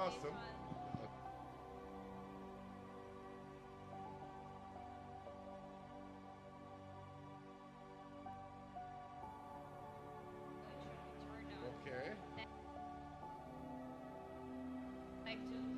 awesome. Okay. Like to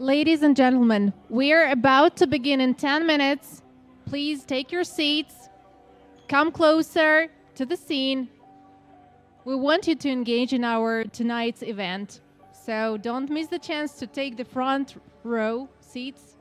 Ladies and gentlemen, we're about to begin in 10 minutes. Please take your seats, come closer to the scene. We want you to engage in our tonight's event, so don't miss the chance to take the front row seats.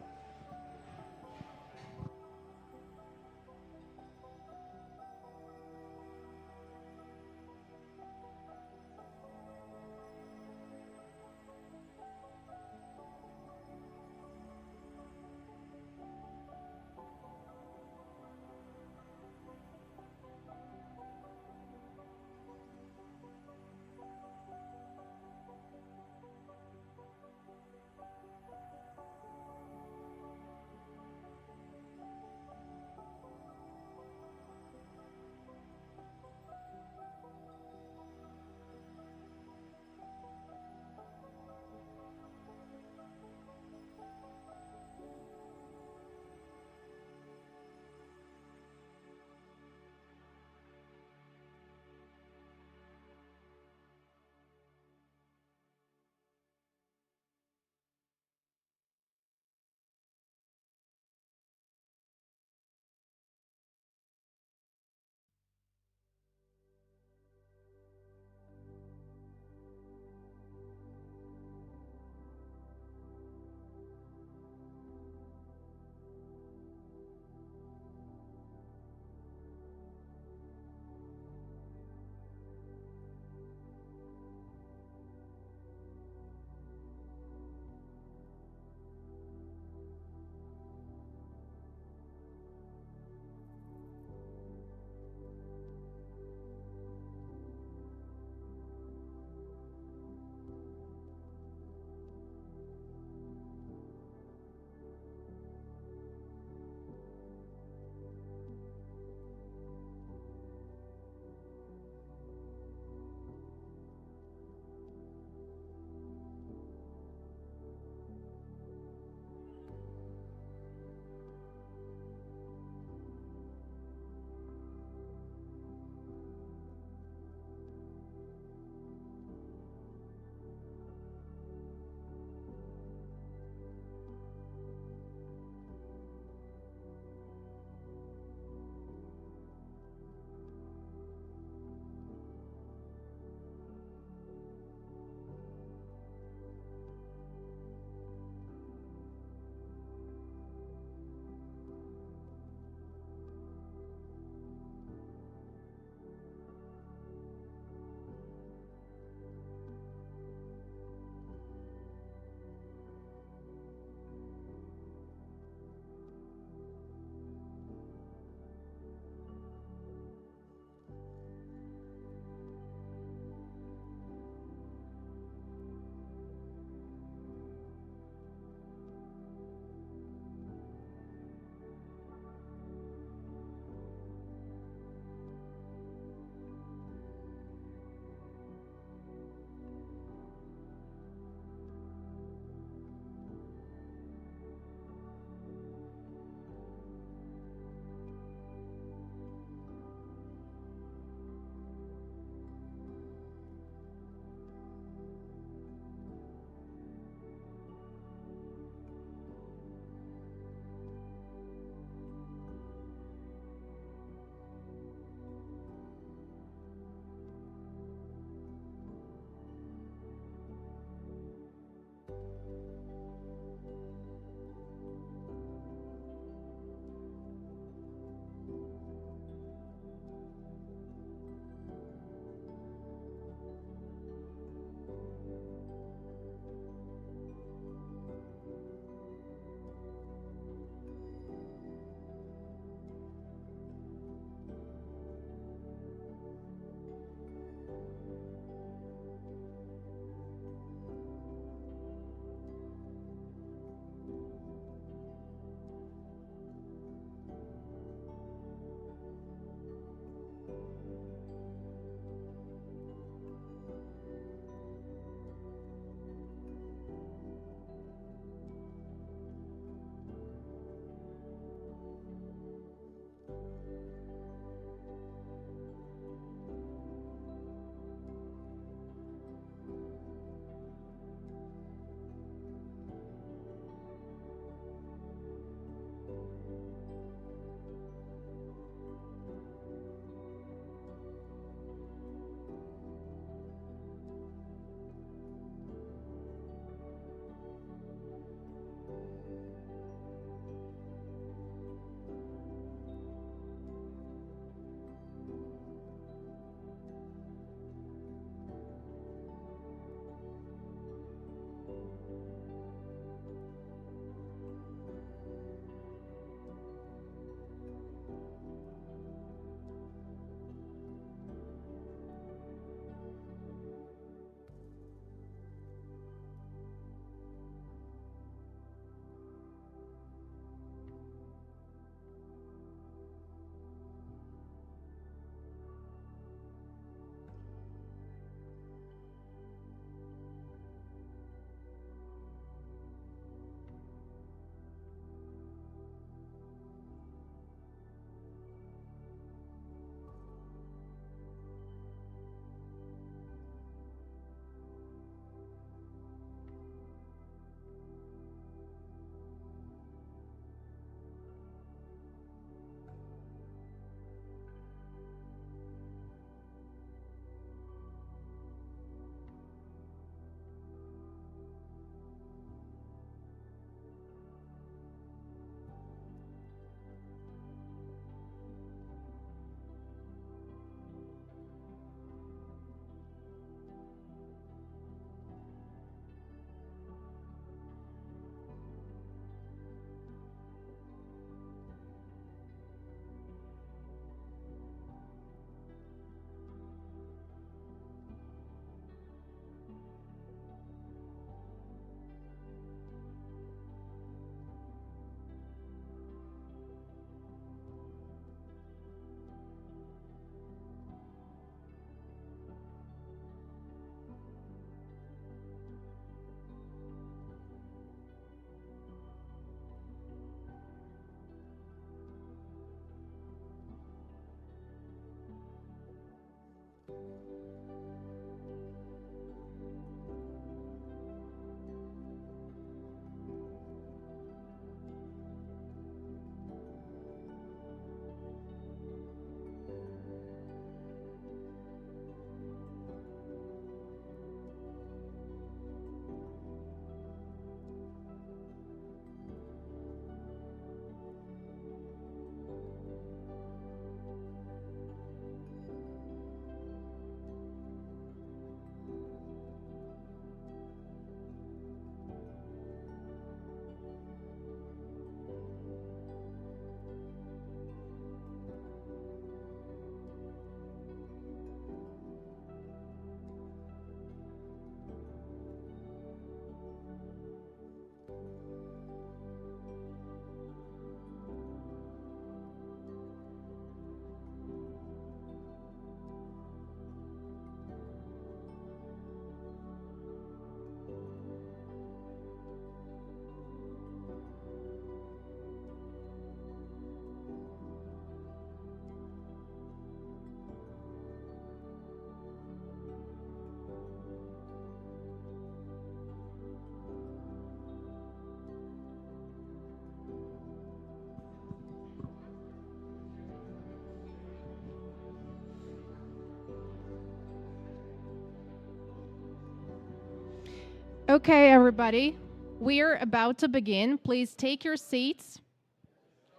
Okay, everybody, we're about to begin. Please take your seats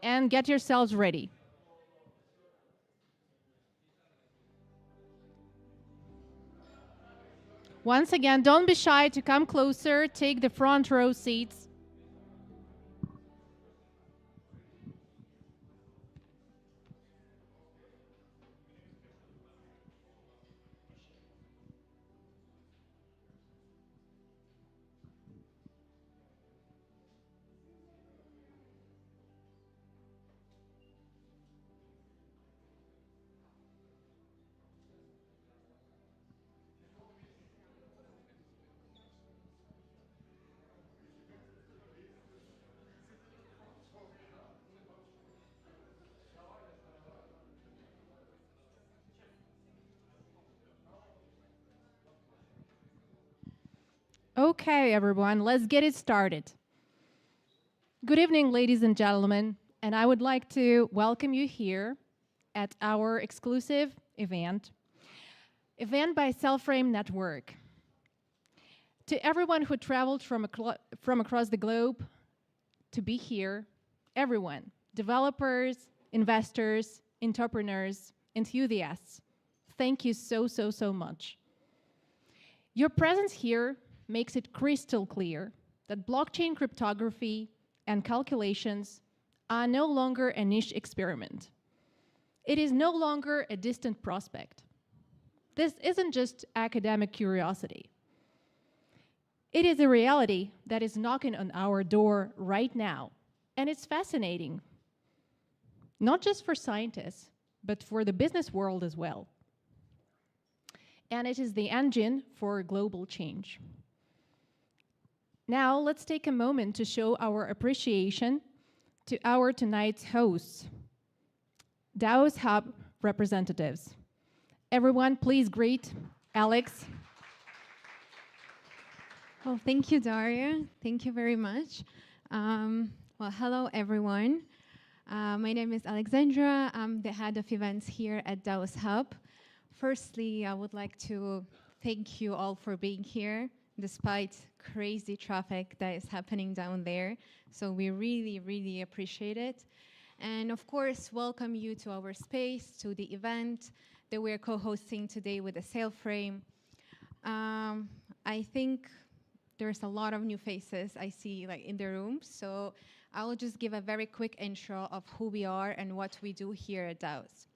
and get yourselves ready. Once again, don't be shy to come closer. Take the front row seats. Okay, everyone, let's get it started. Good evening, ladies and gentlemen, and I would like to welcome you here at our exclusive event by Cellframe Network. To everyone who traveled from across the globe to be here, everyone, developers, investors, entrepreneurs, enthusiasts, thank you so much. Your presence here makes it crystal clear that blockchain cryptography and calculations are no longer a niche experiment. It is no longer a distant prospect. This isn't just academic curiosity. It is a reality that is knocking on our door right now, and it's fascinating, not just for scientists, but for the business world as well. And it is the engine for global change. Now, let's take a moment to show our appreciation to our tonight's hosts, DAO's Hub representatives. Everyone, please greet Alex. Well, thank you, Daria. Thank you very much. Well, hello, everyone. My name is Alexandra. I'm the head of events here at DAO's Hub. Firstly, I would like to thank you all for being here, despite crazy traffic that is happening down there. So we really appreciate it. And of course, welcome you to our space, to the event that we're co-hosting today with the Cellframe. I think there's a lot of new faces I see in the room. So I will just give a very quick intro of who we are and what we do here at DAO's.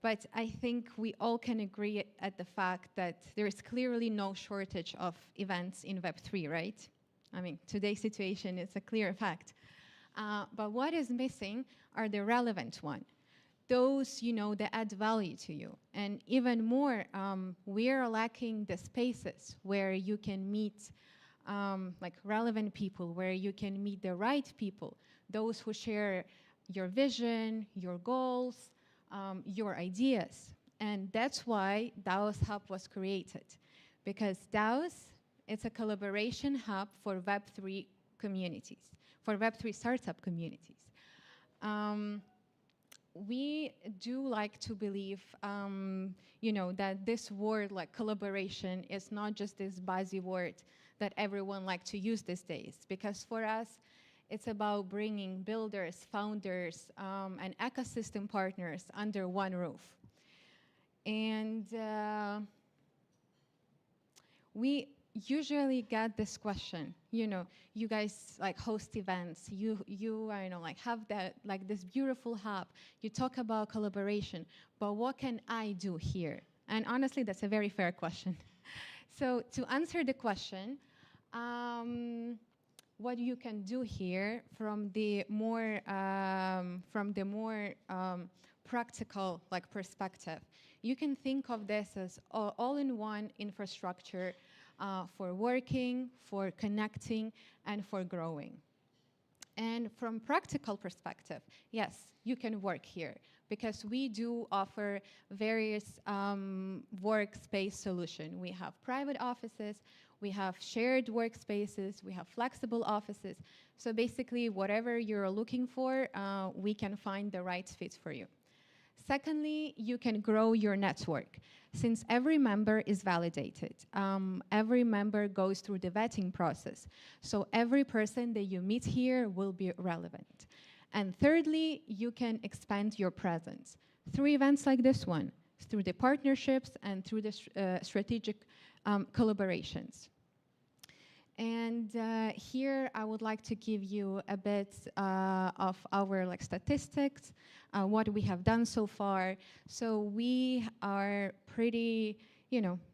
But I think we all can agree at the fact that there is clearly no shortage of events in Web3, right? I mean, today's situation is a clear fact. But what is missing are the relevant ones. Those, that add value to you. And even more, we're lacking the spaces where you can meet relevant people, where you can meet the right people, those who share your vision, your goals, your ideas. And that's why DAO's Hub was created. Because DAO's, it's a collaboration hub for Web3 communities, for Web3 startup communities. We do like to believe, that this word like collaboration is not just this buzzword that everyone likes to use these days. Because for us, it's about bringing builders, founders, and ecosystem partners under one roof. And we usually get this question, you guys host events, you have that this beautiful hub, you talk about collaboration, but what can I do here? And honestly, that's a very fair question. So to answer the question, what you can do here from the more practical perspective, you can think of this as all-in-one infrastructure for working, for connecting, and for growing. And from practical perspective, yes, you can work here because we do offer various workspace solutions. We have private offices, we have shared workspaces, we have flexible offices. So basically, whatever you're looking for, we can find the right fit for you. Secondly, you can grow your network. Since every member is validated, every member goes through the vetting process. So every person that you meet here will be relevant. And thirdly, you can expand your presence through events like this one, through the partnerships and through the strategic collaborations. And here I would like to give you a bit of our statistics, what we have done so far. So we are pretty,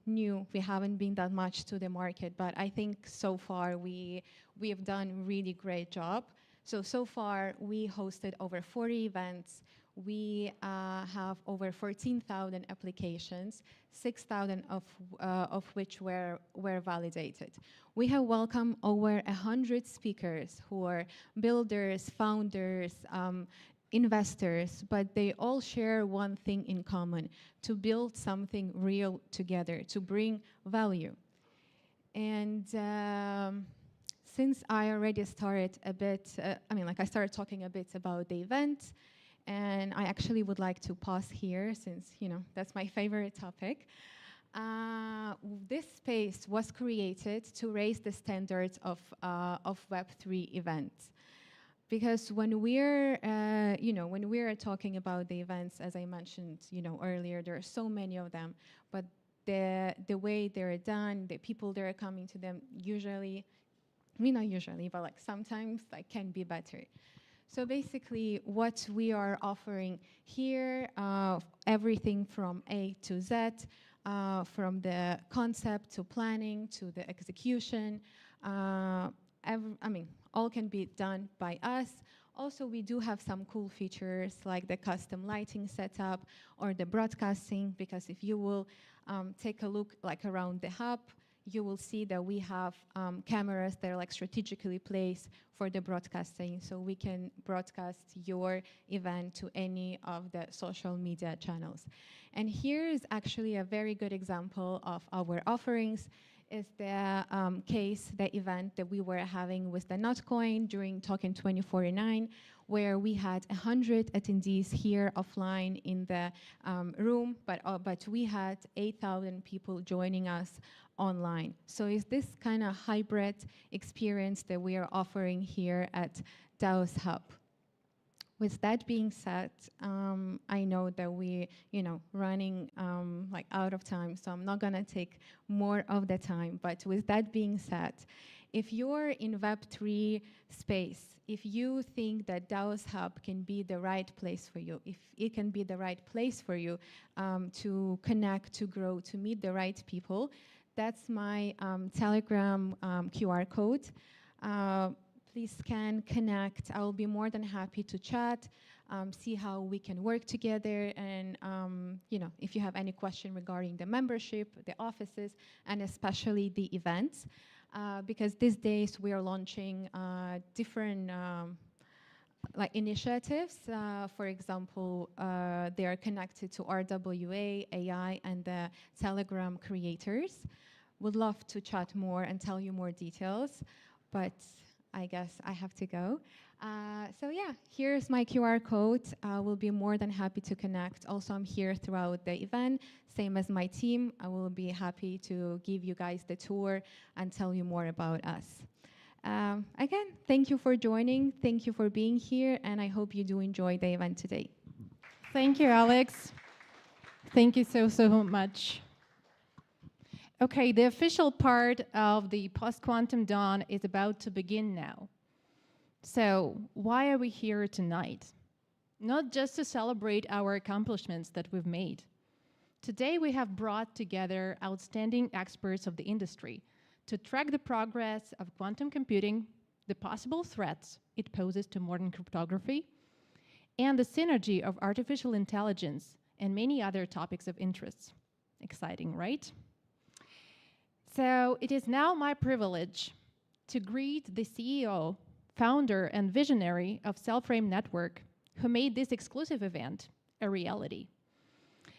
new. We haven't been that much to the market, but I think so far we have done really great job. So far we hosted over 40 events. We have over 14,000 applications, 6,000 of which were validated. We have welcomed over 100 speakers who are builders, founders, investors, but they all share one thing in common: to build something real together, to bring value. And since I already started a bit, I started talking a bit about the event, and I actually would like to pause here since, that's my favorite topic. This space was created to raise the standards of Web3 events. Because when we're talking about the events, as I mentioned, earlier, there are so many of them, but the way they're done, the people that are coming to them, usually, not usually, but sometimes can be better. So basically, what we are offering here, everything from A to Z, from the concept to planning to the execution, all can be done by us. Also, we do have some cool features like the custom lighting setup or the broadcasting, because if you will take a look around the hub, you will see that we have cameras that are strategically placed for the broadcasting, so we can broadcast your event to any of the social media channels. And here is actually a very good example of our offerings. Is the the event that we were having with the Notcoin during Token 2049, where we had 100 attendees here offline in the room, but we had 8,000 people joining us online. So it's this kind of hybrid experience that we are offering here at DAO's Hub. With that being said, I know that we, running out of time, so I'm not gonna take more of the time. But with that being said, if you're in Web3 space, if you think that DAO's Hub can be the right place for you, if it can be the right place for you to connect, to grow, to meet the right people, that's my Telegram QR code. Please scan, connect. I will be more than happy to chat, see how we can work together, and if you have any question regarding the membership, the offices, and especially the events, because these days we are launching different initiatives. For example, they are connected to RWA, AI, and the Telegram creators. Would love to chat more and tell you more details, but I guess I have to go. So yeah, here's my QR code. We'll be more than happy to connect. Also, I'm here throughout the event, same as my team. I will be happy to give you guys the tour and tell you more about us. Again, thank you for joining. Thank you for being here, and I hope you do enjoy the event today. Thank you, Alex. Thank you so much. Okay, the official part of the Post-Quantum Dawn is about to begin now. So why are we here tonight? Not just to celebrate our accomplishments that we've made. Today we have brought together outstanding experts of the industry to track the progress of quantum computing, the possible threats it poses to modern cryptography, and the synergy of artificial intelligence and many other topics of interest. Exciting, right? So it is now my privilege to greet the CEO, founder, and visionary of Cellframe Network, who made this exclusive event a reality.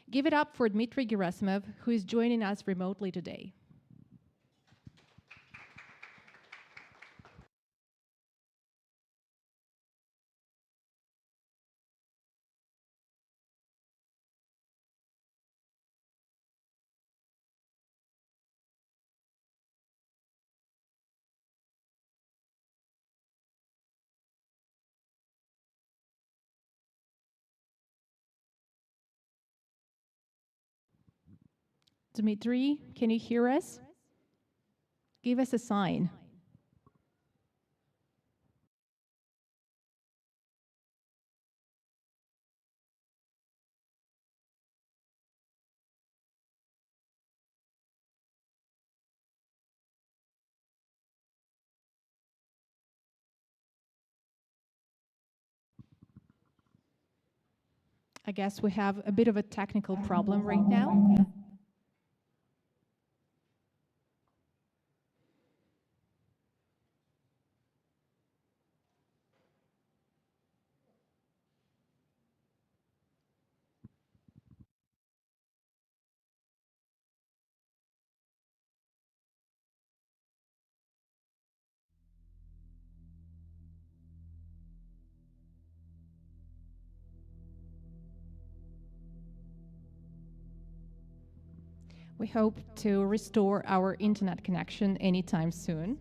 Give it up for Dmitry Gerasimov, who is joining us remotely today. Dmitry, can you hear us? Give us a sign. I guess we have a bit of a technical problem right now. We hope to restore our internet connection anytime soon.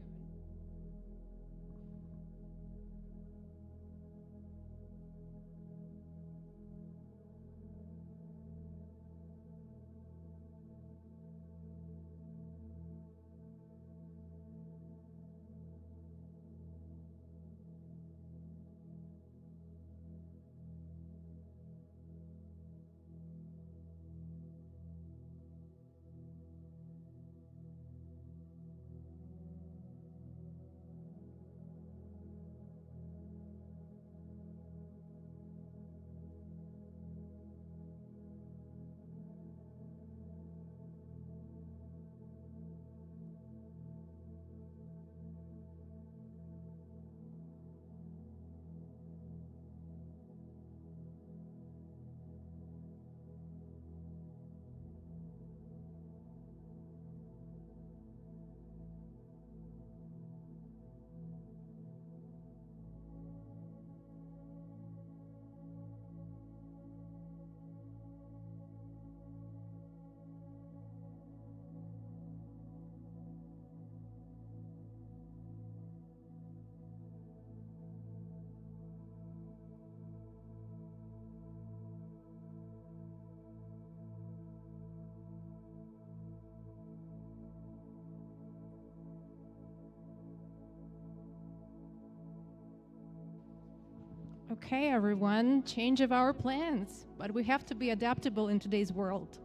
Okay, everyone, change of our plans, but we have to be adaptable in today's world.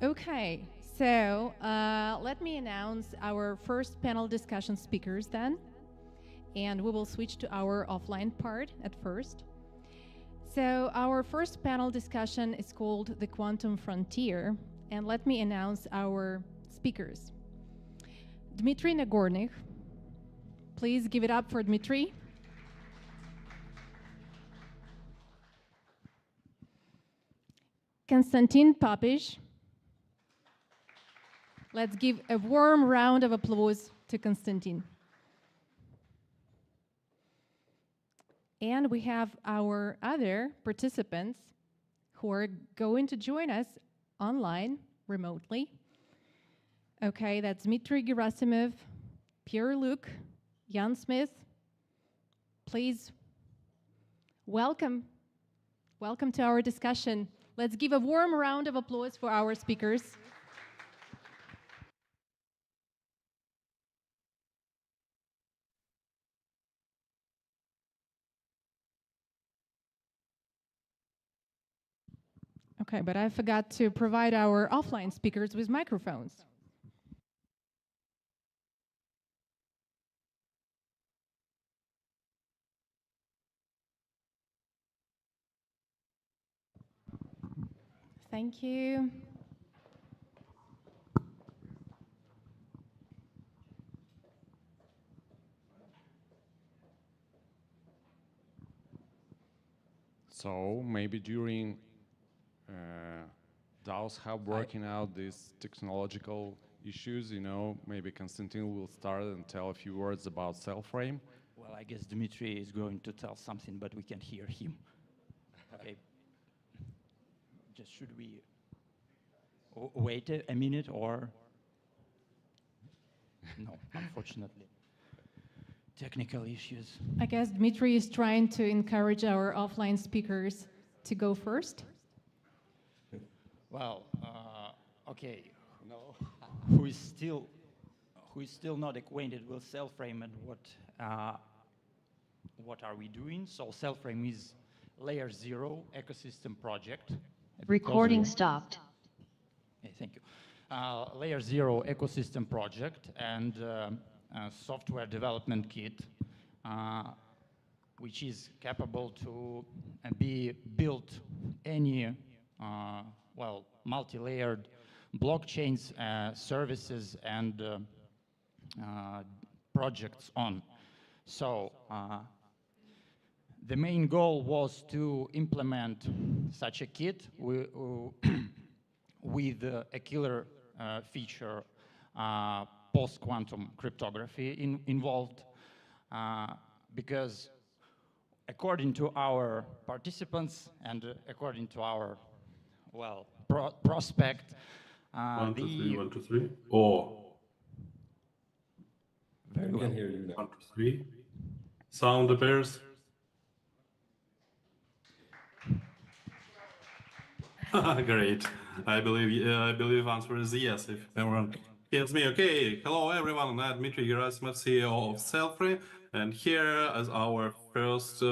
Okay, so let me announce our first panel discussion speakers then, and we will switch to our offline part at first. So our first panel discussion is called The Quantum Frontier, and let me announce our speakers. Dmitry Nagornych, please give it up for Dmitry. Konstantin Papish. Let's give a warm round of applause to Konstantin. And we have our other participants who are going to join us online, remotely. Okay, that's Dmitry Gerasimov, Pierre-Luc, Jan Smith. Please welcome to our discussion. Let's give a warm round of applause for our speakers. Okay, but I forgot to provide our offline speakers with microphones. Thank you. So maybe during DAOs Hub working out these technological issues, maybe Konstantin will start and tell a few words about Cellframe. Well, I guess Dmitry is going to tell something, but we can't hear him. Okay. Just should we wait a minute or? No, unfortunately. Technical issues. I guess Dmitry is trying to encourage our offline speakers to go first. Well, okay. No. Who is still not acquainted with Cellframe and what are we doing? So Cellframe is layer 0 ecosystem project. Recording stopped. Okay, thank you. Layer 0 ecosystem project and a software development kit, which is capable to be built any, well, multi-layered blockchains, services, and projects on. So the main goal was to implement such a kit with a killer feature, post-quantum cryptography involved, because according to our participants and according to our, well, prospect, 1, 2, 3, 1, 2, 3. Oh. Very well. I can hear you now. 1, 2, 3. Sound appears. Great. I believe answer is yes. If everyone hears me, okay. Hello everyone. I'm Dmitry Gerasimov, CEO of Cellframe, and here is our first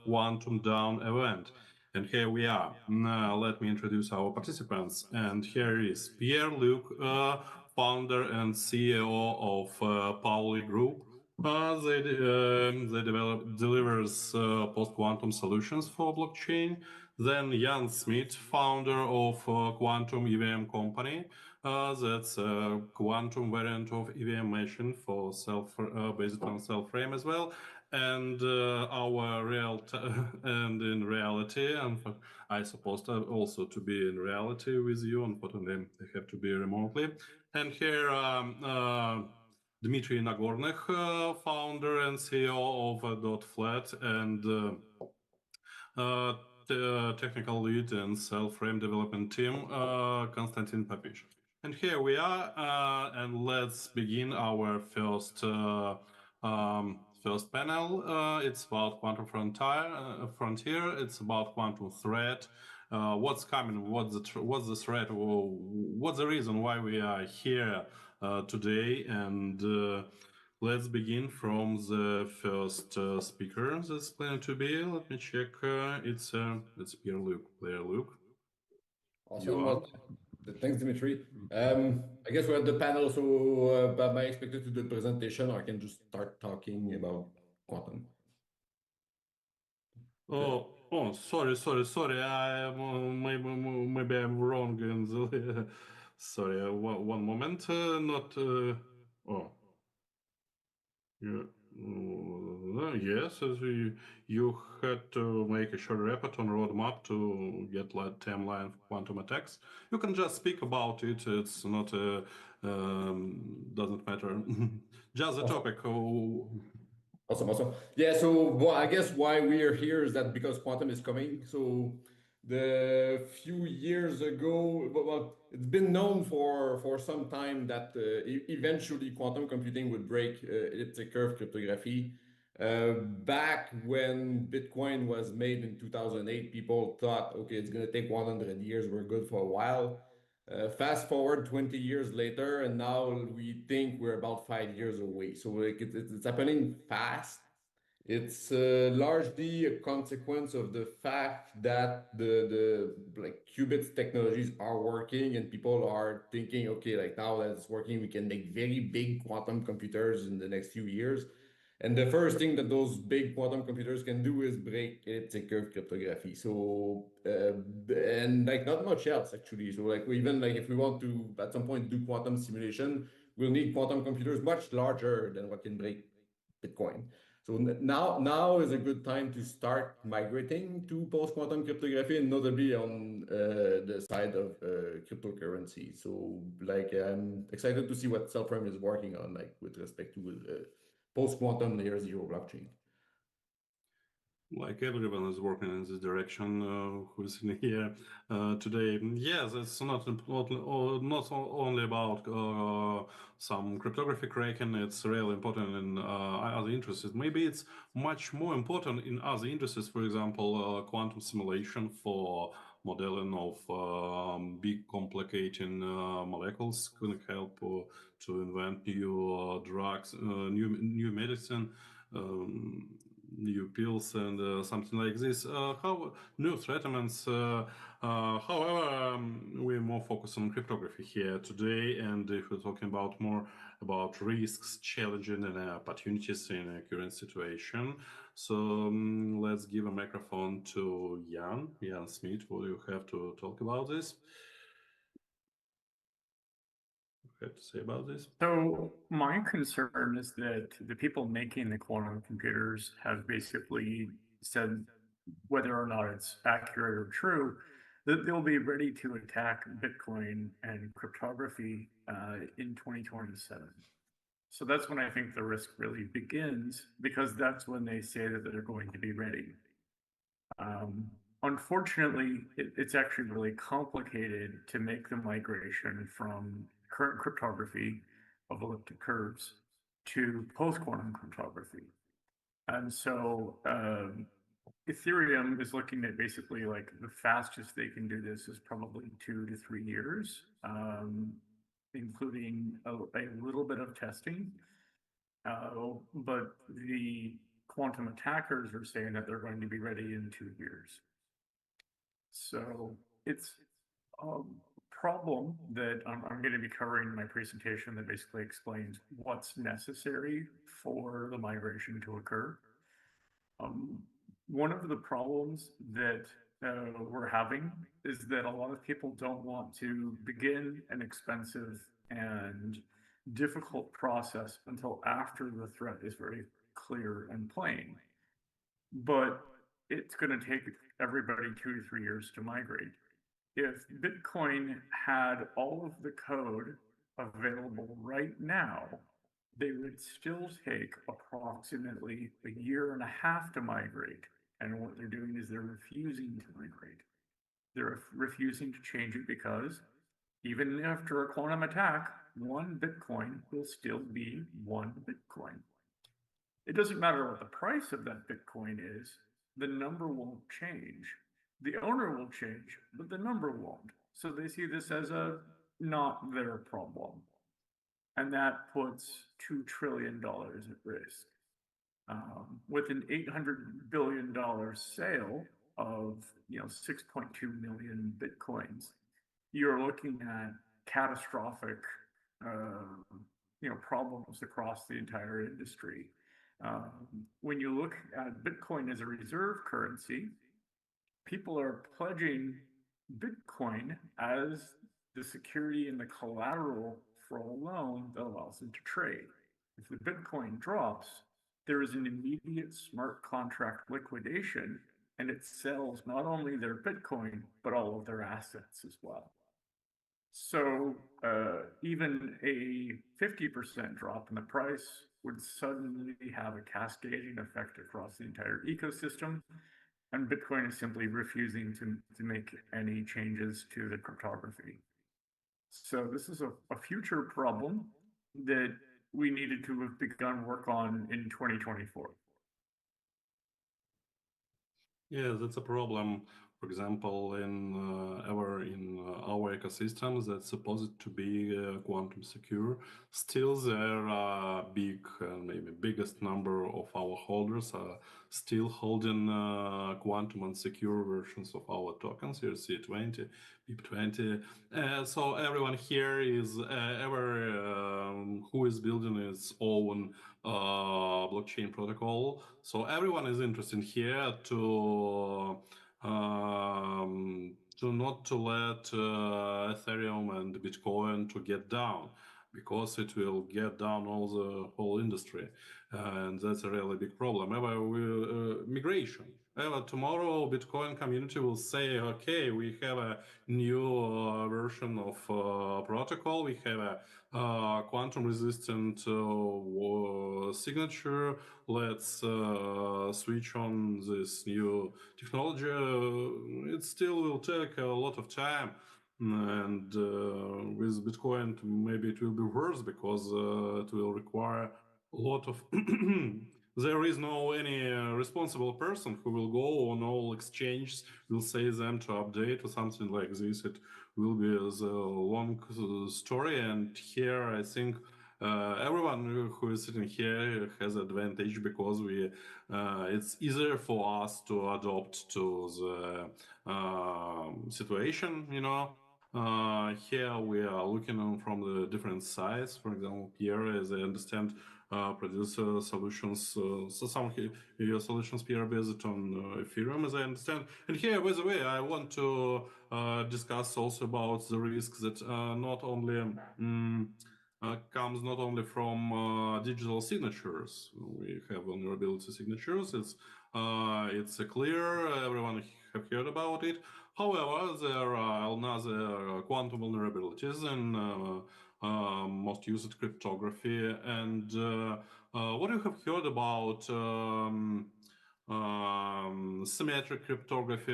Quantum Down event. And here we are. Now let me introduce our participants. And here is Pierre-Luc, founder and CEO of Pauli Group. They delivers post-quantum solutions for blockchain. Then Jan Smith, founder of Quantum EVM company. That's a quantum variant of EVM machine for based on Cellframe as well. And our and in reality, and I supposed also to be in reality with you. Unfortunately, I have to be remotely. And here, Dmitry Nagornych, founder and CEO of .flat and technical lead and Cellframe development team, Konstantin Papich. And here we are, and let's begin our first panel. It's about quantum frontier. It's about quantum threat. What's coming? What's the threat? What's the reason why we are here today? And let's begin from the first speaker that's planned to be. Let me check. It's Pierre-Luc. Pierre-Luc. Awesome. Thanks, Dimitri. I guess we're at the panel, so am I expected to do the presentation, or I can just start talking about quantum? Oh, sorry. Maybe I'm wrong in the. Sorry, one moment. Oh. Yes, you had to make a short report on roadmap to get like timeline for quantum attacks. You can just speak about it. It's not doesn't matter. Just the topic. Awesome. Yeah, so well, I guess why we are here is that because quantum is coming. So the few years ago, well, it's been known for some time that eventually quantum computing would break elliptic curve cryptography. Back when Bitcoin was made in 2008, people thought, okay, it's going to take 100 years. We're good for a while. Fast forward 20 years later, and now we think we're about 5 years away. So like it's happening fast. It's largely a consequence of the fact that the like qubits technologies are working, and people are thinking, okay, like now that it's working, we can make very big quantum computers in the next few years. And the first thing that those big quantum computers can do is break elliptic curve cryptography. So and like not much else actually. So like even like if we want to at some point do quantum simulation, we'll need quantum computers much larger than what can break Bitcoin. So now is a good time to start migrating to post-quantum cryptography, and notably on the side of cryptocurrency. So like I'm excited to see what Cellframe is working on, like with respect to post-quantum layer 0 blockchain. Like everyone is working in this direction who's in here today. Yes, it's not only about some cryptography cracking. It's really important in other industries. Maybe it's much more important in other industries. For example, quantum simulation for modeling of big complicating molecules can help to invent new drugs, new medicine, new pills, and something like this. How new treatments. However, we're more focused on cryptography here today, and if we're talking about more about risks, challenges, and opportunities in a current situation. So let's give a microphone to Jan Smith. What do you have to talk about this? What do you have to say about this? So my concern is that the people making the quantum computers have basically said, whether or not it's accurate or true, that they'll be ready to attack Bitcoin and cryptography in 2027. So that's when I think the risk really begins, because that's when they say that they're going to be ready. Unfortunately, it's actually really complicated to make the migration from current cryptography of elliptic curves to post-quantum cryptography. And so Ethereum is looking at basically like the fastest they can do this is probably 2 to 3 years, including a little bit of testing. But the quantum attackers are saying that they're going to be ready in 2 years. So it's a problem that I'm going to be covering in my presentation that basically explains what's necessary for the migration to occur. One of the problems that we're having is that a lot of people don't want to begin an expensive and difficult process until after the threat is very clear and plain. But it's going to take everybody 2 to 3 years to migrate. If Bitcoin had all of the code available right now, they would still take approximately 1.5 years to migrate. And what they're doing is they're refusing to migrate. They're refusing to change it because even after a quantum attack, 1 Bitcoin will still be 1 Bitcoin. It doesn't matter what the price of that Bitcoin is, the number won't change. The owner will change, but the number won't. So they see this as a not their problem. And that puts $2 trillion at risk. With an $800 billion sale of 6.2 million Bitcoins, you're looking at catastrophic problems across the entire industry. When you look at Bitcoin as a reserve currency, people are pledging Bitcoin as the security and the collateral for a loan that allows them to trade. If the Bitcoin drops, there is an immediate smart contract liquidation, and it sells not only their Bitcoin, but all of their assets as well. So even a 50% drop in the price would suddenly have a cascading effect across the entire ecosystem. And Bitcoin is simply refusing to make any changes to the cryptography. So this is a future problem that we needed to have begun work on in 2024. Yeah, that's a problem. For example, in our ecosystem that's supposed to be quantum secure, still there are big, maybe biggest number of our holders are still holding quantum unsecure versions of our tokens, ERC20, BIP20. So everyone here is who is building its own blockchain protocol. So everyone is interested here to not to let Ethereum and Bitcoin to get down, because it will get down the whole industry, and that's a really big problem. Migration. Tomorrow, Bitcoin community will say, okay, we have a new version of protocol. We have a quantum resistant signature. Let's switch on this new technology. It still will take a lot of time. And with Bitcoin, maybe it will be worse, because it will require a lot of there is no any responsible person who will go on all exchanges, will say them to update or something like this. It will be a long story, and here I think everyone who is sitting here has advantage because it's easier for us to adopt to the situation, you know. Here we are looking on from the different sides. For example, Pierre, as I understand, producer solutions. So some of your solutions Pierre based on Ethereum, as I understand. And here, by the way, I want to discuss also about the risks that not only comes not only from digital signatures. We have vulnerability signatures. It's clear. Everyone have heard about it. However, there are another quantum vulnerabilities in most used cryptography. And what you have heard about symmetric cryptography,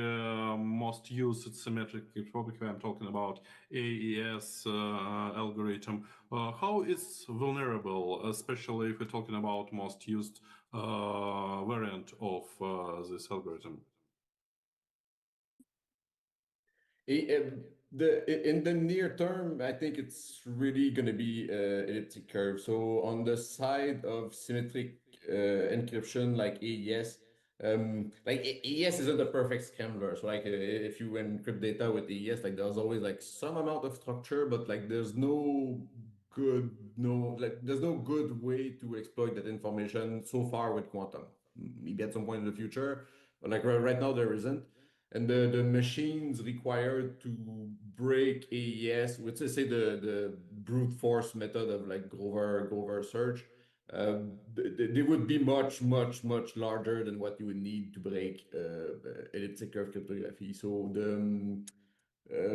most used symmetric cryptography, I'm talking about AES algorithm. How it's vulnerable, especially if we're talking about most used variant of this algorithm? In the near term, I think it's really going to be elliptic curve. So on the side of symmetric encryption, like AES, like AES isn't a perfect scrambler. So like if you encrypt data with AES, like there's always like some amount of structure, but like there's no good way to exploit that information so far with quantum. Maybe at some point in the future, but like right now there isn't. And the machines required to break AES, which is say the brute force method of like Grover search, they would be much larger than what you would need to break elliptic curve cryptography. So the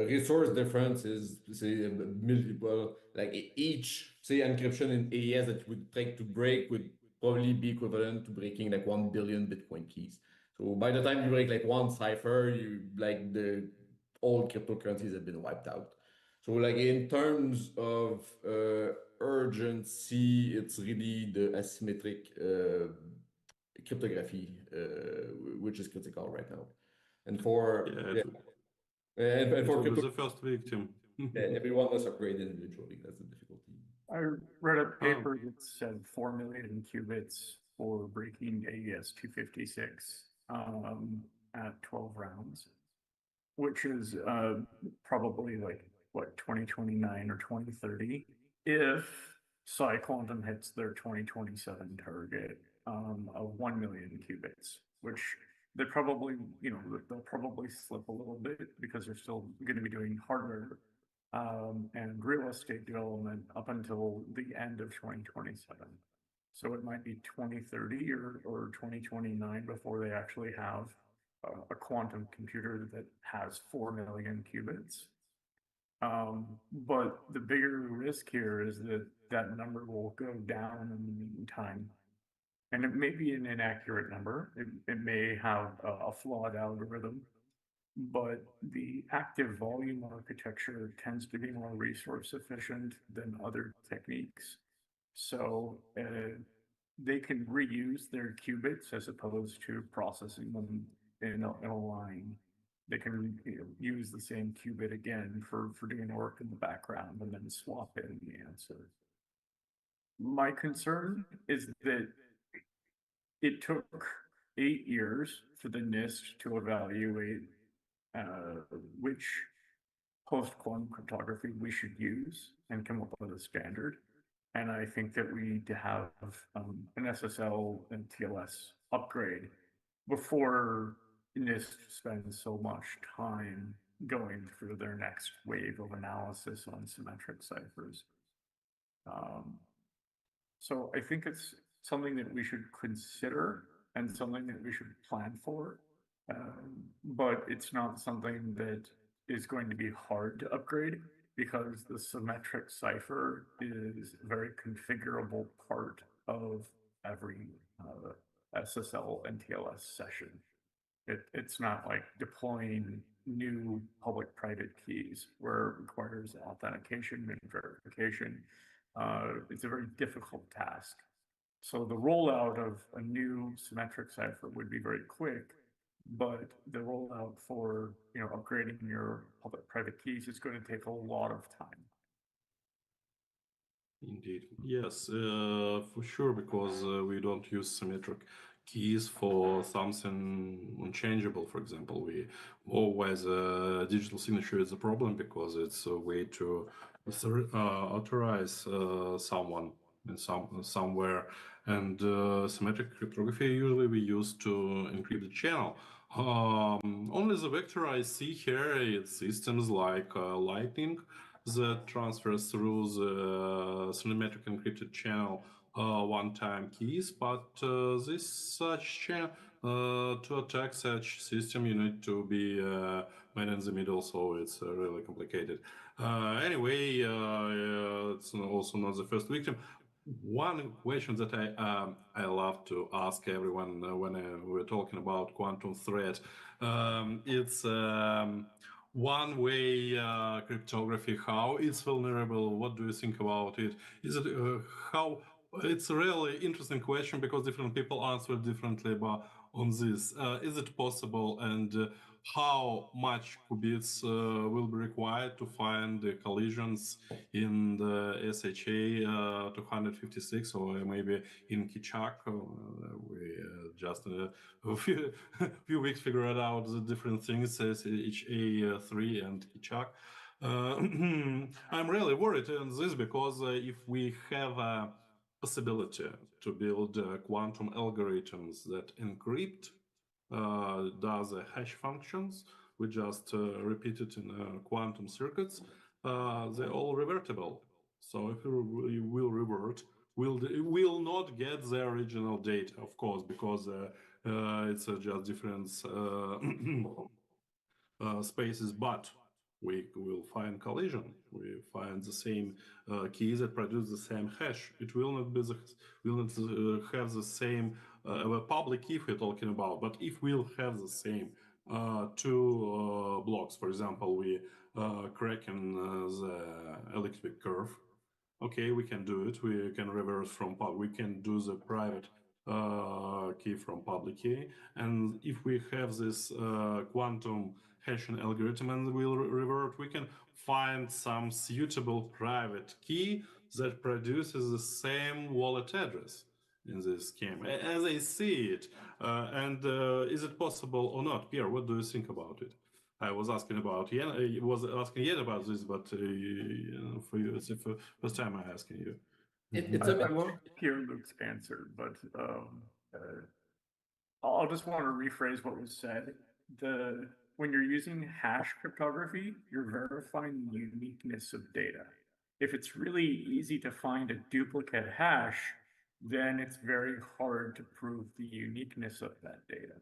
resource difference is say multiple, like each say encryption in AES that you would take to break would probably be equivalent to breaking like 1 billion Bitcoin keys. So by the time you break like one cipher, you like the old cryptocurrencies have been wiped out. So like in terms of urgency, it's really the asymmetric cryptography which is critical right now. And for it for will be crypto, the first victim. everyone must upgrade individually. That's the difficulty. I read a paper that said 4 million qubits for breaking AES 256 at 12 rounds, which is probably like, what, 2029 or 2030, if Quantum hits their 2027 target of 1 million qubits, which they probably, they'll probably slip a little bit because they're still going to be doing hardware and real estate development up until the end of 2027. So it might be 2030 or 2029 before they actually have a quantum computer that has 4 million qubits. But the bigger risk here is that that number will go down in the meantime. And it may be an inaccurate number. It may have a flawed algorithm, but the active volume architecture tends to be more resource efficient than other techniques. So they can reuse their qubits as opposed to processing them in a line. They can use the same qubit again for doing work in the background and then swap in the answer. My concern is that it took 8 years for the NIST to evaluate which post-quantum cryptography we should use and come up with a standard. And I think that we need to have an SSL and TLS upgrade before NIST spends so much time going through their next wave of analysis on symmetric ciphers. So I think it's something that we should consider and something that we should plan for. But it's not something that is going to be hard to upgrade because the symmetric cipher is a very configurable part of every SSL and TLS session. It's not like deploying new public-private keys where it requires authentication and verification. It's a very difficult task. So the rollout of a new symmetric cipher would be very quick, but the rollout for upgrading your public-private keys is going to take a lot of time. Indeed. Yes, for sure, because we don't use symmetric keys for something unchangeable. For example, we always digital signature is a problem because it's a way to authorize someone in somewhere, and symmetric cryptography usually we use to encrypt the channel. Only the vector I see here, it's systems like Lightning that transfers through the symmetric encrypted channel one-time keys, but this such channel to attack such system, you need to be man in the middle, so it's really complicated. Anyway, it's also not the first victim. One question that I love to ask everyone when we're talking about quantum threat, it's one-way cryptography. How it's vulnerable? What do you think about it? Is it how? It's a really interesting question because different people answer differently on this. Is it possible, and how much qubits will be required to find the collisions in the SHA 256 or maybe in Kichak? We just a few weeks figured out the different things, HA3 and Kichak. I'm really worried in this because if we have a possibility to build quantum algorithms that encrypt does hash functions, we just repeat it in quantum circuits, they're all revertible. So if we will revert, we'll not get the original data, of course, because it's just different spaces, but we will find collision. We find the same keys that produce the same hash. It will not be have the same public key if we're talking about, but if we'll have the same two blocks, for example, we cracking the elliptic curve. Okay, we can do it. We can reverse from we can do the private key from public key, and if we have this quantum hashing algorithm and we'll revert, we can find some suitable private key that produces the same wallet address in this scheme, as I see it. And is it possible or not? Pierre, what do you think about it? I was asking about Yen about this, but for you, it's the first time I'm asking you. It's a bit more. Hear Luke's answer, but I'll just want to rephrase what was said. When you're using hash cryptography, you're verifying the uniqueness of data. If it's really easy to find a duplicate hash, then it's very hard to prove the uniqueness of that data.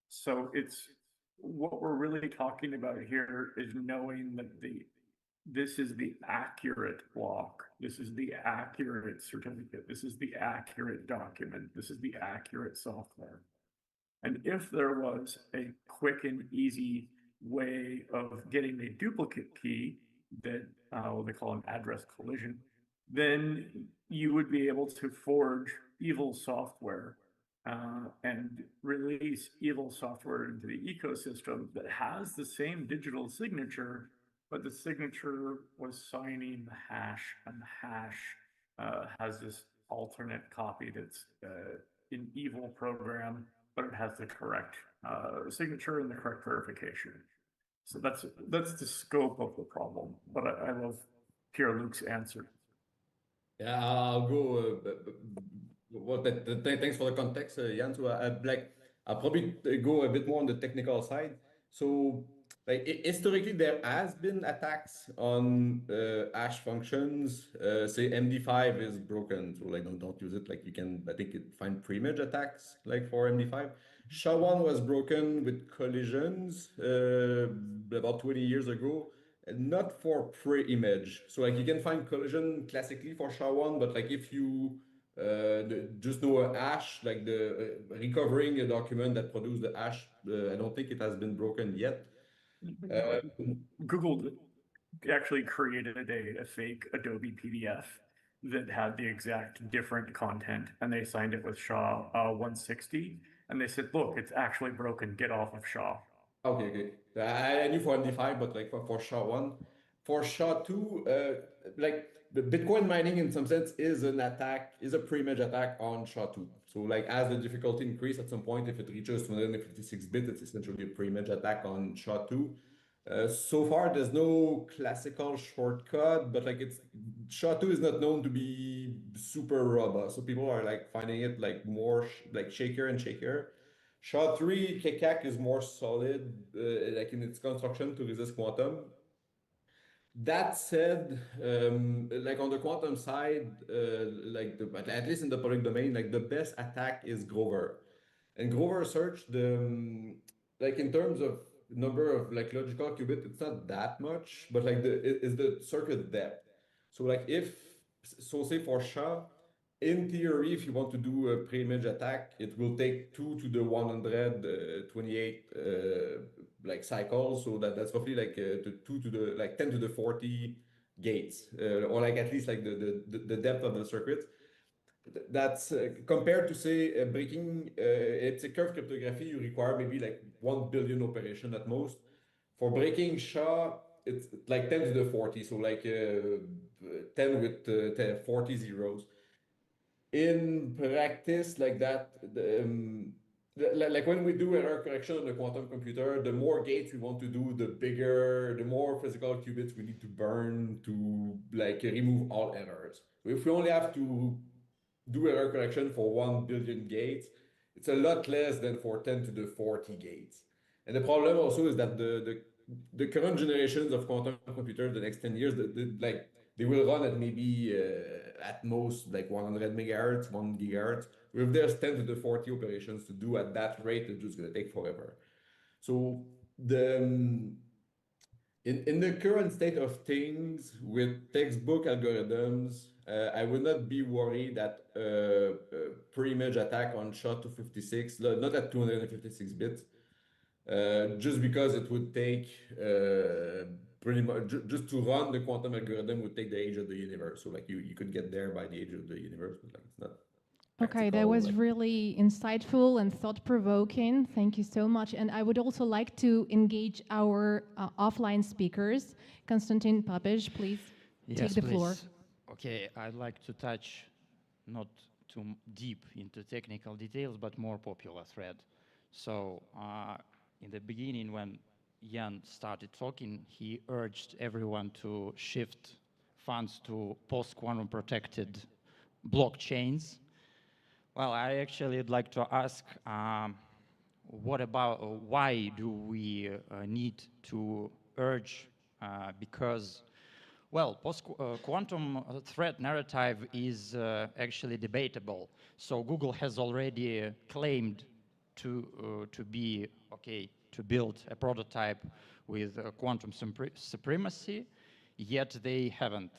So it's what we're really talking about here is knowing that this is the accurate block, this is the accurate certificate, this is the accurate document, this is the accurate software. And if there was a quick and easy way of getting a duplicate key that what they call an address collision, then you would be able to forge evil software and release evil software into the ecosystem that has the same digital signature, but the signature was signing the hash, and the hash has this alternate copy that's an evil program, but it has the correct signature and the correct verification. So that's the scope of the problem. But I love Pierre-Luc's answer. Yeah, I'll go. Thanks for the context, Jan. So I'll probably go a bit more on the technical side. So, historically, there has been attacks on hash functions. Say MD5 is broken, so don't use it. You can, I think, find pre-image attacks for MD5. SHA-1 was broken with collisions about 20 years ago. Not for pre-image. So you can find collision classically for SHA-1, but if you just know a hash, the recovering a document that produced the hash, I don't think it has been broken yet. Google actually created a fake Adobe PDF that had the exact different content, and they signed it with SHA-160, and they said, look, it's actually broken, get off of SHA. Okay. I knew for DeFi, but like for SHA-1, for SHA-2, like the Bitcoin mining in some sense is an attack, is a pre-image attack on SHA-2. So like as the difficulty increase at some point, if it reaches 256 bits, it's essentially a pre-image attack on SHA-2. So far, there's no classical shortcut, but like SHA-2 is not known to be super robust. So people are like finding it like more like shakier and shakier. SHA-3 KCAC is more solid, like in its construction to resist quantum. That said, like on the quantum side, at least in the public domain, like the best attack is Grover. And Grover search, like in terms of number of like logical qubit, it's not that much, but like is the circuit depth. So like say for SHA, in theory, if you want to do a pre-image attack, it will take 2 to the 128 like cycles. So that's roughly like 2 to the like 10 to the 40 gates, or like at least like the depth of the circuit. That's compared to say breaking it's a curve cryptography, you require maybe like 1 billion operation at most. For breaking SHA, it's like 10 to the 40, so like 10 with 40 zeros. In practice, like that, like when we do error correction on the quantum computer, the more gates we want to do, the more physical qubits we need to burn to like remove all errors. If we only have to do error correction for 1 billion gates, it's a lot less than for 10 to the 40 gates. And the problem also is that the current generations of quantum computers, the next 10 years, they will run at maybe at most like 100 megahertz, 1 gigahertz. If there's 10 to the 40 operations to do at that rate, it's just going to take forever. So in the current state of things with textbook algorithms, I would not be worried that pre-image attack on SHA-256, not at 256 bits, just because it would take pretty much just to run the quantum algorithm would take the age of the universe. So like you could get there by the age of the universe, but like it's not. Okay, that was really insightful and thought-provoking. Thank you so much. And I would also like to engage our offline speakers. Konstantin Papež, please take the floor. Okay, I'd like to touch not too deep into technical details, but more popular thread. So in the beginning, when Jan started talking, he urged everyone to shift funds to post-quantum protected blockchains. Well, I actually would like to ask, what about, why do we need to urge, because, well, post-quantum threat narrative is actually debatable. So Google has already claimed to be, okay, to build a prototype with quantum supremacy, yet they haven't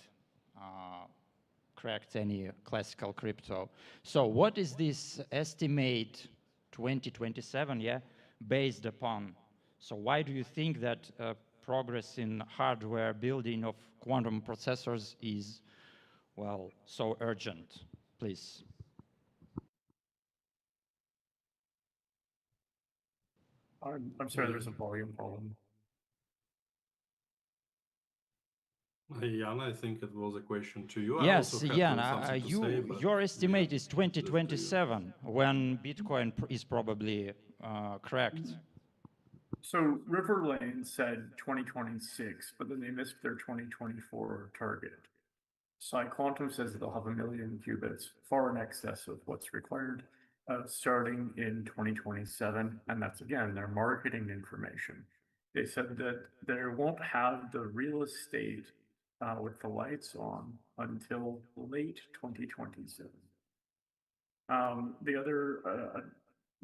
cracked any classical crypto. So what is this estimate 2027, based upon? So why do you think that progress in hardware building of quantum processors is, well, so urgent? Please. I'm sorry, there's a volume problem. Jan, I think it was a question to you. Yes, Jan, your estimate is 2027, when Bitcoin is probably cracked. So Riverlane said 2026, but then they missed their 2024 target. PsiQuantum says they'll have 1 million qubits, far in excess of what's required, starting in 2027. And that's, again, their marketing information. They said that they won't have the real estate with the lights on until late 2027. The other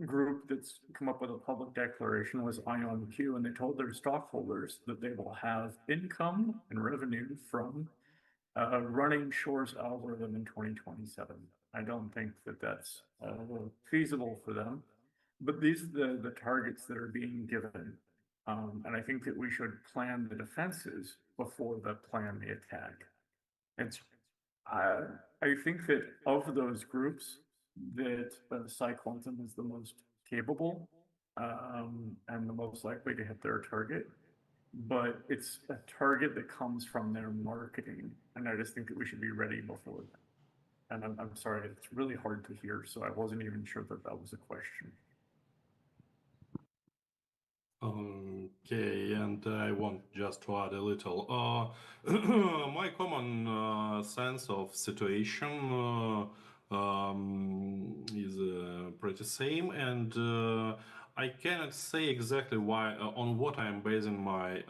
group that's come up with a public declaration was IonQ, and they told their stockholders that they will have income and revenue from running Shore's algorithm in 2027. I don't think that that's feasible for them, but these are the targets that are being given. And I think that we should plan the defenses before the plan the attack. I think that of those groups, that PsiQuantum is the most capable and the most likely to hit their target. But it's a target that comes from their marketing, and I just think that we should be ready before that. And I'm sorry, it's really hard to hear, so I wasn't even sure that that was a question. Okay, and I want just to add a little. My common sense of situation is pretty same, and I cannot say exactly why on what I'm basing my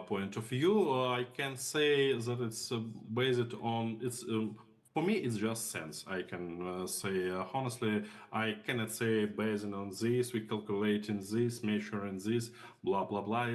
point of view. I can say that it's based on it's. For me, it's just sense. I can say honestly, I cannot say based on this, we calculating this, measuring this, blah blah blah.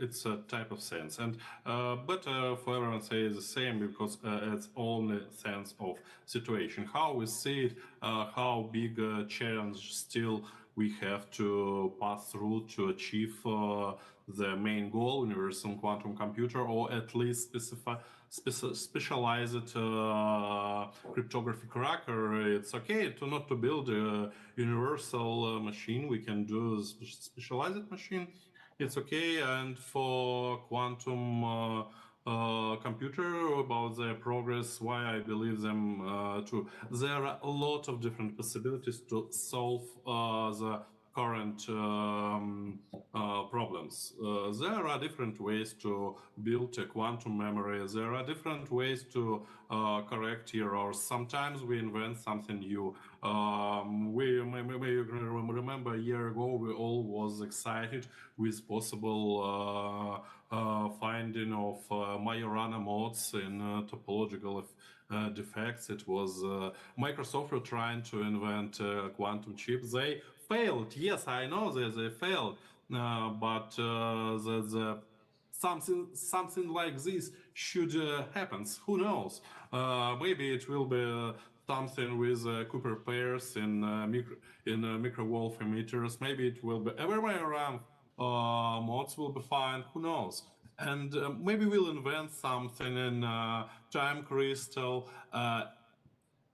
It's a type of sense, and but for everyone say the same because it's only sense of situation. How we see it, how big a challenge still we have to pass through to achieve the main goal, universal quantum computer, or at least specialized cryptography cracker. It's okay to not to build a universal machine. We can do specialized machine. It's okay. And for quantum computer, about their progress, why I believe them too. There are a lot of different possibilities to solve the current problems. There are different ways to build a quantum memory. There are different ways to correct errors. Sometimes we invent something new. We remember a year ago we all was excited with possible finding of Majorana modes in topological defects. It was Microsoft were trying to invent quantum chips. They failed. Yes, I know that they failed, but something like this should happen. Who knows? Maybe it will be something with Cooper pairs in microwave emitters. Maybe it will be everywhere around. Mods will be fine. Who knows? And maybe we'll invent something in time crystal.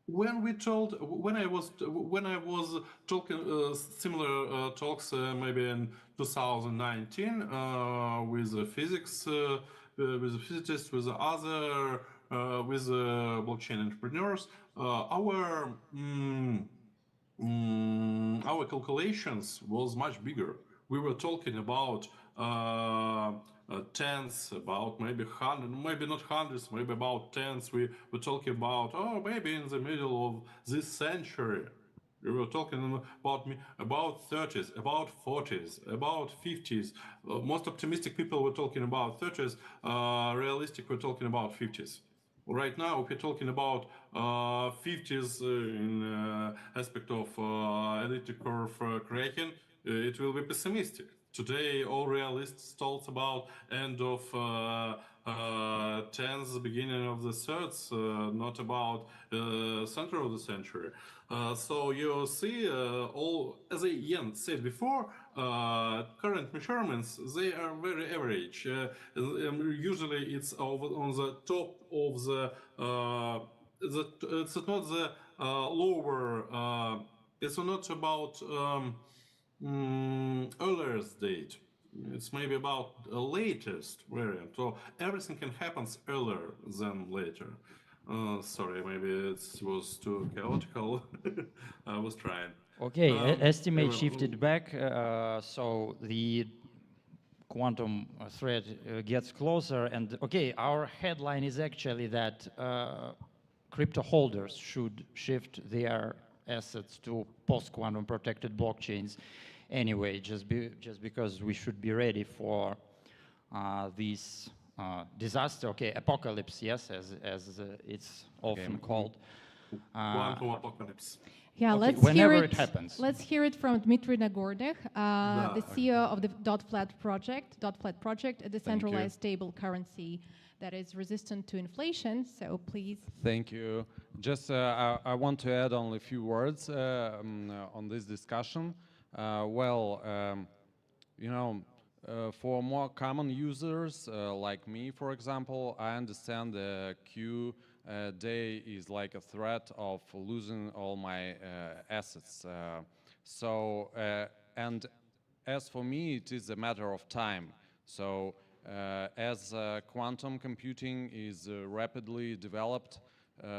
When I was talking similar talks maybe in 2019 with physics with physicists, with other with blockchain entrepreneurs, our calculations was much bigger. We were talking about tens, about maybe hundred, maybe not hundreds, maybe about tens. We were talking about maybe in the middle of this century. We were talking about 30s, about 40s, about 50s. Most optimistic people were talking about 30s. Realistic, we're talking about 50s. Right now, if we're talking about 50s in aspect of elliptic curve cracking, it will be pessimistic. Today, all realists talk about end of 10th, beginning of the thirds, not about center of the century. So you see, all as Ian said before, current measurements, they are very average. Usually, it's on the top of it's not the lower. It's not about earliest date. It's maybe about the latest variant. So everything can happen earlier than later. Sorry, maybe it was too chaotical. I was trying. Okay, estimate shifted back, so the quantum threat gets closer. And okay, our headline is actually that crypto holders should shift their assets to post-quantum protected blockchains anyway, just because we should be ready for this disaster, okay, apocalypse, yes, as it's often called. Quantum apocalypse. Yeah, okay, let's whenever hear it happens. Let's hear it from Dmitry Nagordych, the CEO of the DotFlat project. DotFlat project, a decentralized stable currency that is resistant to inflation. So please. Thank you. Just I want to add only a few words on this discussion. You know, for more common users like me, for example, I understand the Q day is like a threat of losing all my assets. And as for me, it is a matter of time. So as quantum computing is rapidly developed,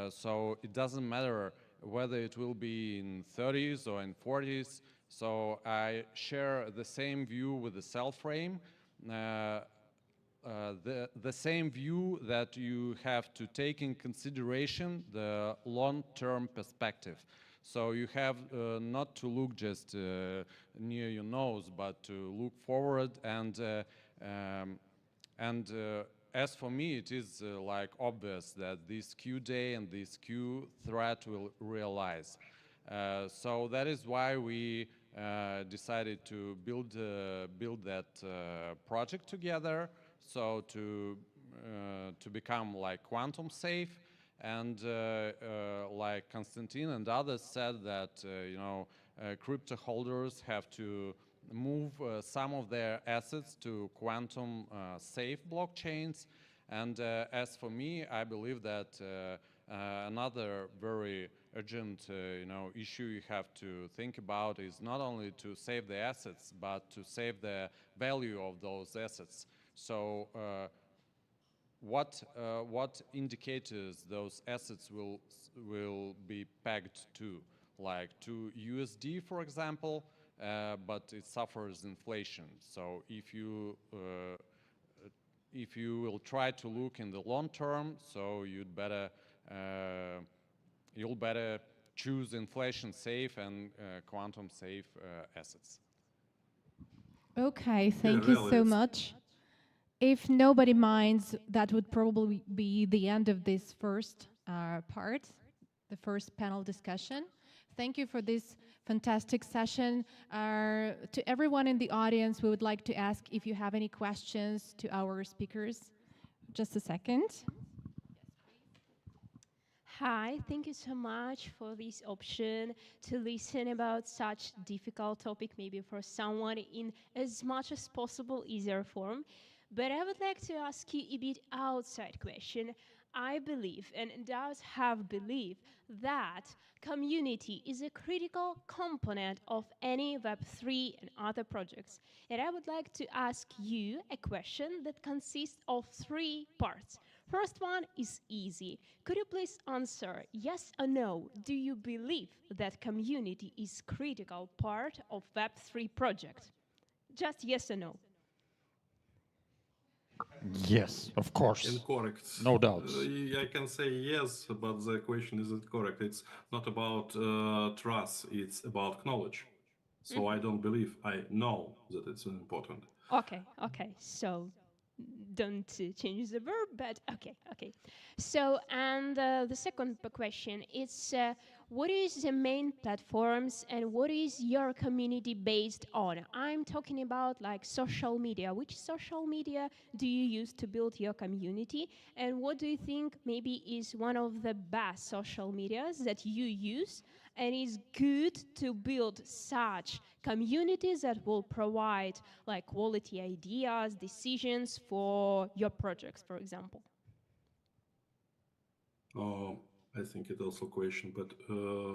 so it doesn't matter whether it will be in 30s or in 40s. So I share the same view with the Cellframe. The same view that you have to take in consideration the long-term perspective. So you have not to look just near your nose, but to look forward. As for me, it is like obvious that this Q day and this Q threat will realize. So that is why we decided to build that project together. So to become like quantum safe, and like Konstantin and others said that crypto holders have to move some of their assets to quantum safe blockchains. And as for me, I believe that another very urgent issue you have to think about is not only to save the assets, but to save the value of those assets. So what indicators those assets will be pegged to, like to USD, for example, but it suffers inflation. So if you will try to look in the long term, so you'll better choose inflation safe and quantum safe assets. Okay, thank you so much. If nobody minds, that would probably be the end of this first part, the first panel discussion. Thank you for this fantastic session. To everyone in the audience, we would like to ask if you have any questions to our speakers. Just a second. Hi, thank you so much for this option to listen about such difficult topic, maybe for someone in as much as possible easier form. But I would like to ask you a bit outside question. I believe, and does have belief, that community is a critical component of any Web3 and other projects. And I would like to ask you a question that consists of 3 parts. First one is easy. Could you please answer yes or no? Do you believe that community is critical part of Web3 project? Just yes or no. Yes, of course. Incorrect. No doubts. I can say yes, but the question isn't correct. It's not about trust, it's about knowledge. So I don't believe, I know that it's important. Okay. So don't change the verb, but okay. So, and the second question is, what is the main platforms and what is your community based on? I'm talking about like social media. Which social media do you use to build your community? And what do you think maybe is one of the best social medias that you use and is good to build such communities that will provide like quality ideas, decisions for your projects, for example? I think it's also a question, but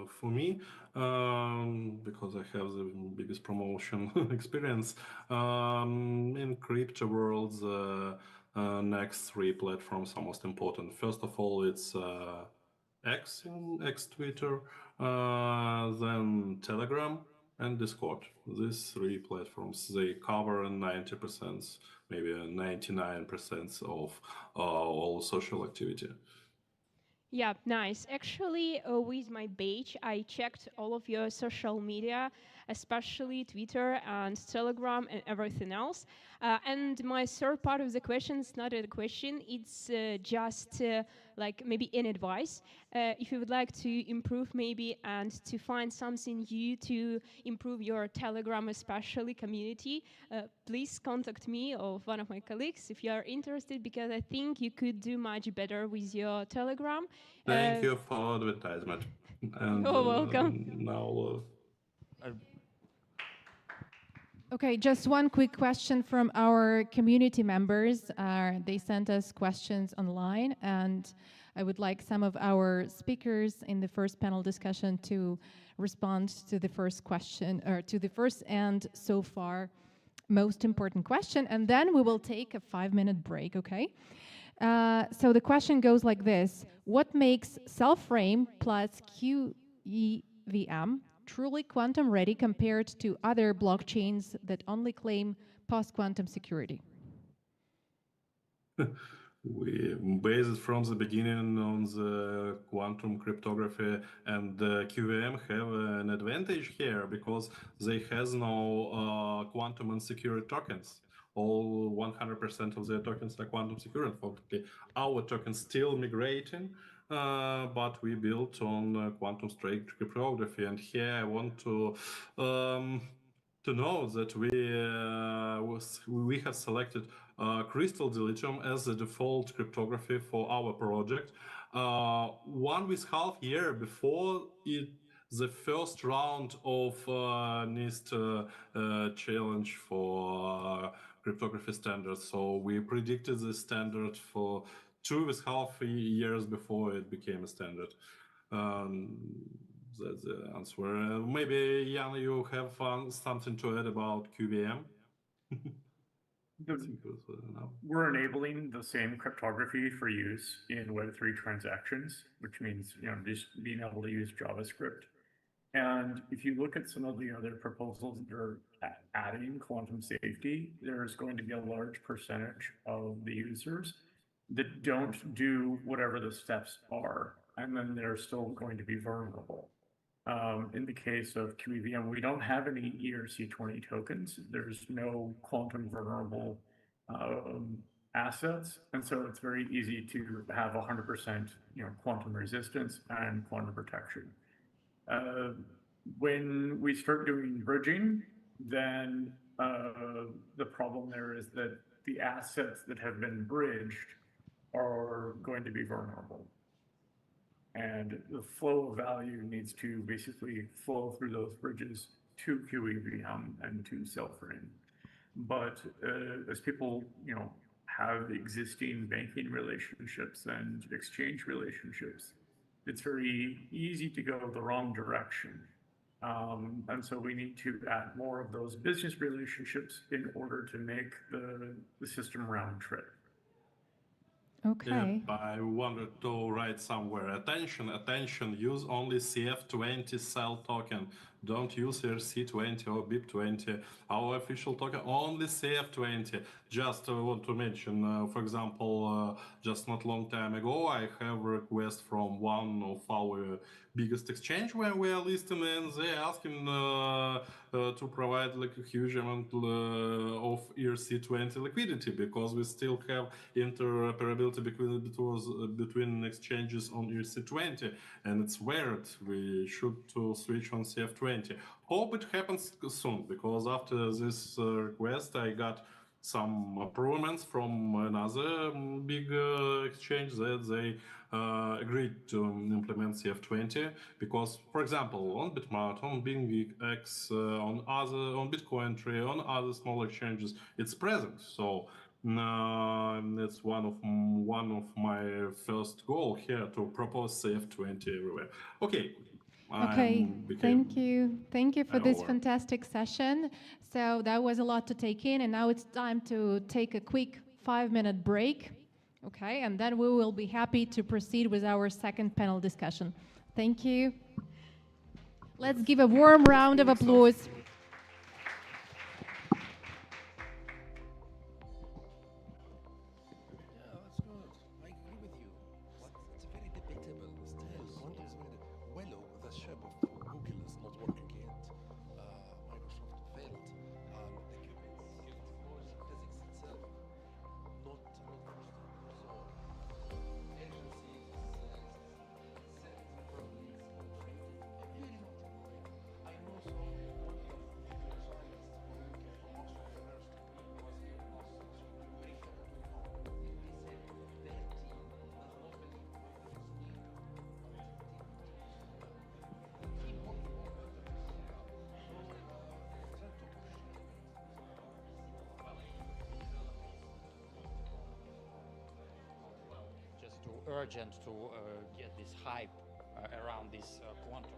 for me, because I have the biggest promotion experience, in crypto world, next 3 platforms are most important. First of all, it's X Twitter, then Telegram and Discord. These 3 platforms, they cover 90%, maybe 99% of all social activity. Yeah, nice. Actually, with my page, I checked all of your social media, especially Twitter and Telegram and everything else. And my third part of the question is not a question, it's just like maybe an advice. If you would like to improve maybe and to find something new to improve your Telegram, especially community, please contact me or one of my colleagues if you are interested, because I think you could do much better with your Telegram. Thank you for the advertisement. And you're welcome. Now Okay, just one quick question from our community members. They sent us questions online, and I would like some of our speakers in the first panel discussion to respond to the first question, or to the first and so far most important question, and then we will take a 5-minute break, okay? So the question goes like this: what makes Cellframe plus QEVM truly quantum ready compared to other blockchains that only claim post-quantum security? We based from the beginning on the quantum cryptography, and the QVM have an advantage here because they has no quantum insecure tokens. All 100% of their tokens are quantum secure. Unfortunately, our tokens still migrating, but we built on quantum strict cryptography. And here I want to know that we have selected Crystal Dilithium as the default cryptography for our project. 1.5 years before the first round of NIST challenge for cryptography standards. So we predicted the standard for 2.5 years before it became a standard. That's the answer. Maybe, Jan, you have something to add about QVM? We're enabling the same cryptography for use in Web3 transactions, which means just being able to use JavaScript. And if you look at some of the other proposals that are adding quantum safety, there's going to be a large percentage of the users that don't do whatever the steps are, and then they're still going to be vulnerable. In the case of QEVM, we don't have any ERC20 tokens. There's no quantum vulnerable assets, and so it's very easy to have 100% quantum resistance and quantum protection. When we start doing bridging, then the problem there is that the assets that have been bridged are going to be vulnerable. And the flow of value needs to basically flow through those bridges to QEVM and to Cellframe. But as people, have existing banking relationships and exchange relationships, it's very easy to go the wrong direction. And so we need to add more of those business relationships in order to make the system round trip. Okay. Yeah, I wanted to write somewhere, attention, use only CF20 cell token. Don't use ERC20 or BIP20. Our official token, only CF20. Just want to mention, for example, just not long time ago, I have a request from one of our biggest exchange where we are listing, and they asking to provide like a huge amount of ERC20 liquidity, because we still have interoperability between exchanges on ERC20, and it's weird. We should to switch on CF20. Hope it happens soon, because after this request I got some approvals from another big exchange that they agreed to implement CF20, because, for example, on Bitmart, on BingX, on Bitcoin Tree, on other small exchanges, it's present. So that's one of my first goal here, to propose CF20 everywhere. Okay. Okay, thank you. Thank you for this over. fantastic session. So that was a lot to take in, and now it's time to take a quick 5-minute break. Okay, and then we will be happy to proceed with our second panel discussion. Thank you. Let's give a warm round of applause. urgent to get this hype around this quantum.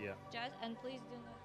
Yeah. Just and please do not.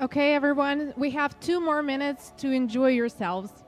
Okay, everyone, we have 2 more minutes to enjoy yourselves.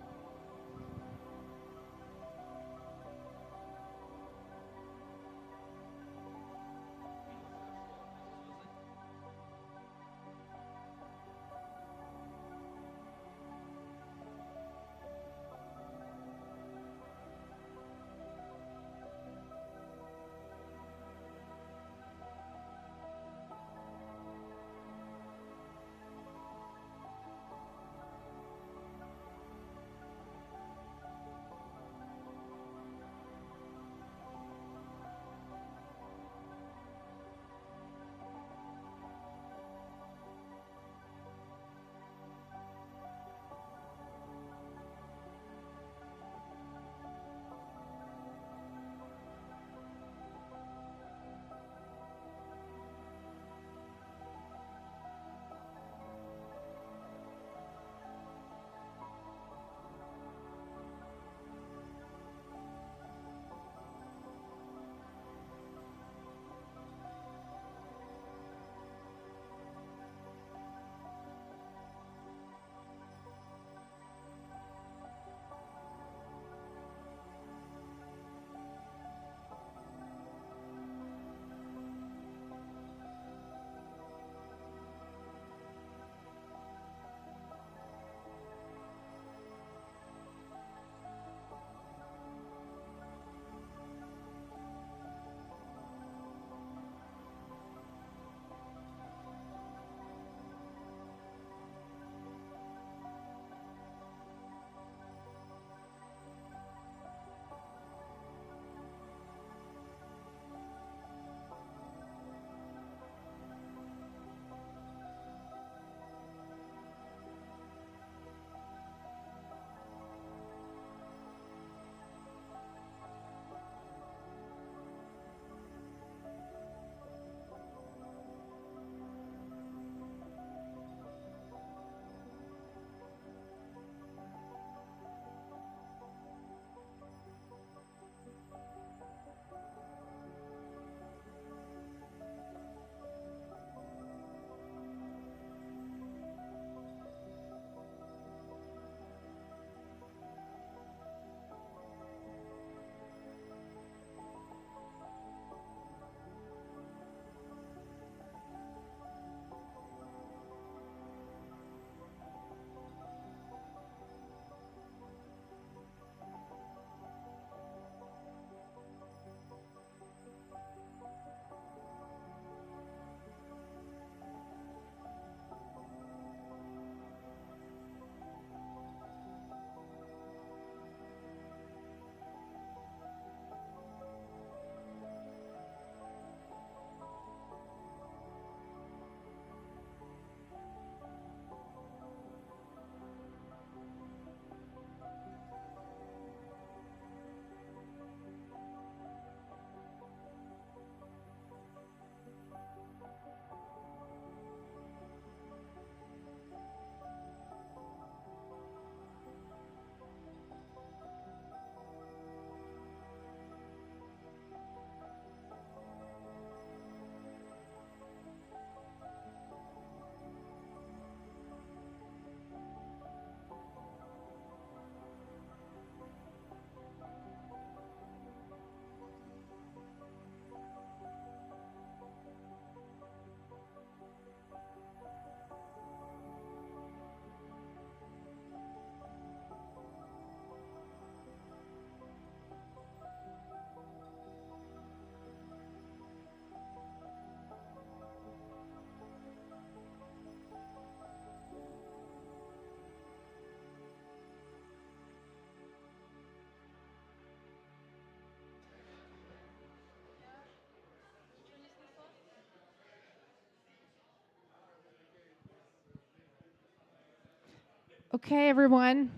Okay, everyone.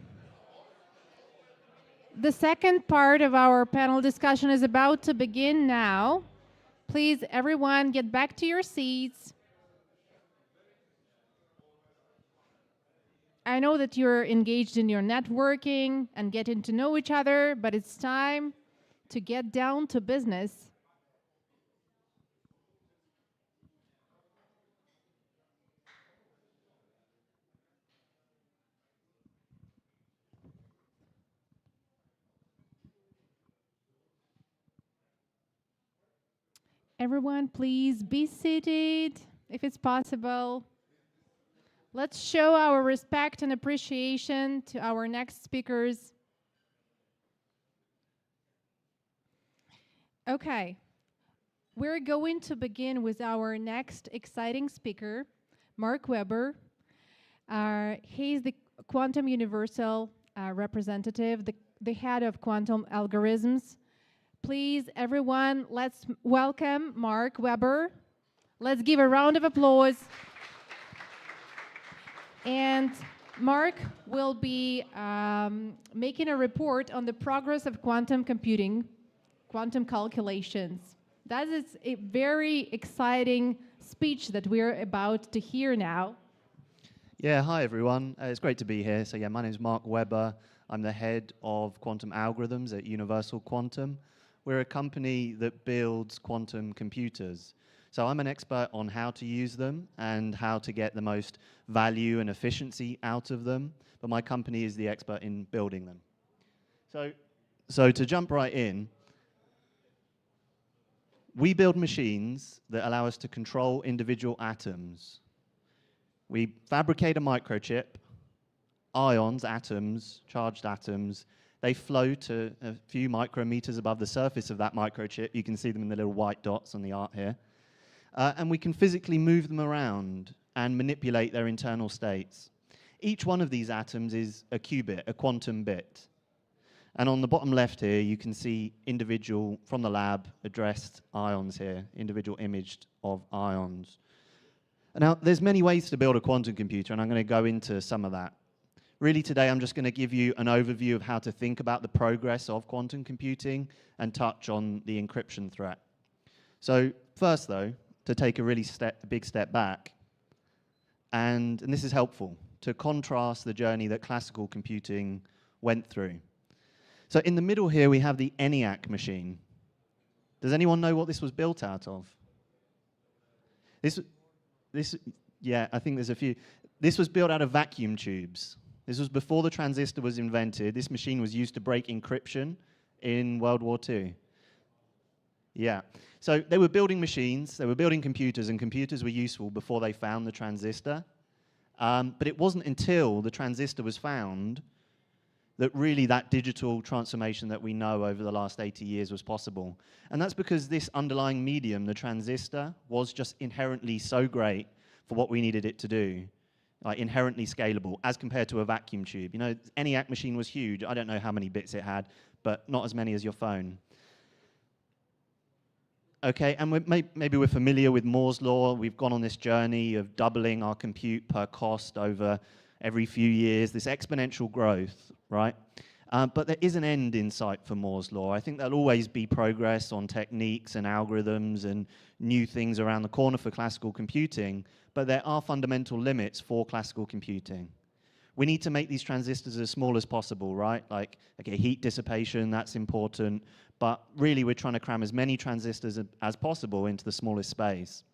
The second part of our panel discussion is about to begin now. Please, everyone, get back to your seats. I know that you're engaged in your networking and getting to know each other, but it's time to get down to business. Everyone, please be seated if it's possible. Let's show our respect and appreciation to our next speakers. Okay, we're going to begin with our next exciting speaker, Mark Weber. He's the Quantum Universal representative, the head of quantum algorithms. Please, everyone, let's welcome Mark Weber. Let's give a round of applause. And Mark will be making a report on the progress of quantum computing, quantum calculations. That is a very exciting speech that we're about to hear now. Yeah, hi everyone. It's great to be here. So yeah, my name is Mark Weber. I'm the head of quantum algorithms at Universal Quantum. We're a company that builds quantum computers. So I'm an expert on how to use them and how to get the most value and efficiency out of them. But my company is the expert in building them. So to jump right in, we build machines that allow us to control individual atoms. We fabricate a microchip, ions, atoms, charged atoms. They float a few micrometers above the surface of that microchip. You can see them in the little white dots on the art here. And we can physically move them around and manipulate their internal states. Each one of these atoms is a qubit, a quantum bit. And on the bottom left here, you can see individual, from the lab, addressed ions here, individual imaged of ions. Now, there's many ways to build a quantum computer, and I'm going to go into some of that. Really, today, I'm just going to give you an overview of how to think about the progress of quantum computing and touch on the encryption threat. So first, though, to take a really big step back, and this is helpful, to contrast the journey that classical computing went through. So in the middle here, we have the ENIAC machine. Does anyone know what this was built out of? Yeah, I think there's a few. This was built out of vacuum tubes. This was before the transistor was invented. This machine was used to break encryption in World War II. Yeah, so they were building machines, they were building computers, and computers were useful before they found the transistor. But it wasn't until the transistor was found that really that digital transformation that we know over the last 80 years was possible. And that's because this underlying medium, the transistor, was just inherently so great for what we needed it to do, like inherently scalable, as compared to a vacuum tube. You know, ENIAC machine was huge. I don't know how many bits it had, but not as many as your phone. Okay, and maybe we're familiar with Moore's law. We've gone on this journey of doubling our compute per cost over every few years, this exponential growth, right? But there is an end in sight for Moore's law. I think there'll always be progress on techniques and algorithms and new things around the corner for classical computing, but there are fundamental limits for classical computing. We need to make these transistors as small as possible, right? Like, okay, heat dissipation, that's important, but really we're trying to cram as many transistors as possible into the smallest space.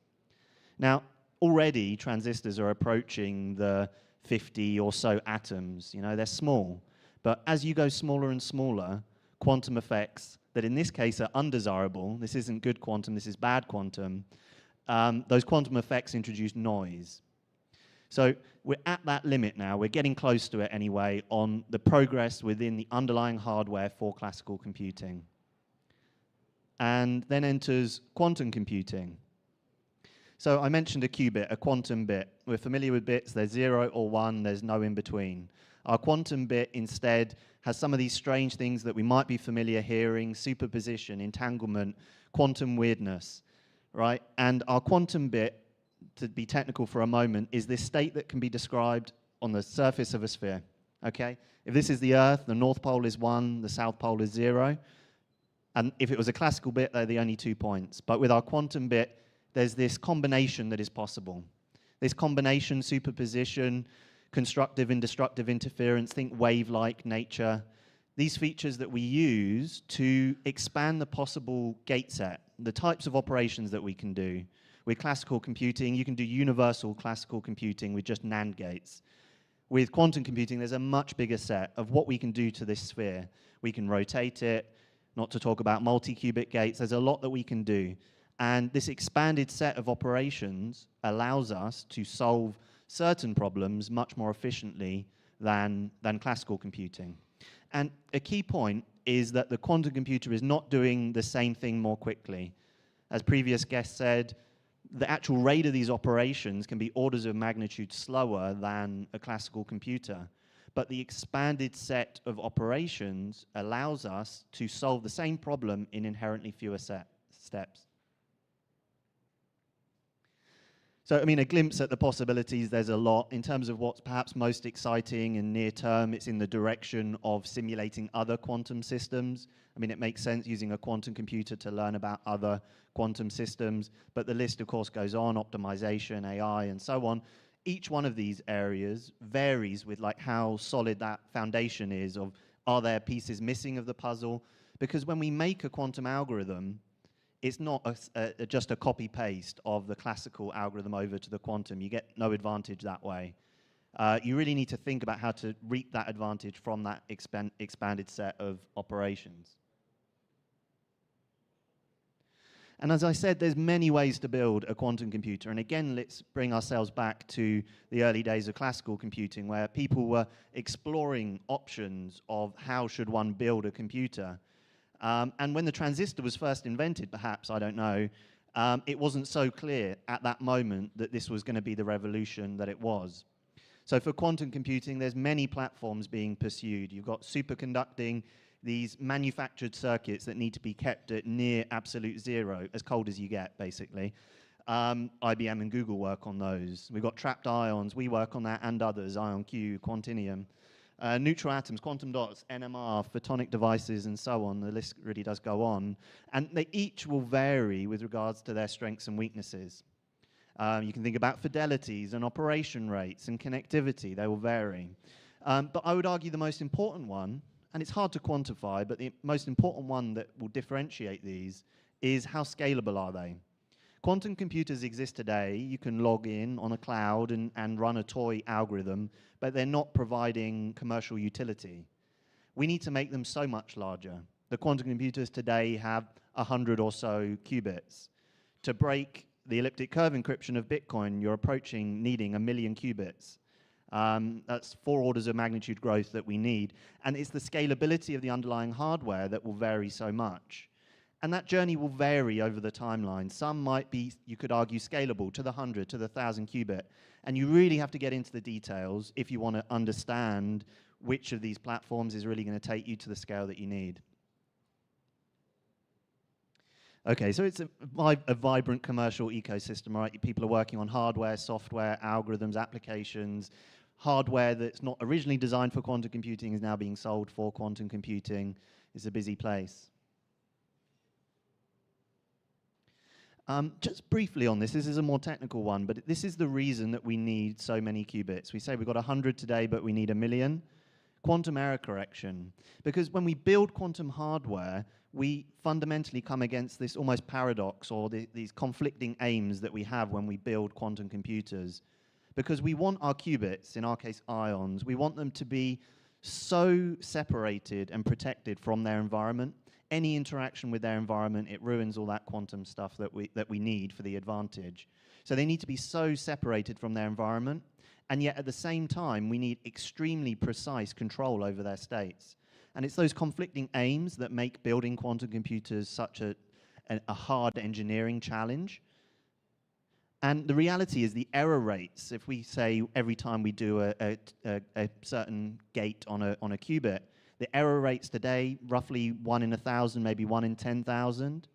Now, already transistors are approaching the 50 or so atoms. You know, they're small. But as you go smaller and smaller, quantum effects that in this case are undesirable, this isn't good quantum, this is bad quantum, those quantum effects introduce noise. So we're at that limit now. We're getting close to it anyway on the progress within the underlying hardware for classical computing. And then enters quantum computing. So I mentioned a qubit, a quantum bit. We're familiar with bits. There's 0 or 1. There's no in between. Our quantum bit instead has some of these strange things that we might be familiar hearing: superposition, entanglement, quantum weirdness, right? And our quantum bit, to be technical for a moment, is this state that can be described on the surface of a sphere, okay? If this is the Earth, the North Pole is 1, the South Pole is 0. And if it was a classical bit, they're the only 2 points. But with our quantum bit, there's this combination that is possible. This combination, superposition, constructive and destructive interference, think wave-like nature, these features that we use to expand the possible gate set, the types of operations that we can do. With classical computing, you can do universal classical computing with just NAND gates. With quantum computing, there's a much bigger set of what we can do to this sphere. We can rotate it, not to talk about multi-qubit gates. There's a lot that we can do. And this expanded set of operations allows us to solve certain problems much more efficiently than classical computing. And a key point is that the quantum computer is not doing the same thing more quickly. As previous guests said, the actual rate of these operations can be orders of magnitude slower than a classical computer. But the expanded set of operations allows us to solve the same problem in inherently fewer steps. So, I mean, a glimpse at the possibilities, there's a lot. In terms of what's perhaps most exciting and near term, it's in the direction of simulating other quantum systems. I mean, it makes sense using a quantum computer to learn about other quantum systems, but the list, of course, goes on, optimization, AI, and so on. Each one of these areas varies with like how solid that foundation is of, are there pieces missing of the puzzle? Because when we make a quantum algorithm, it's not just a copy-paste of the classical algorithm over to the quantum. You get no advantage that way. You really need to think about how to reap that advantage from that expanded set of operations. And as I said, there's many ways to build a quantum computer. And again, let's bring ourselves back to the early days of classical computing, where people were exploring options of how should one build a computer. And when the transistor was first invented, perhaps, I don't know, it wasn't so clear at that moment that this was going to be the revolution that it was. So for quantum computing, there's many platforms being pursued. You've got superconducting, these manufactured circuits that need to be kept at near absolute zero, as cold as you get, basically. IBM and Google work on those. We've got trapped ions. We work on that and others, IonQ, Quantinium. Neutral atoms, quantum dots, NMR, photonic devices, and so on. The list really does go on. And they each will vary with regards to their strengths and weaknesses. You can think about fidelities and operation rates and connectivity. They will vary. But I would argue the most important one, and it's hard to quantify, but the most important one that will differentiate these is how scalable are they? Quantum computers exist today. You can log in on a cloud and run a toy algorithm, but they're not providing commercial utility. We need to make them so much larger. The quantum computers today have 100 or so qubits. To break the elliptic curve encryption of Bitcoin, you're approaching needing 1 million qubits. That's 4 orders of magnitude growth that we need. And it's the scalability of the underlying hardware that will vary so much. And that journey will vary over the timeline. Some might be, you could argue, scalable to the 100, to the 1,000 qubit. And you really have to get into the details if you want to understand which of these platforms is really going to take you to the scale that you need. Okay, so it's a vibrant commercial ecosystem, right? People are working on hardware, software, algorithms, applications. Hardware that's not originally designed for quantum computing is now being sold for quantum computing. It's a busy place. Just briefly on this is a more technical one, but this is the reason that we need so many qubits. We say we've got 100 today, but we need 1 million. Quantum error correction. Because when we build quantum hardware, we fundamentally come against this almost paradox or these conflicting aims that we have when we build quantum computers. Because we want our qubits, in our case ions, we want them to be so separated and protected from their environment. Any interaction with their environment, it ruins all that quantum stuff that we need for the advantage. So they need to be so separated from their environment, and yet at the same time, we need extremely precise control over their states. And it's those conflicting aims that make building quantum computers such a hard engineering challenge. And the reality is the error rates, if we say every time we do a certain gate on a qubit, the error rates today, roughly 1 in 1,000, maybe 1 in 10,000.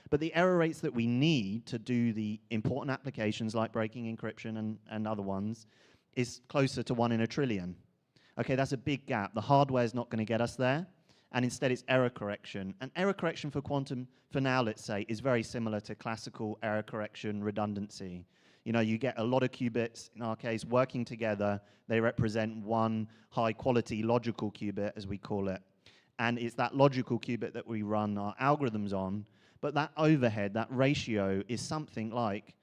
But the error rates that we need to do the important applications like breaking encryption and other ones is closer to 1 in 1 trillion. Okay, that's a big gap. The hardware is not going to get us there, and instead it's error correction. And error correction for quantum, for now, let's say, is very similar to classical error correction redundancy. You know, you get a lot of qubits, in our case, working together. They represent one high-quality logical qubit, as we call it. And it's that logical qubit that we run our algorithms on. But that overhead, that ratio, is something like,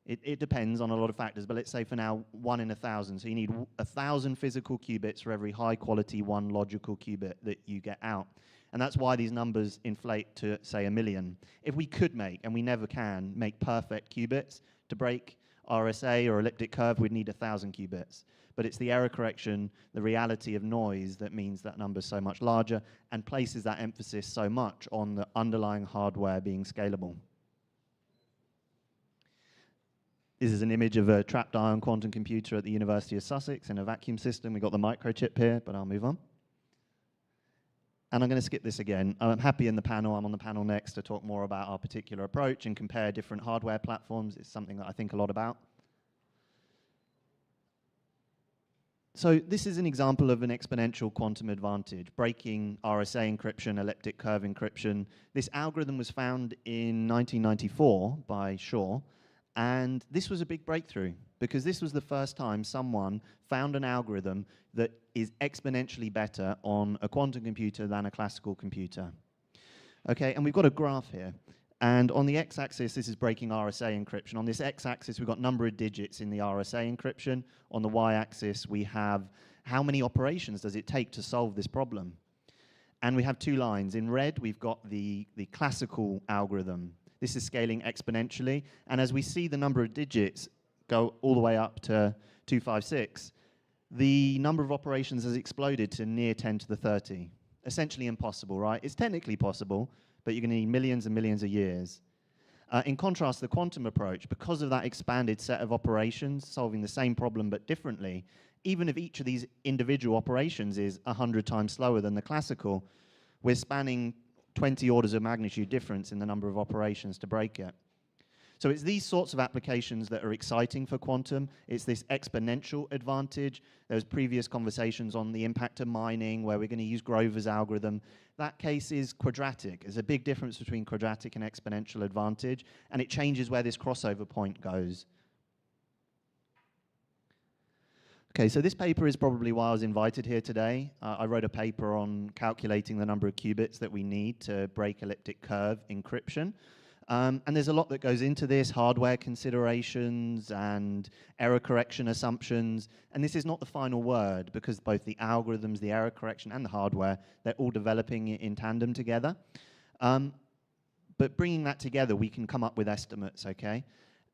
it depends on a lot of factors, but let's say for now, 1 in 1,000. So you need 1,000 physical qubits for every high-quality 1 logical qubit that you get out. And that's why these numbers inflate to, say, 1 million. If we could make, and we never can, make perfect qubits to break RSA or elliptic curve, we'd need 1,000 qubits. But it's the error correction, the reality of noise, that means that number is so much larger and places that emphasis so much on the underlying hardware being scalable. This is an image of a trapped ion quantum computer at the University of Sussex in a vacuum system. We've got the microchip here, but I'll move on. And I'm going to skip this again. I'm happy in the panel. I'm on the panel next to talk more about our particular approach and compare different hardware platforms. It's something that I think a lot about. So this is an example of an exponential quantum advantage, breaking RSA encryption, elliptic curve encryption. This algorithm was found in 1994 by Shaw, and this was a big breakthrough because this was the first time someone found an algorithm that is exponentially better on a quantum computer than a classical computer. Okay, and we've got a graph here. And on the x-axis, this is breaking RSA encryption. On this x-axis, we've got number of digits in the RSA encryption. On the y-axis, we have how many operations does it take to solve this problem. And we have two lines. In red, we've got the classical algorithm. This is scaling exponentially. And as we see the number of digits go all the way up to 256, the number of operations has exploded to near 10 to the 30. Essentially impossible, right? It's technically possible, but you're going to need millions and millions of years. In contrast, the quantum approach, because of that expanded set of operations, solving the same problem but differently, even if each of these individual operations is 100 times slower than the classical, we're spanning 20 orders of magnitude difference in the number of operations to break it. So it's these sorts of applications that are exciting for quantum. It's this exponential advantage. There was previous conversations on the impact of mining, where we're going to use Grover's algorithm. That case is quadratic. There's a big difference between quadratic and exponential advantage, and it changes where this crossover point goes. Okay, so this paper is probably why I was invited here today. I wrote a paper on calculating the number of qubits that we need to break elliptic curve encryption. And there's a lot that goes into this, hardware considerations and error correction assumptions. And this is not the final word, because both the algorithms, the error correction, and the hardware, they're all developing in tandem together. But bringing that together, we can come up with estimates, okay?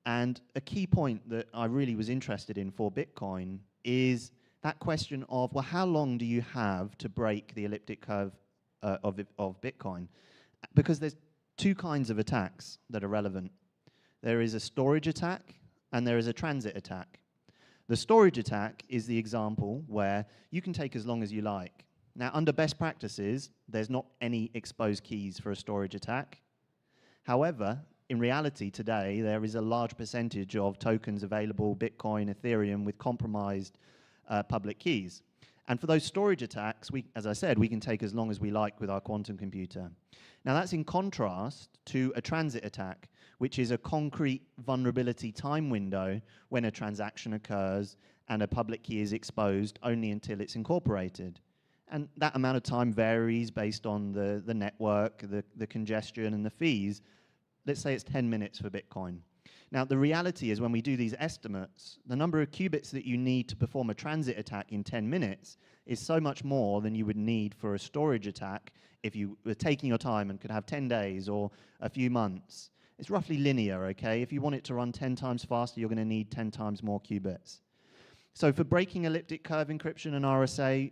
And a key point that I really was interested in for Bitcoin is that question of, well, how long do you have to break the elliptic curve of Bitcoin? Because there's two kinds of attacks that are relevant. There is a storage attack and there is a transit attack. The storage attack is the example where you can take as long as you like. Now, under best practices, there's not any exposed keys for a storage attack. However, in reality today, there is a large percentage of tokens available, Bitcoin, Ethereum, with compromised public keys. And for those storage attacks, as I said, we can take as long as we like with our quantum computer. Now, that's in contrast to a transit attack, which is a concrete vulnerability time window when a transaction occurs and a public key is exposed only until it's incorporated. And that amount of time varies based on the network, the congestion, and the fees. Let's say it's 10 minutes for Bitcoin. Now, the reality is when we do these estimates, the number of qubits that you need to perform a transit attack in 10 minutes is so much more than you would need for a storage attack if you were taking your time and could have 10 days or a few months. It's roughly linear, okay? If you want it to run 10 times faster, you're going to need 10 times more qubits. So for breaking elliptic curve encryption and RSA,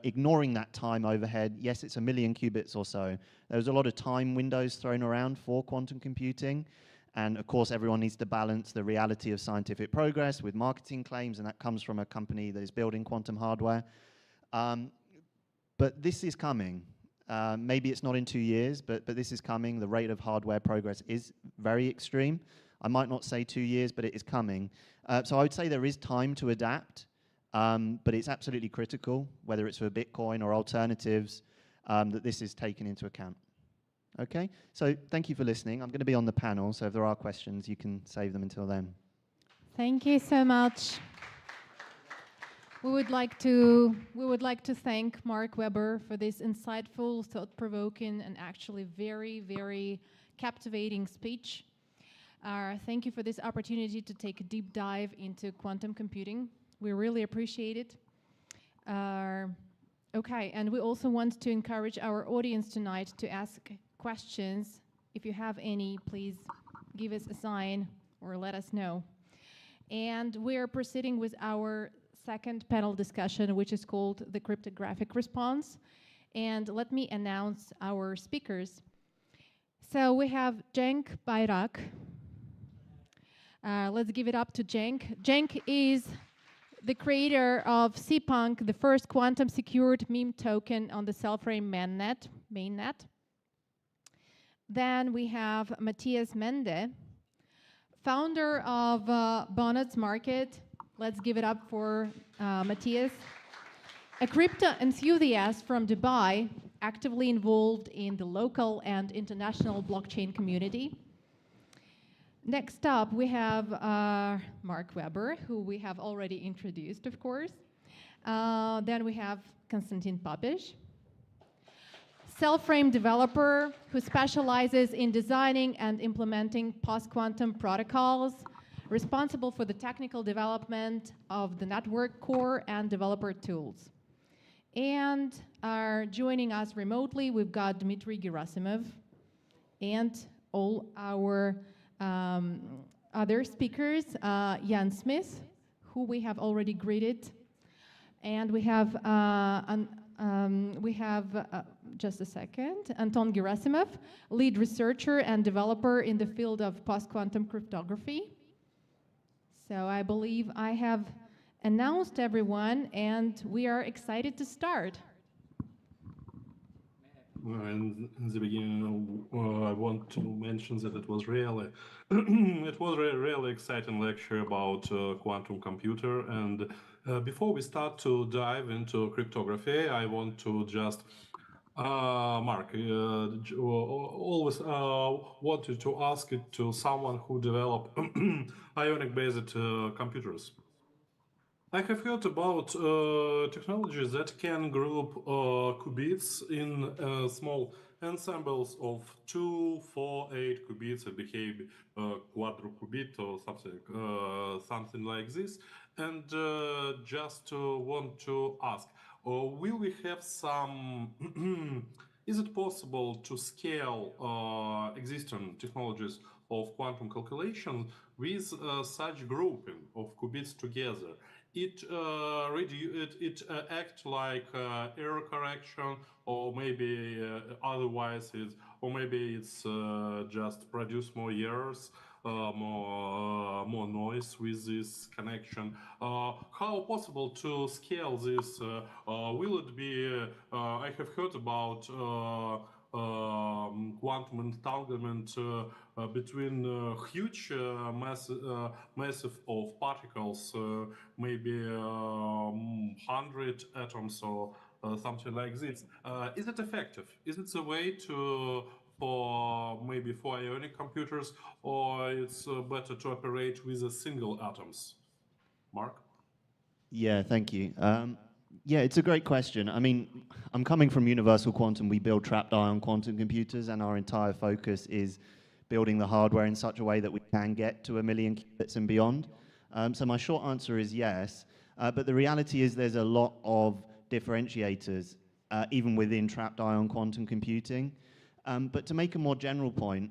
ignoring that time overhead, yes, it's 1 million qubits or so. There's a lot of time windows thrown around for quantum computing. And of course, everyone needs to balance the reality of scientific progress with marketing claims, and that comes from a company that is building quantum hardware. But this is coming. Maybe it's not in 2 years, but this is coming. The rate of hardware progress is very extreme. I might not say 2 years, but it is coming. So I would say there is time to adapt, but it's absolutely critical, whether it's for Bitcoin or alternatives, that this is taken into account. Okay, so thank you for listening. I'm going to be on the panel, so if there are questions, you can save them until then. Thank you so much. We would like to thank Mark Weber for this insightful, thought-provoking, and actually very, very captivating speech. Thank you for this opportunity to take a deep dive into quantum computing. We really appreciate it. Okay, and we also want to encourage our audience tonight to ask questions. If you have any, please give us a sign or let us know. And we're proceeding with our second panel discussion, which is called the cryptographic response. And let me announce our speakers. So we have Cenk Bayrak. Let's give it up to Cenk. Cenk is the creator of CPunk, the first quantum secured meme token on the Cellframe mainnet. Then we have Matthias Mende, founder of Bonnet's Market. Let's give it up for Matthias. A crypto enthusiast from Dubai, actively involved in the local and international blockchain community. Next up, we have Mark Weber, who we have already introduced, of course. Then we have Konstantin Papish, Cellframe developer who specializes in designing and implementing post-quantum protocols, responsible for the technical development of the network core and developer tools. And are joining us remotely, we've got Dmitry Gerasimov and all our other speakers, Jan Smith, who we have already greeted, and we have just a second, Anton Gerasimov, lead researcher and developer in the field of post-quantum cryptography. So I believe I have announced everyone, and we are excited to start. In the beginning, I want to mention that it was really, really exciting lecture about quantum computer. And before we start to dive into cryptography, I want to just, Mark, always wanted to ask it to someone who developed ionic-based computers. I have heard about technologies that can group qubits in small ensembles of 2, 4, 8 qubits and behave quadruqubit or something like this. And just want to ask, will we have some? Is it possible to scale existing technologies of quantum calculation with such grouping of qubits together? It acts like error correction, or maybe otherwise it's just produce more errors, more noise with this connection. How possible to scale this? Will it be? I have heard about quantum entanglement between huge massive of particles, maybe 100 atoms or something like this. Is it effective? Is it a way to for ionic computers, or it's better to operate with a single atoms? Mark? Yeah, thank you. Yeah, it's a great question. I mean, I'm coming from Universal Quantum. We build trapped ion quantum computers, and our entire focus is building the hardware in such a way that we can get to 1 million qubits and beyond. So my short answer is yes, but the reality is there's a lot of differentiators, even within trapped ion quantum computing. But to make a more general point,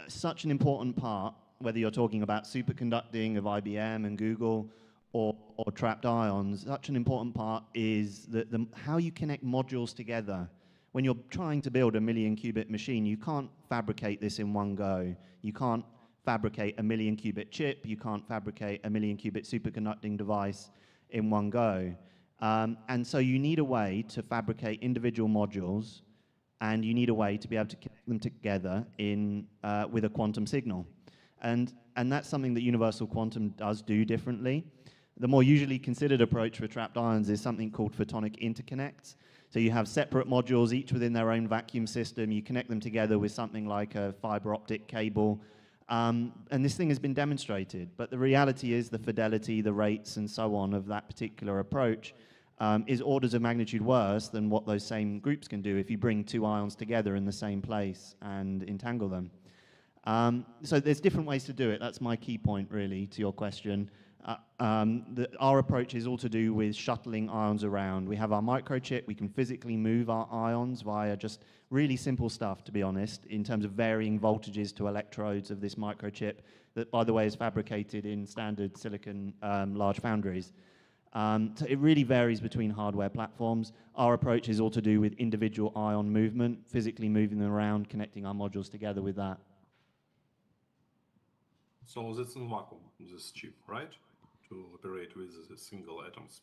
such an important part, whether you're talking about superconducting of IBM and Google, or trapped ions, such an important part is how you connect modules together. When you're trying to build a 1 million qubit machine, you can't fabricate this in one go. You can't fabricate a 1 million qubit chip. You can't fabricate a 1 million qubit superconducting device in one go. And so you need a way to fabricate individual modules, and you need a way to be able to connect them together with a quantum signal. And that's something that Universal Quantum does do differently. The more usually considered approach for trapped ions is something called photonic interconnects. So you have separate modules, each within their own vacuum system. You connect them together with something like a fiber optic cable. And this thing has been demonstrated. But the reality is the fidelity, the rates, and so on of that particular approach is orders of magnitude worse than what those same groups can do if you bring two ions together in the same place and entangle them. So there's different ways to do it. That's my key point, really, to your question. Our approach is all to do with shuttling ions around. We have our microchip. We can physically move our ions via just really simple stuff, to be honest, in terms of varying voltages to electrodes of this microchip that, by the way, is fabricated in standard silicon large foundries. So it really varies between hardware platforms. Our approach is all to do with individual ion movement, physically moving them around, connecting our modules together with that. So that's in vacuum, this chip, right? To operate with the single atoms,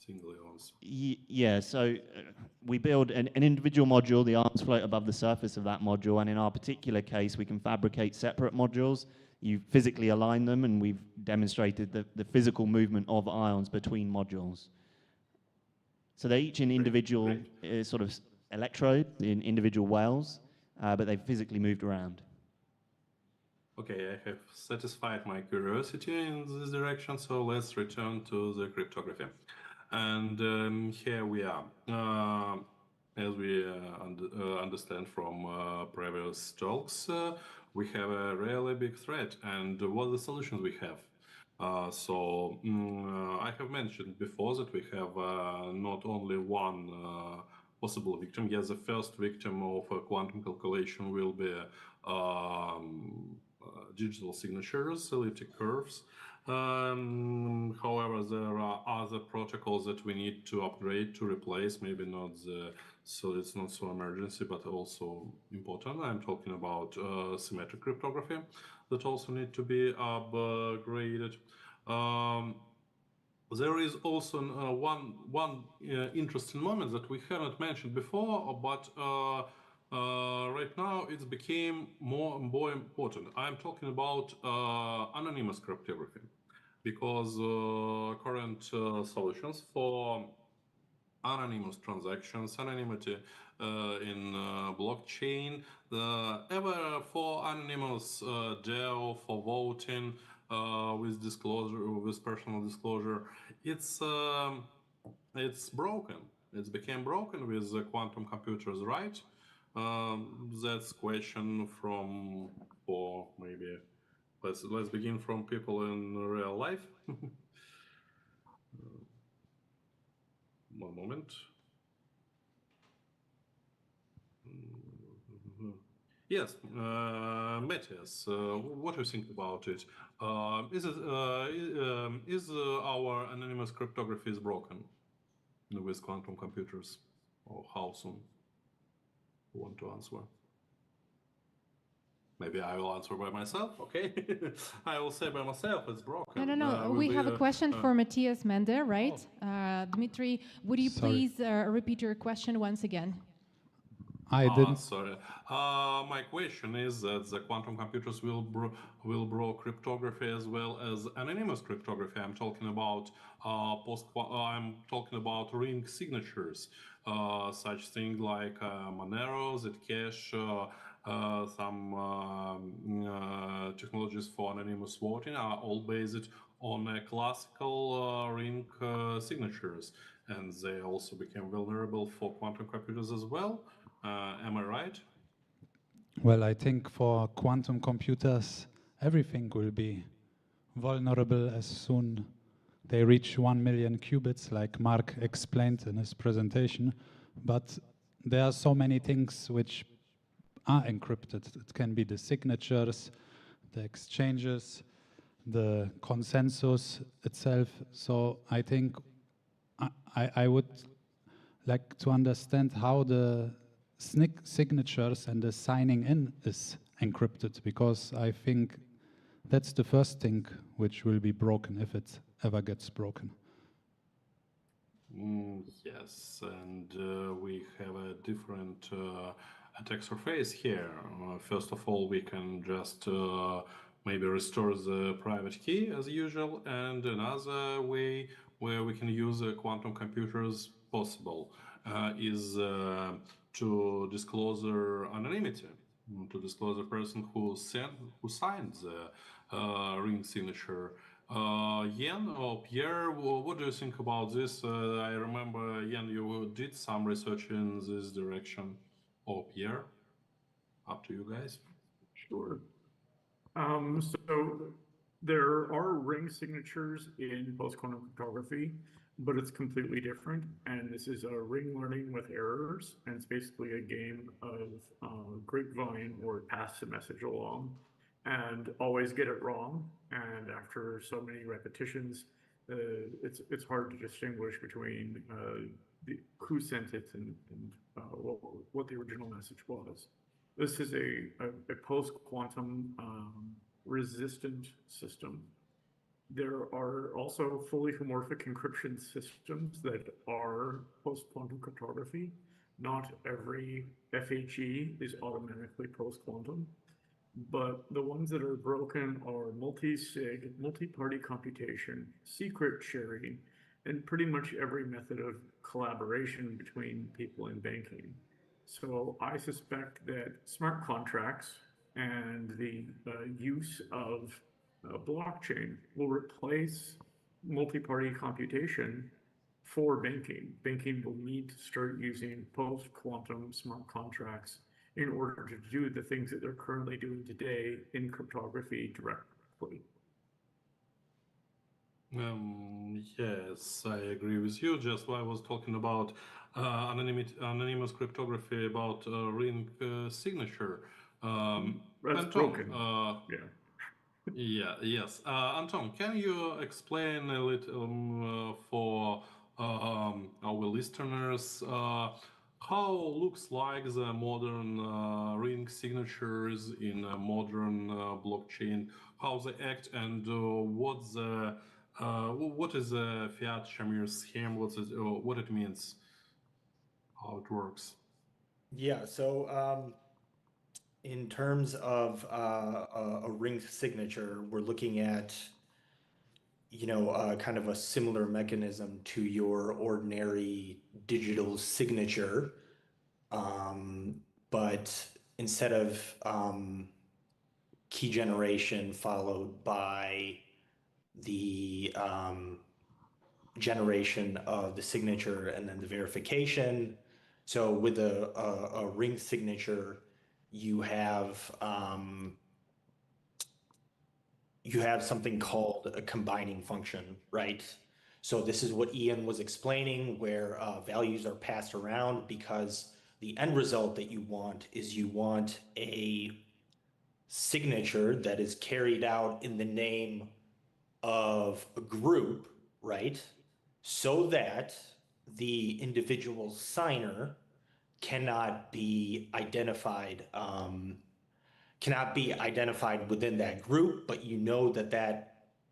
single ions. Yeah, so we build an individual module, the ions float above the surface of that module, and in our particular case, we can fabricate separate modules. You physically align them, and we've demonstrated the physical movement of ions between modules. So they're each in individual sort of electrode, in individual wells, but they've physically moved around. Okay, I have satisfied my curiosity in this direction, so let's return to the cryptography. And here we are. As we understand from previous talks, we have a really big threat, and what are the solutions we have? I have mentioned before that we have not only one possible victim. Yes, the first victim of quantum calculation will be digital signatures, elliptic curves. However, there are other protocols that we need to upgrade to replace, maybe not the, so it's not so emergency, but also important. I'm talking about symmetric cryptography that also need to be upgraded. There is also one interesting moment that we haven't mentioned before, but right now it became more and more important. I'm talking about anonymous cryptography, because current solutions for anonymous transactions, anonymity in blockchain, ever for anonymous DAO, for voting with disclosure, with personal disclosure, it's broken. It's became broken with the quantum computers, right? That's question for maybe let's begin from people in real life. One moment. Yes, Matthias, what do you think about it? Is our anonymous cryptography is broken with quantum computers, or how soon? You want to answer? Maybe I will answer by myself. Okay, I will say by myself it's broken. No. We have a question for Matthias Mende, right? Dmitry, would you please repeat your question once again? I didn't. Sorry. My question is that the quantum computers will break cryptography as well as anonymous cryptography. I'm talking about I'm talking about ring signatures, such things like Monero, Zcash, some technologies for anonymous voting are all based on classical ring signatures, and they also became vulnerable for quantum computers as well. Am I right? Well, I think for quantum computers, everything will be vulnerable as soon they reach 1 million qubits, like Mark explained in his presentation. But there are so many things which are encrypted. It can be the signatures, the exchanges, the consensus itself. So I think I would like to understand how the signatures and the signing in is encrypted, because I think that's the first thing which will be broken if it ever gets broken. Yes, and we have a different attack surface here. First of all, we can just maybe restore the private key as usual, and another way where we can use quantum computers possible is to disclose their anonymity, to disclose the person who signed the ring signature. Yen or Pierre, what do you think about this? I remember, Yen, you did some research in this direction. Or Pierre, up to you guys. Sure. So There are ring signatures in post-quantum cryptography, but it's completely different. And this is a ring learning with errors. And it's basically a game of grapevine where it passes a message along and always get it wrong. And after so many repetitions, it's hard to distinguish between who sent it and what the original message was. This is a post-quantum resistant system. There are also fully homomorphic encryption systems that are post-quantum cryptography. Not every FHE is automatically post-quantum, but the ones that are broken are multi-sig, multi-party computation, secret sharing, and pretty much every method of collaboration between people in banking. So I suspect that smart contracts and the use of blockchain will replace multi-party computation for banking. Banking will need to start using post-quantum smart contracts in order to do the things that they're currently doing today in cryptography directly. Yes, I agree with you. Just I was talking about anonymous cryptography about ring signature. That's Anton, broken. yes. Anton, can you explain a little for our listeners how looks like the modern ring signatures in a modern blockchain, how they act, and what is the fiat Shamir scheme? What it means, how it works? Yeah. So in terms of a ring signature, we're looking at kind of a similar mechanism to your ordinary digital signature, but instead of key generation followed by the generation of the signature and then the verification. So with a ring signature, you have something called a combining function, right? So this is what Ian was explaining, where values are passed around because the end result that you want is you want a signature that is carried out in the name of a group, right? So that the individual signer cannot be identified within that group, but you know that that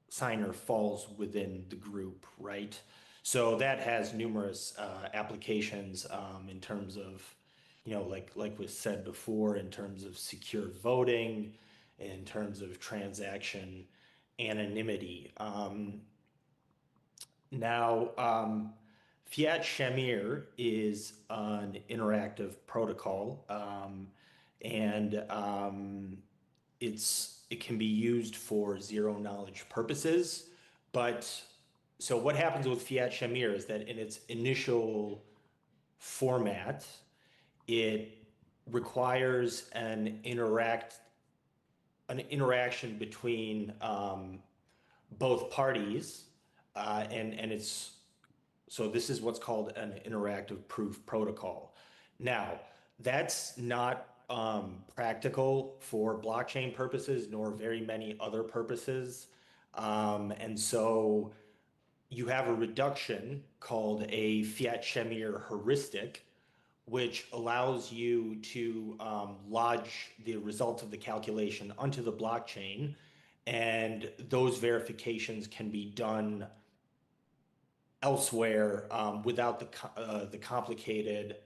signer falls within the group, right? So that has numerous applications in terms of, like was said before, in terms of secure voting, in terms of transaction anonymity. Now, Fiat Shamir is an interactive protocol, and it can be used for zero knowledge purposes. But so what happens with Fiat Shamir is that in its initial format, it requires an interaction between both parties, and so this is what's called an interactive proof protocol. Now, that's not practical for blockchain purposes, nor very many other purposes. And so you have a reduction called a Fiat Shamir heuristic, which allows you to lodge the results of the calculation onto the blockchain, and those verifications can be done elsewhere without the complicated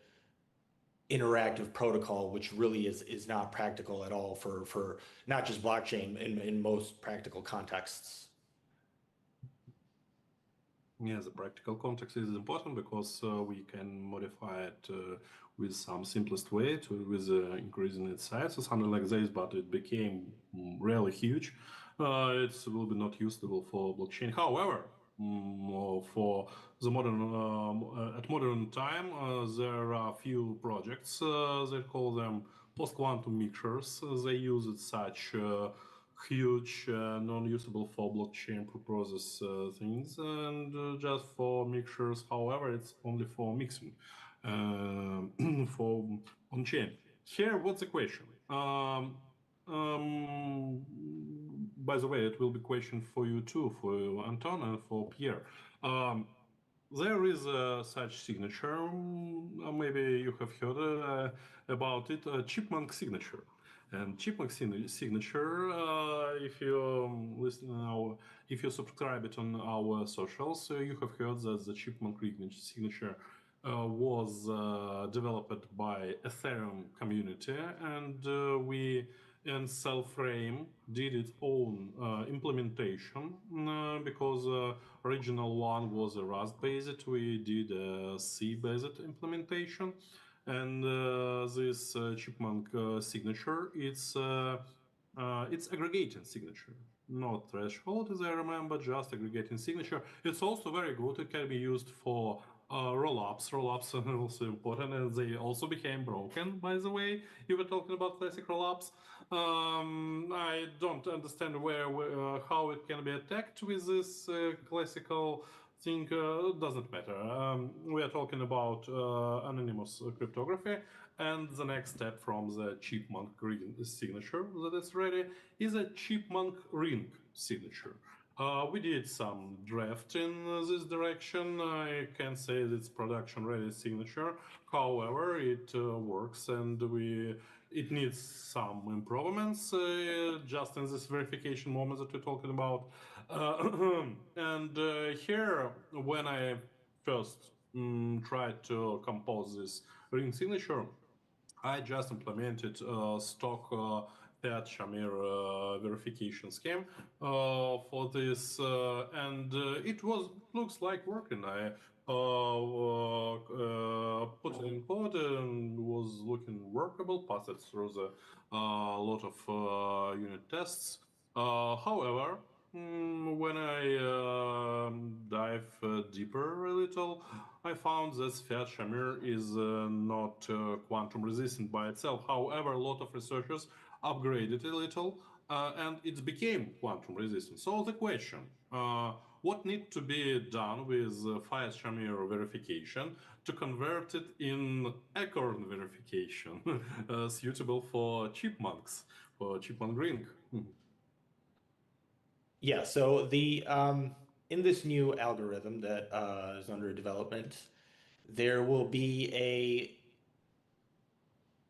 interactive protocol, which really is not practical at all for not just blockchain in most practical contexts. Yeah, the practical context is important because we can modify it with some simplest way with increasing its size or something like this, but it became really huge. It will be not usable for blockchain. However, for the modern time, there are few projects that call them post-quantum mixtures. They use such huge, non-usable for blockchain purposes things, and just for mixtures. However, it's only for mixing for on-chain. Here, what's the question? By the way, it will be question for you too, for Anton and for Pierre. There is such signature, maybe you have heard about it, chipmunk signature. And chipmunk signature, if you listen if you subscribe it on our socials, you have heard that the chipmunk signature was developed by Ethereum community, and we in Cellframe did its own implementation because original one was a Rust-based. We did a C-based implementation, and this chipmunk signature, it's aggregating signature, not threshold, as I remember, just aggregating signature. It's also very good. It can be used for rollups. Rollups are also important, and they also became broken, by the way. You were talking about classic rollups. I don't understand how it can be attacked with this classical thing. Doesn't matter. We are talking about anonymous cryptography, and the next step from the chipmunk ring signature that is ready is a chipmunk ring signature. We did some draft in this direction. I can say that it's production ready signature. However, it works, and it needs some improvements just in this verification moment that we're talking about. And here, when I first tried to compose this ring signature, I just implemented stock Fiat Shamir verification scheme for this, and it looks like working. I put it in code and was looking workable, passed it through the lot of unit tests. However, when I dive deeper a little, I found that Fiat Shamir is not quantum resistant by itself. However, a lot of researchers upgraded it a little and it became quantum resistant. So the question, what needs to be done with Fiat Shamir verification to convert it in Acorn verification suitable for chipmunks, for chipmunk ring? Yeah, so the in this new algorithm that is under development, there will be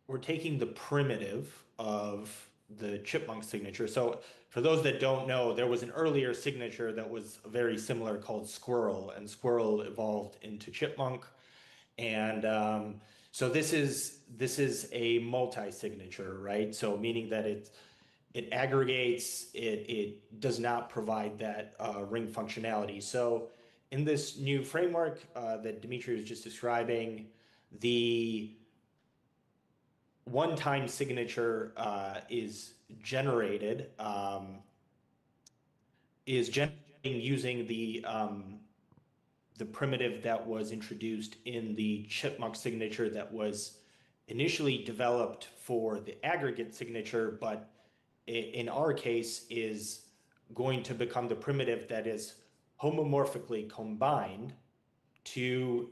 we're taking the primitive of the chipmunk signature. So for those that don't know, there was an earlier signature that was very similar called Squirrel, and Squirrel evolved into chipmunk. And so this is a multi-signature, right? So meaning that it aggregates, it does not provide that ring functionality. So in this new framework that Dmitry was just describing, the one-time signature is generated using the primitive that was introduced in the chipmunk signature that was initially developed for the aggregate signature, but in our case is going to become the primitive that is homomorphically combined to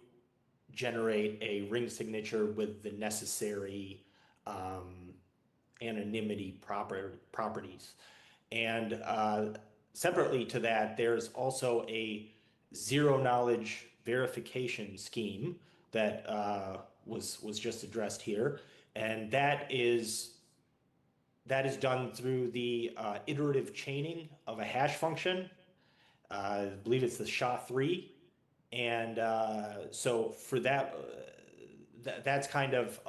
generate a ring signature with the necessary anonymity properties. And separately to that, there's also a zero knowledge verification scheme that was just addressed here. And that is done through the iterative chaining of a hash function. I believe it's the SHA-3. And so for that, that's kind of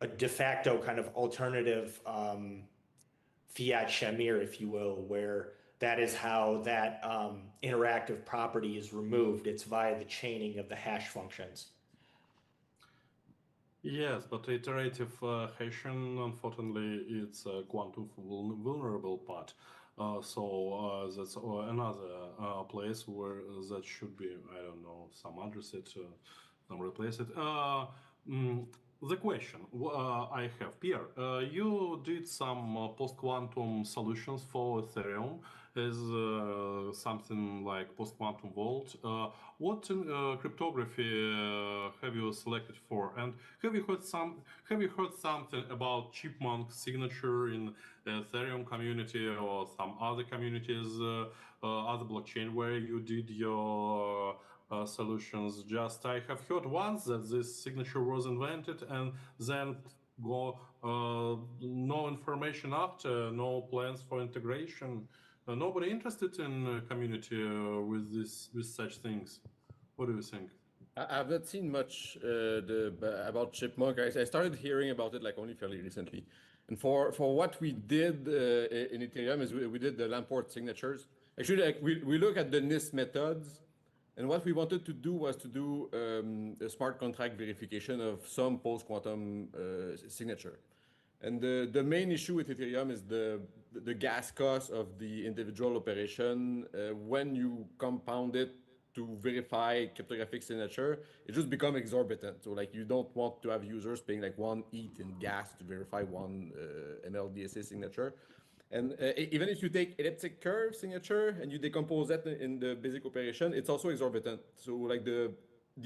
a de facto kind of alternative Fiat Shamir, if you will, where that is how that interactive property is removed. It's via the chaining of the hash functions. Yes, but iterative hashing, unfortunately, it's a quantum vulnerable part. So that's another place where that should be, I don't know, some address it, some replace it. the question I have, Pierre, you did some post-quantum solutions for Ethereum as something like post-quantum vault. What cryptography have you selected for? And have you heard something about chipmunk signature in the Ethereum community or some other communities, other blockchain where you did your solutions? Just I have heard once that this signature was invented and then no information after, no plans for integration. Nobody interested in community with such things. What do you think? I've not seen much about Chipmunk. I started hearing about it like only fairly recently. And for what we did in Ethereum is we did the Lamport signatures. Actually, like we look at the NIST methods, and what we wanted to do was to do a smart contract verification of some post-quantum signature. And the main issue with Ethereum is the gas cost of the individual operation. When you compound it to verify cryptographic signature, it just becomes exorbitant. So like you don't want to have users paying like 1 ETH in gas to verify one MLDSA signature. And even if you take elliptic curve signature and you decompose that in the basic operation, it's also exorbitant. So like the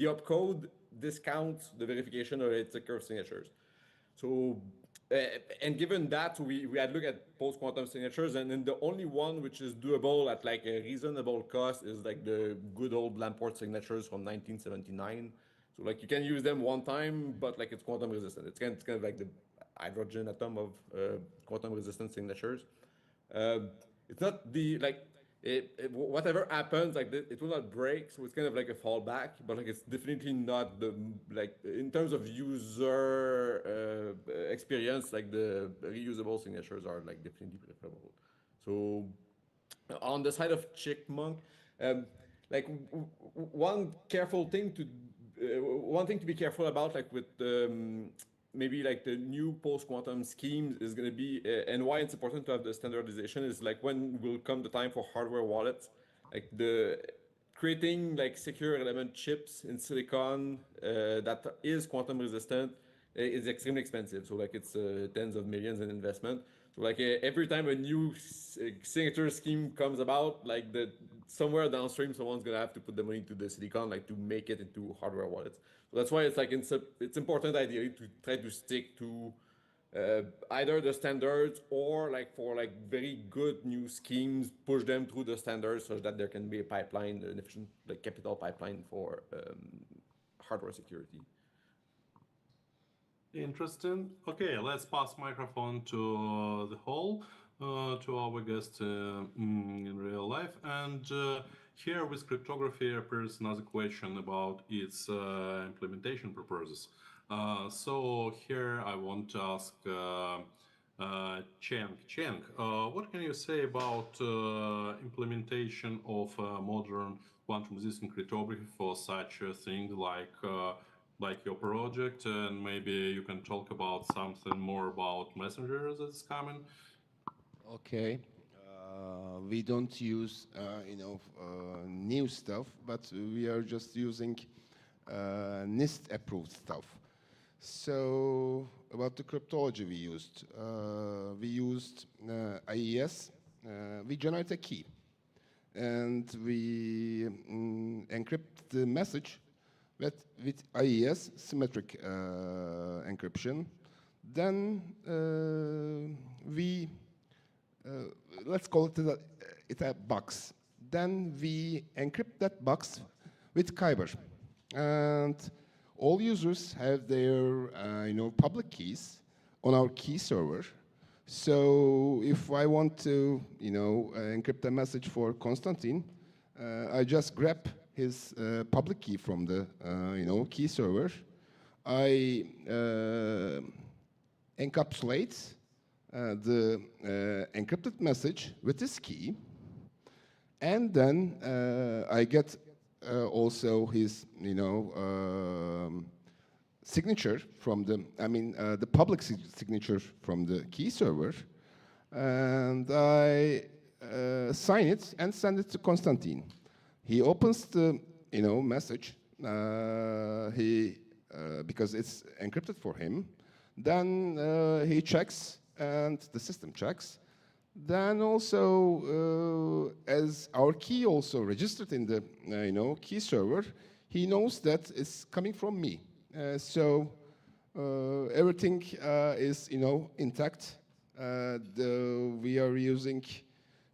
opcode discounts the verification of elliptic curve signatures. So, and given that, we had looked at post-quantum signatures, and then the only one which is doable at like a reasonable cost is like the good old Lamport signatures from 1979. So like you can use them one time, but like it's quantum resistant. It's kind of like the hydrogen atom of quantum resistant signatures. It's not the like whatever happens, like it will not break, so it's kind of like a fallback, but like it's definitely not the like in terms of user experience, like the reusable signatures are like definitely preferable. So on the side of Chipmunk, like one thing to be careful about, like with maybe like the new post-quantum schemes is going to be, and why it's important to have the standardization is like when will come the time for hardware wallets, like the creating like secure element chips in silicon that is quantum resistant is extremely expensive. So like it's tens of millions in investment. So like every time a new signature scheme comes about, like somewhere downstream, someone's gonna have to put the money into the silicon, like to make it into hardware wallets. So that's why it's like it's important ideally to try to stick to either the standards or like for like very good new schemes, push them through the standards so that there can be a pipeline, an efficient like capital pipeline for hardware security. Interesting. Okay, let's pass microphone to the hall, to our guest in real life. And here with cryptography appears another question about its implementation purposes. So here I want to ask Cheng. Cheng, what can you say about implementation of modern quantum resistant cryptography for such a thing like your project, and maybe you can talk about something more about Messenger that's coming. Okay, we don't use new stuff, but we are just using NIST approved stuff. So about the cryptology we used IES. We generate a key, and we encrypt the message with IES symmetric encryption. Then we let's call it a box. Then we encrypt that box with Kyber, and all users have their public keys on our key server. So if I want to encrypt a message for Konstantin, I just grab his public key from the key server. I encapsulate the encrypted message with this key, and then I get also his signature from the public signature from the key server, and I sign it and send it to Konstantin. He opens the message. He because it's encrypted for him. Then he checks, and the system checks. Then also, as our key also registered in the key server, he knows that it's coming from me. So everything is intact. We are using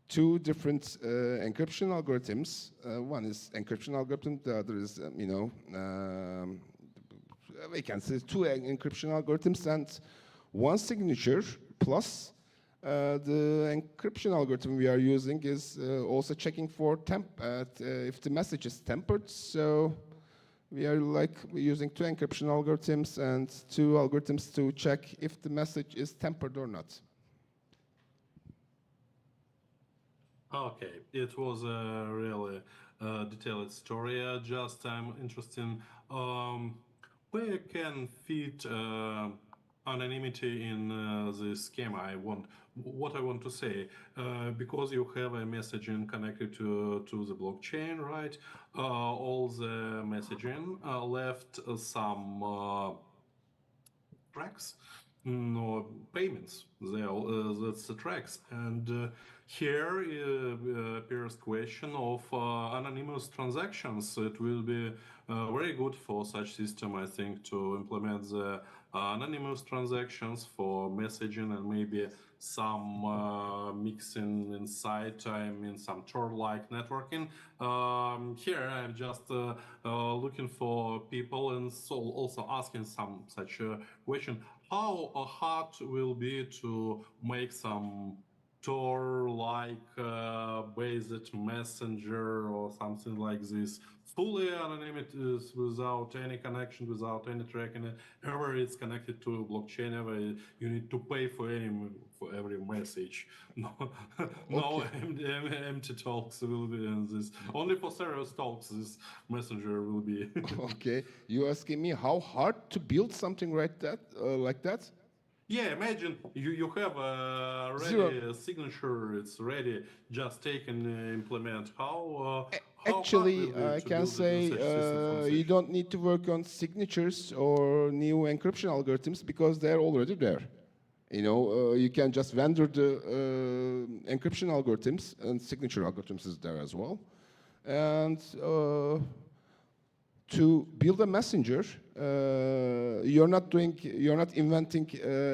two different encryption algorithms. One is encryption algorithm, the other is we can say two encryption algorithms and one signature plus the encryption algorithm we are using is also checking for if the message is tempered. So we're using two encryption algorithms and two algorithms to check if the message is tempered or not. Okay, it was a really detailed story. Just I'm interested in where you can fit anonymity in this schema. What I want to say, because you have a messaging connected to the blockchain, right? All the messaging left some tracks, no payments. That's the tracks. And here appears question of anonymous transactions. It will be very good for such system, I think, to implement the anonymous transactions for messaging and maybe some mixing inside, I mean, some Tor-like networking. Here I'm just looking for people and so also asking some such question. How hard will be to make some Tor-like based messenger or something like this, fully anonymous, without any connection, without any tracking? Ever it's connected to a blockchain, ever you need to pay for every message. No, no empty talks will be in this. Only for serious talks, this messenger will be. Okay, you asking me how hard to build something like that? Yeah, imagine you have a ready signature, it's ready, just take and implement. How actually, hard will be I to can build say such system you don't need to work on signatures or new encryption algorithms because they're already there. You can just vendor the encryption algorithms, and signature algorithms is there as well. And to build a messenger, you're not inventing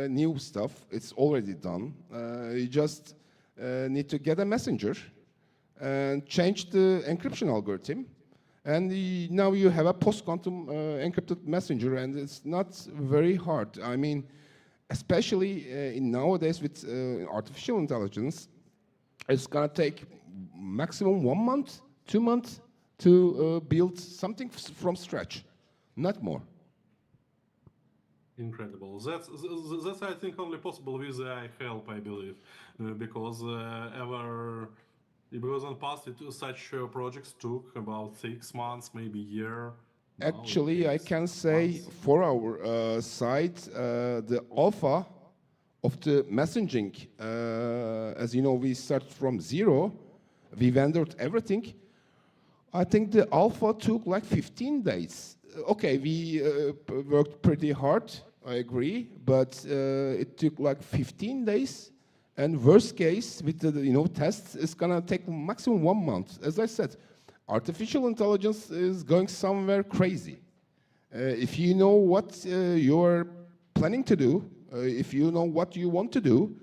new stuff. It's already done. You just need to get a messenger and change the encryption algorithm. And now you have a post-quantum encrypted messenger, and it's not very hard. I mean, especially in nowadays with artificial intelligence, it's gonna take maximum 1 month, 2 months to build something from scratch, not more. Incredible. That's I think only possible with AI help, I believe, because in the past such projects took about 6 months, maybe a year. Actually, I can say for our side, the alpha of the messaging, as you know, we start from zero, we vendored everything. I think the alpha took like 15 days. Okay, we worked pretty hard, I agree, but it took like 15 days. And worst case with the tests, it's gonna take maximum 1 month. As I said, artificial intelligence is going somewhere crazy. If you know what you're planning to do, if you know what you want to do,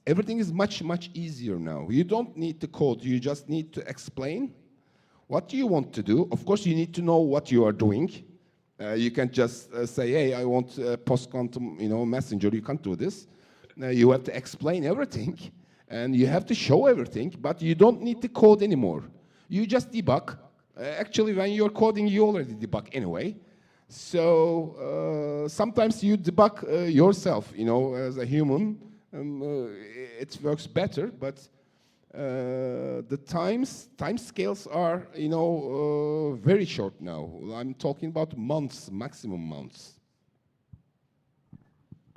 everything is much, much easier now. You don't need to code, you just need to explain what you want to do. Of course, you need to know what you are doing. You can't just say, hey, I want a post-quantum messenger. You can't do this. You have to explain everything, and you have to show everything, but you don't need to code anymore. You just debug. Actually, when you're coding, you already debug anyway. So sometimes you debug yourself, as a human. It works better, but the time scales are, very short now. I'm talking about months, maximum months.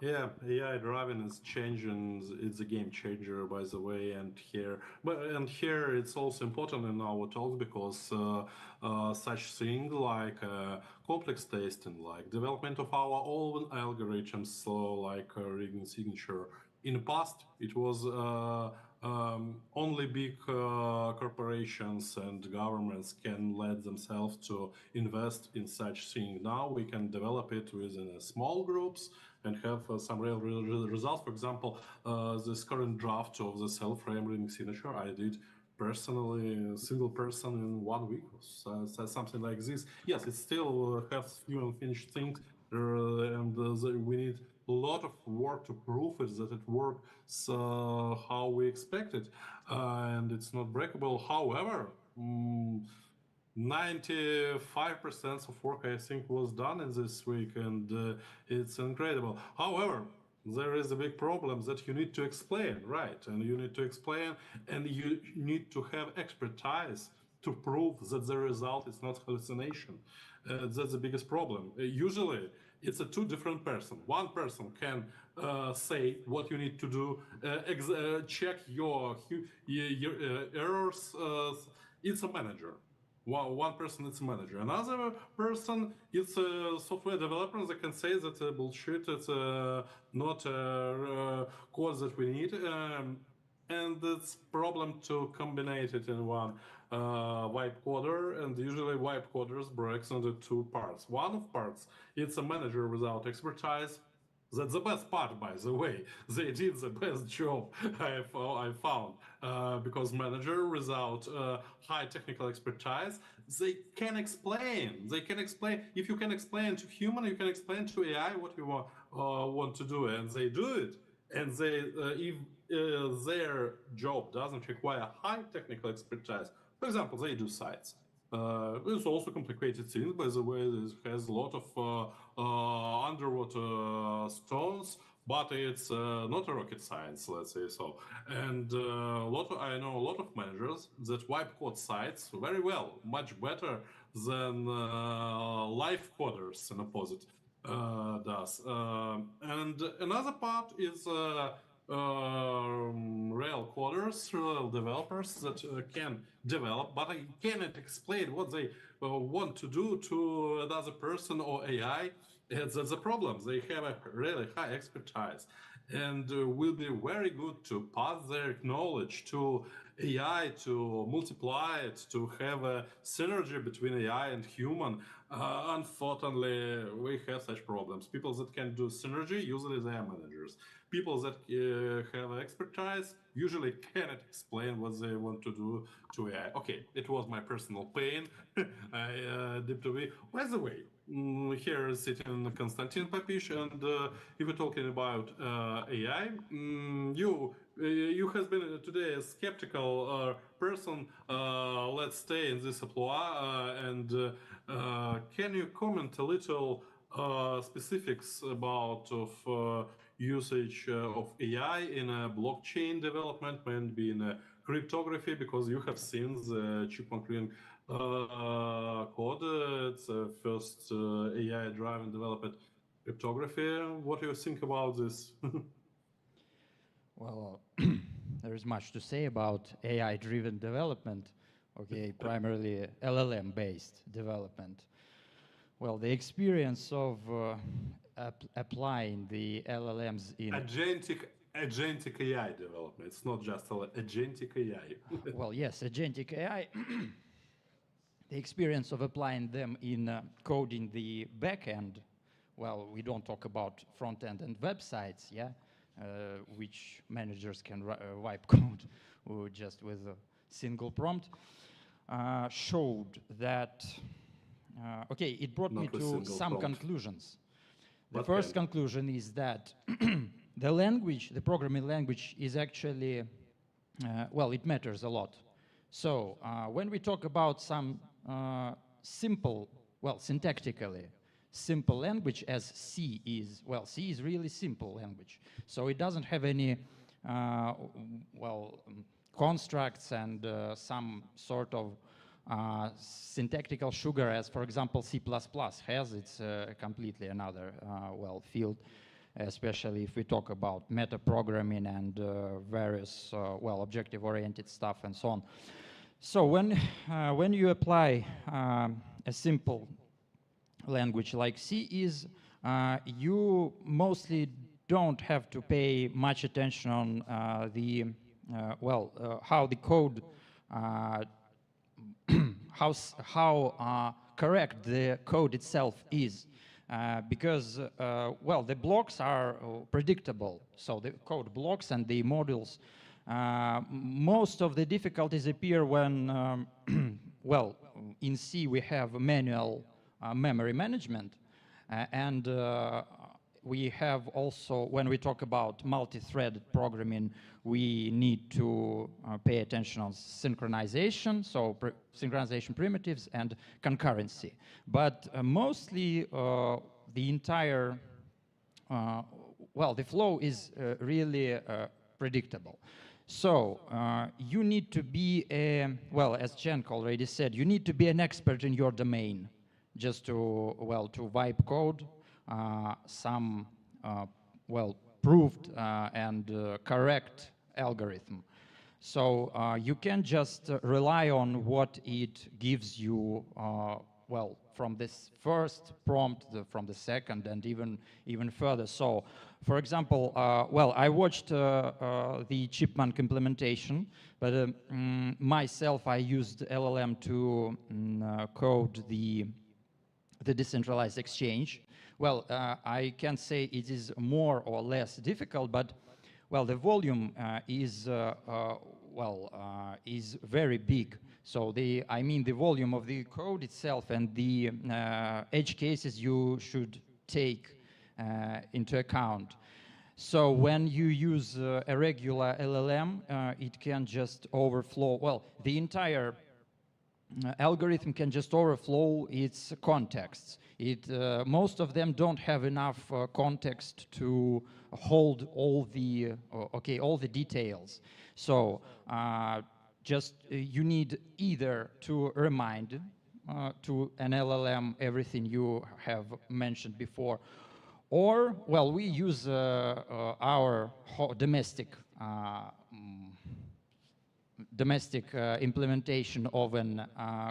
Yeah, AI driving is changing. It's a game changer, by the way. And here it's also important in our talks because such thing like complex testing, like development of our own algorithms, so like rigging signature. In the past, it was only big corporations and governments can let themselves to invest in such thing. Now we can develop it within small groups and have some real results. For example, this current draft of the Cellframe ring signature I did personally, single person in 1 week, so something like this. Yes, it still has few unfinished things, and we need a lot of work to prove it that it works how we expected, and it's not breakable. However, 95% of work I think was done in this week, and it's incredible. However, there is a big problem that you need to explain, right? And you need to explain, and you need to have expertise to prove that the result is not hallucination. That's the biggest problem. Usually, it's a two different person. One person can say what you need to do, check your errors. It's a manager. One person is a manager. Another person is a software developer that can say that bullshit, it's not code that we need. And it's problem to combine it in one wipe coder, and usually wipe coders breaks into two parts. One of parts, it's a manager without expertise. That's the best part, by the way. They did the best job I found, because manager without high technical expertise, they can explain. They can explain. If you can explain to human, you can explain to AI what you want to do, and they do it. And they, if their job doesn't require high technical expertise, for example, they do sites. It's also complicated things, by the way. It has a lot of underwater stones, but it's not a rocket science, let's say so. And I know a lot of managers that wipe code sites very well, much better than live coders in opposite does. And another part is real coders, real developers that can develop, but I cannot explain what they want to do to another person or AI. That's the problem. They have a really high expertise and will be very good to pass their knowledge to AI, to multiply it, to have a synergy between AI and human. Unfortunately, we have such problems. People that can do synergy, usually they are managers. People that have expertise usually cannot explain what they want to do to AI. Okay, it was my personal pain. I did to be. By the way, here is sitting Konstantin Papish, and if we're talking about AI, you has been today a skeptical person. Let's stay in this applause, and can you comment a little specifics about of usage of AI in blockchain development, maybe in cryptography, because you have seen the chip-on-chain code. It's first AI-driven developed cryptography. What do you think about this? Well, there is much to say about AI-driven development, okay, primarily LLM-based development. Well, the experience of applying the LLMs in... Agentic AI development. It's not just agentic AI. Well, yes, agentic AI. The experience of applying them in coding the backend. Well, we don't talk about front-end and websites, yeah, which managers can wipe code just with a single prompt, showed that, okay, it brought me to some conclusions. The first conclusion is that the language, the programming language is actually, well, it matters a lot. So when we talk about some simple, well, syntactically, simple language as C is, well, C is really simple language. So it doesn't have any, well, constructs and some sort of syntactical sugar as, for example, C++ has. It's completely another, well, field. especially if we talk about meta-programming and various, well, objective-oriented stuff and so on. So when you apply a simple language like C is, you mostly don't have to pay much attention on how the code, how correct the code itself is. Because, well, the blocks are predictable. So the code blocks and the modules, most of the difficulties appear when, well, in C we have manual memory management. And we have also, when we talk about multi-threaded programming, we need to pay attention on synchronization, so synchronization primitives and concurrency. But mostly the entire, well, the flow is really predictable. So you need to be well, as Cenk already said, you need to be an expert in your domain just to, well, to wipe code, some, well, proved and correct algorithm. So you can just rely on what it gives you, well, from this first prompt, from the second, and even further. So, for example, well, I watched the Chipmunk implementation, but myself, I used LLM to code the decentralized exchange. Well, I can say it is more or less difficult, but well, the volume is is very big. So I mean the volume of the code itself and the edge cases you should take into account. So when you use a regular LLM, it can just overflow. Well, the entire algorithm can just overflow its contexts. Most of them don't have enough context to hold all the all the details. So just you need either to remind to an LLM everything you have mentioned before, or well, we use our domestic implementation of an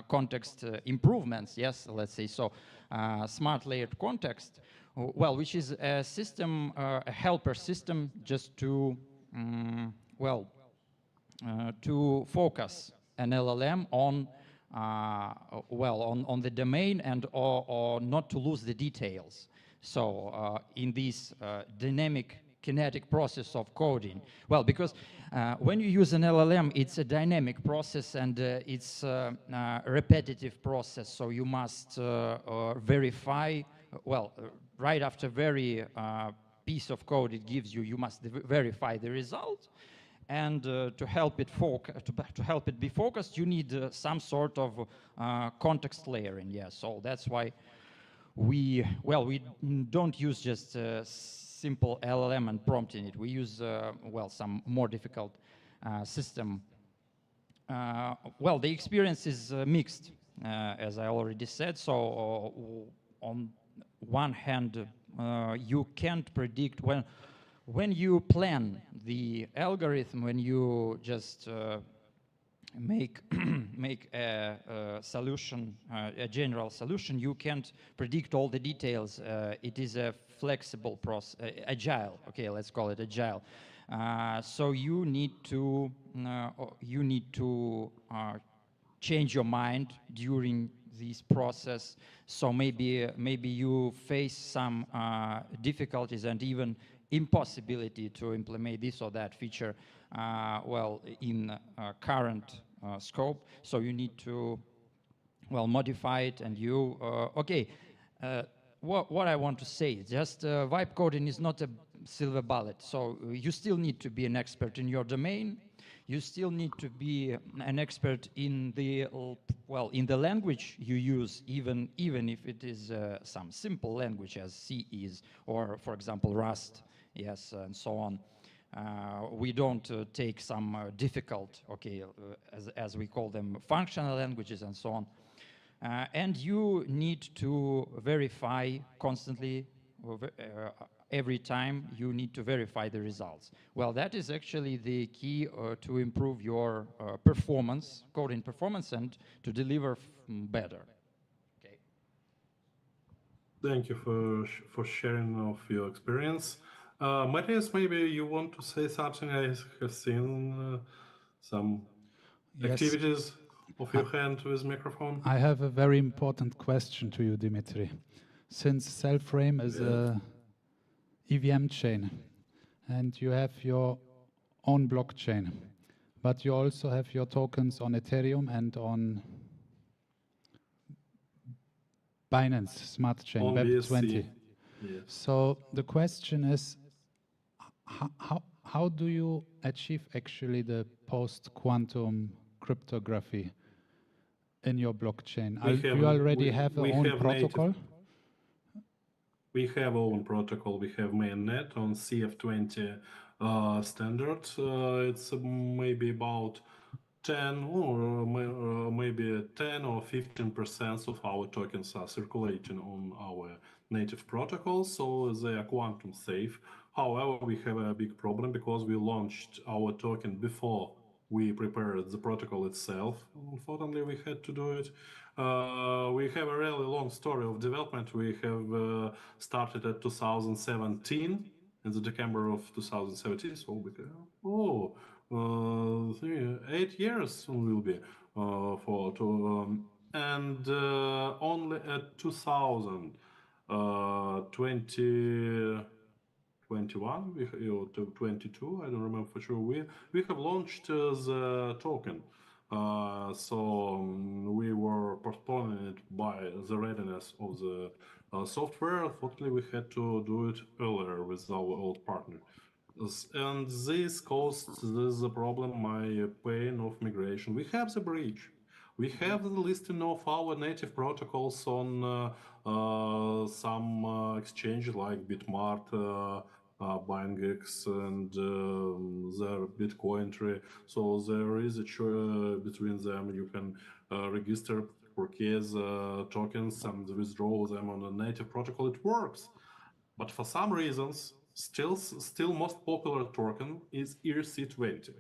context improvements, yes, let's say so, smart layered context, well, which is a system, a helper system, just to, well, to focus an LLM on, well, on the domain and or not to lose the details. So in this dynamic kinetic process of coding, well, because when you use an LLM, it's a dynamic process and it's a repetitive process. So you must verify, well, right after every piece of code it gives you, you must verify the result. And to help it be focused, you need some sort of context layering. Yeah, so that's why we don't use just simple LLM and prompting it. We use well, some more difficult system. Well, the experience is mixed, as I already said. So on one hand, you can't predict when you plan the algorithm, when you just make a solution, a general solution, you can't predict all the details. It is a flexible process, agile. Okay, let's call it agile. So you need to change your mind during this process. So maybe you face some difficulties and even impossibility to implement this or that feature, well, in current scope. So you need to, well, modify it. And you, okay, what I want to say, just vibe coding is not a silver bullet. So you still need to be an expert in your domain. You still need to be an expert in the, well, in the language you use, even if it is some simple language as C is, or for example Rust, yes, and so on. We don't take some difficult, okay, as we call them, functional languages and so on. And you need to verify constantly every time you need to verify the results. Well, that is actually the key to improve your performance, coding performance, and to deliver better. Okay. Thank you for sharing of your experience. Matthias, maybe you want to say something. I have seen some activities of your hand with microphone. I have a very important question to you, Dimitri. Since Cellframe is a EVM chain, and you have your own blockchain, but you also have your tokens on Ethereum and on Binance Smart Chain, on Web20. Yes. So the question is, how do you achieve actually the post-quantum cryptography in your blockchain? Do you already have your own protocol? We have our own protocol. We have mainnet on CF20 standard. It's maybe about 10 or maybe 10 or 15% of our tokens are circulating on our native protocol, so they are quantum safe. However, we have a big problem because we launched our token before we prepared the protocol itself. Unfortunately, we had to do it. We have a really long story of development. We have started at 2017, in the December of 2017, so we can, 8 years will be and only at 2021 to 22, I don't remember for sure, we have launched the token. We were postponing it by the readiness of the software. Unfortunately, we had to do it earlier with our old partner. And this caused the problem, my pain of migration. We have the bridge. We have the listing of our native protocols on some exchanges like Bitmart, BuyingX, and their Bitcoin tree. So there is a choice between them. You can register, purchase tokens and withdraw them on a native protocol. It works. But for some reasons, still most popular token is ERC20.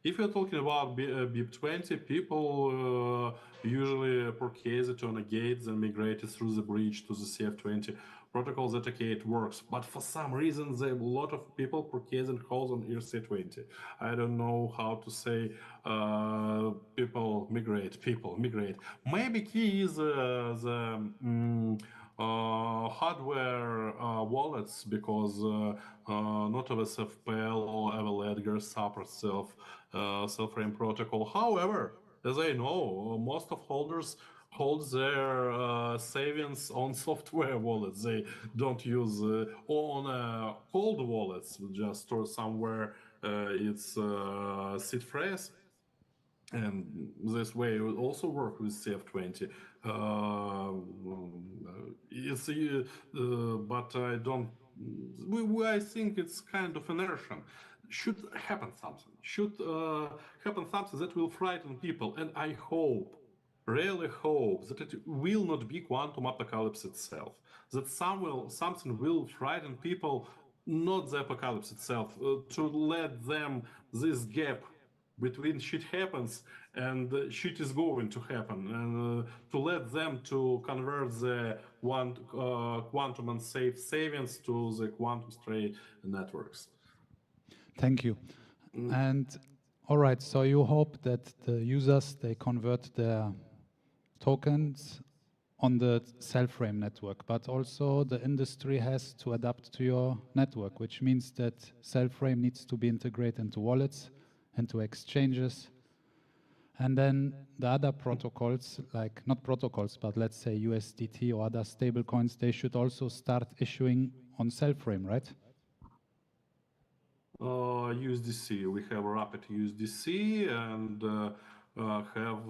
If you're talking about BIP20, people usually purchase it on a gate, then migrate it through the bridge to the CF20 protocol. That okay, it works. But for some reason, a lot of people purchase and hold on ERC20. I don't know how to say people migrate. Maybe key is the hardware wallets, because not of SFPL or Everledger supports Cellframe protocol. However, as I know, most of holders hold their savings on software wallets. They don't use on cold wallets, just store somewhere it's seed phrase. And this way it will also work with CF20. But I don't. I think it's kind of inertia. Should happen something. Happen something that will frighten people, and I hope, really hope, that it will not be quantum apocalypse itself. That something will frighten people, not the apocalypse itself, to let them this gap between shit happens and shit is going to happen, and to let them to convert the quantum and safe savings to the quantum straight networks. Thank you. And all right, so you hope that the users, they convert their tokens on the Cellframe network, but also the industry has to adapt to your network, which means that Cellframe needs to be integrated into wallets, into exchanges, and then the other protocols, like not protocols, but let's say USDT or other stable coins, they should also start issuing on Cellframe, right? USDC, we have Rapid USDC, and have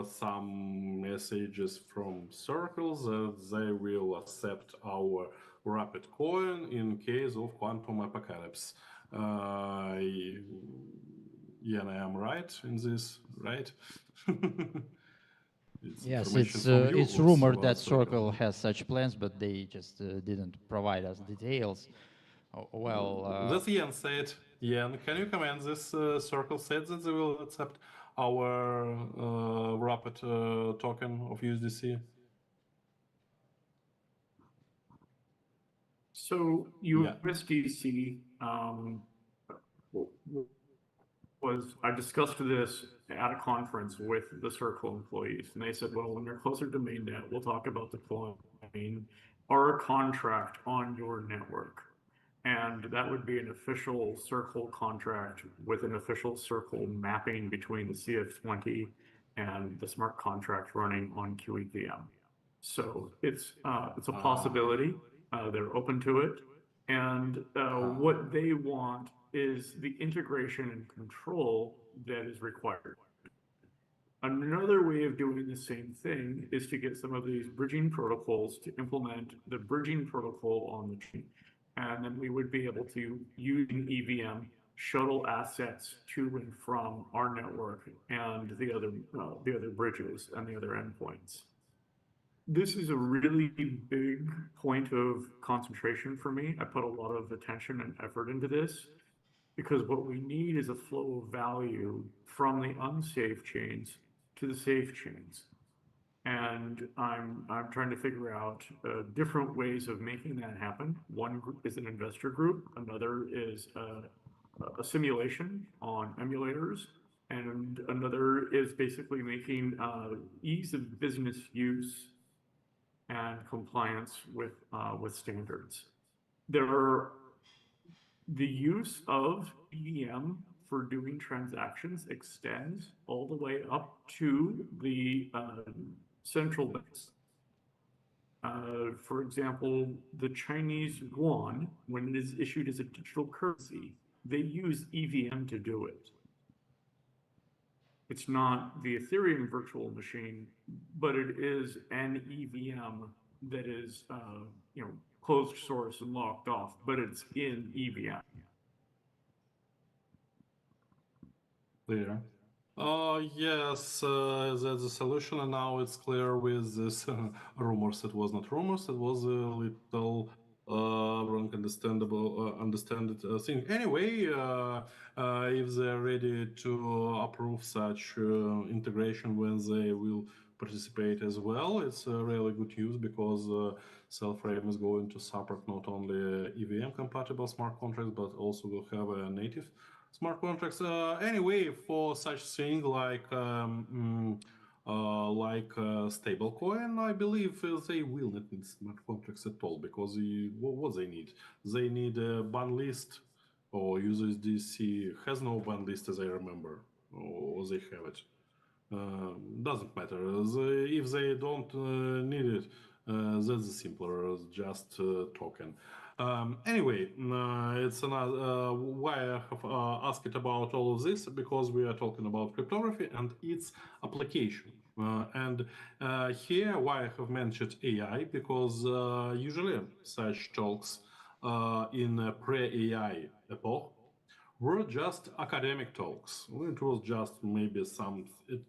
some messages from circles that they will accept our Rapid coin in case of quantum apocalypse. Yeah, I am right in this, right? Yes, it's rumored that Circle has such plans, but they just didn't provide us details. That's Jan said. Jan, can you comment? This circle said that they will accept our rapid token of USDC. So USDC I discussed this at a conference with the Circle employees, and they said, well, when you're closer to mainnet, we'll talk about deploying our contract on your network. And that would be an official Circle contract with an official Circle mapping between the CF20 and the smart contract running on QEVM. So it's a possibility. They're open to it. And what they want is the integration and control that is required. Another way of doing the same thing is to get some of these bridging protocols to implement the bridging protocol on the chain. And then we would be able to, using EVM, shuttle assets to and from our network and the other bridges and the other endpoints. This is a really big point of concentration for me. I put a lot of attention and effort into this because what we need is a flow of value from the unsafe chains to the safe chains. And I'm trying to figure out different ways of making that happen. One group is an investor group. Another is a simulation on emulators. And another is basically making ease of business use and compliance with standards. The use of EVM for doing transactions extends all the way up to the central banks. For example, the Chinese yuan, when it is issued as a digital currency, they use EVM to do it. It's not the Ethereum virtual machine, but it is an EVM that is, closed source and locked off, but it's in EVM. Clear. Yes, that's the solution, and now it's clear with this rumors. It was not rumors. It was a little wrong understand thing. Anyway, if they're ready to approve such integration when they will participate as well, it's really good news because Cellframe is going to support not only EVM compatible smart contracts but also will have a native smart contracts. Anyway, for such thing like stablecoin, I believe they will not need smart contracts at all because what they need? They need a ban list, or USDC has no ban list as I remember, or they have it. Doesn't matter. If they don't need it, that's simpler, just token. Anyway, it's another why I have asked about all of this, because we are talking about cryptography and its application. And here why I have mentioned AI, because usually such talks in pre-AI epoch were just academic talks. It was just maybe it's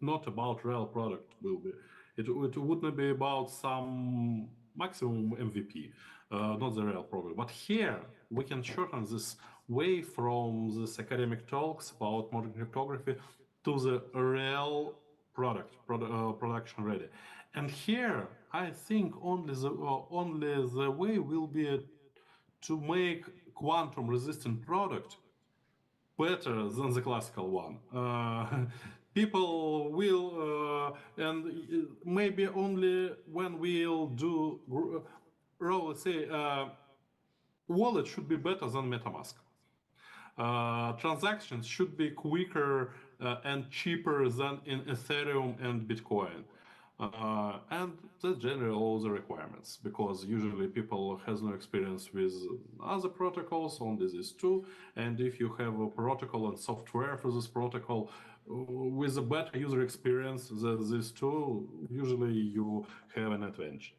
not about real product will be. It wouldn't be about some maximum MVP, not the real product. But here we can shorten this way from this academic talks about modern cryptography to the real production ready. And here I think only the way will be to make quantum resistant product better than the classical one. People will, and maybe only when we'll do, let's say, wallet should be better than MetaMask. Transactions should be quicker and cheaper than in Ethereum and Bitcoin. And that's generally all the requirements, because usually people has no experience with other protocols, only these two. And if you have a protocol and software for this protocol with a better user experience than these two, usually you have an advantage.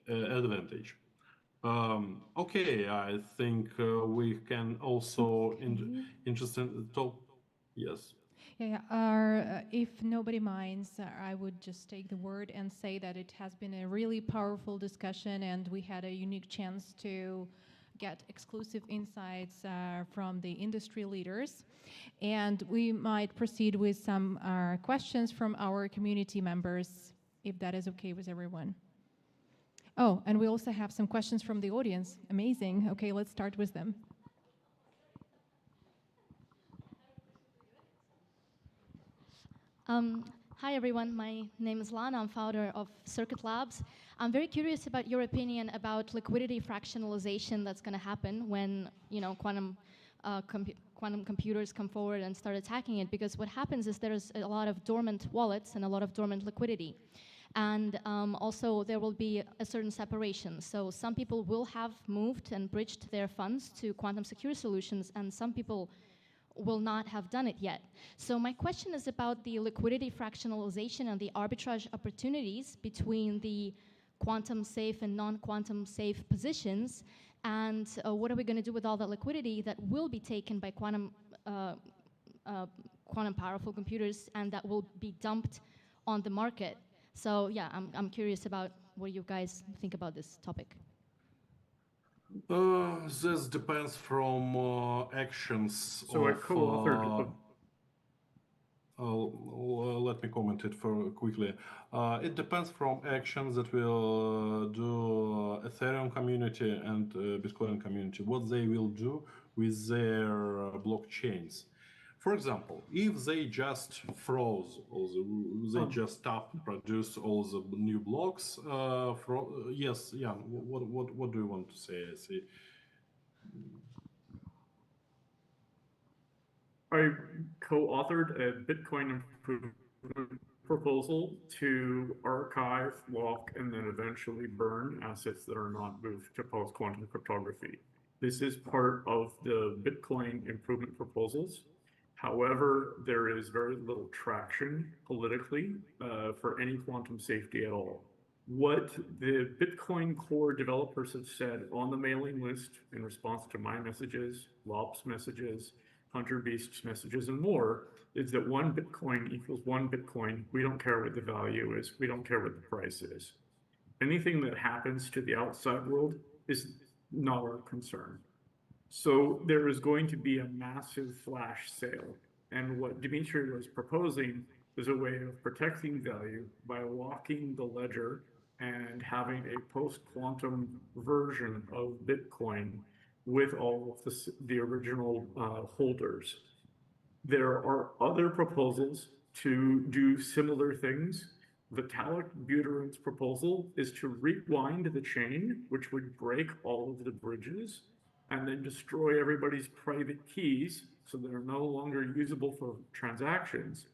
Okay, I think we can also interesting talk. Yes. Yeah, if nobody minds, I would just take the word and say that it has been a really powerful discussion, and we had a unique chance to get exclusive insights from the industry leaders. And we might proceed with some questions from our community members, if that is okay with everyone. Oh, and we also have some questions from the audience. Amazing. Okay, let's start with them. Hi everyone, my name is Lana, I'm founder of Circuit Labs. I'm very curious about your opinion about liquidity fractionalization that's going to happen when, you know, quantum computers come forward and start attacking it, because what happens is there's a lot of dormant wallets and a lot of dormant liquidity. And also there will be a certain separation. So some people will have moved and bridged their funds to quantum secure solutions, and some people will not have done it yet. So my question is about the liquidity fractionalization and the arbitrage opportunities between the quantum safe and non-quantum safe positions, and what are we going to do with all that liquidity that will be taken by quantum powerful computers and that will be dumped on the market? So yeah, I'm curious about what you guys think about this topic. This depends from actions So I of. co-authored. Let me comment it quickly. It depends from actions that will do Ethereum community and Bitcoin community, what they will do with their blockchains. For example, if they just froze, or they just stopped to produce all the new blocks, yes, Jan, what do you want to say? I see. I co-authored a Bitcoin improvement proposal to archive, lock, and then eventually burn assets that are not moved to post-quantum cryptography. This is part of the Bitcoin improvement proposals. However, there is very little traction politically for any quantum safety at all. What the Bitcoin core developers have said on the mailing list in response to my messages, Lop's messages, Hunter Beast's messages, and more, is that 1 Bitcoin equals 1 Bitcoin. We don't care what the value is. We don't care what the price is. Anything that happens to the outside world is not our concern. So there is going to be a massive flash sale. And what Dimitri was proposing is a way of protecting value by locking the ledger and having a post-quantum version of Bitcoin with all of the original holders. There are other proposals to do similar things. Vitalik Buterin's proposal is to rewind the chain, which would break all of the bridges and then destroy everybody's private keys so they're no longer usable for transactions.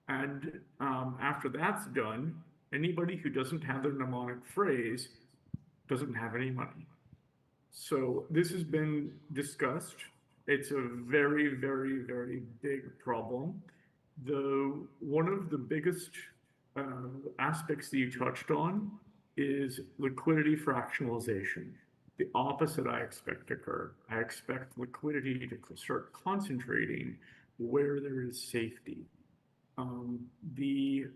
And after that's done, anybody who doesn't have their mnemonic phrase doesn't have any money. So this has been discussed. It's a very, very, very big problem. One of the biggest aspects that you touched on is liquidity fractionalization. The opposite I expect to occur. I expect liquidity to start concentrating where there is safety. The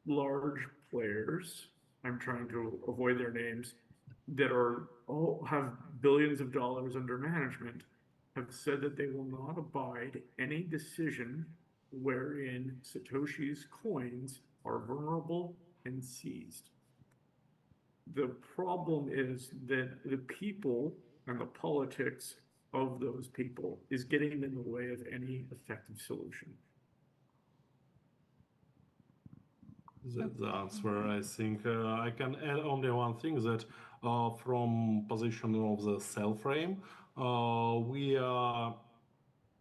large players, I'm trying to avoid their names, that all have billions of dollars under management, have said that they will not abide any decision wherein Satoshi's coins are vulnerable and seized. The problem is that the people and the politics of those people is getting in the way of any effective solution. The answer, I think, I can add only one thing, that from position of the Cellframe, we are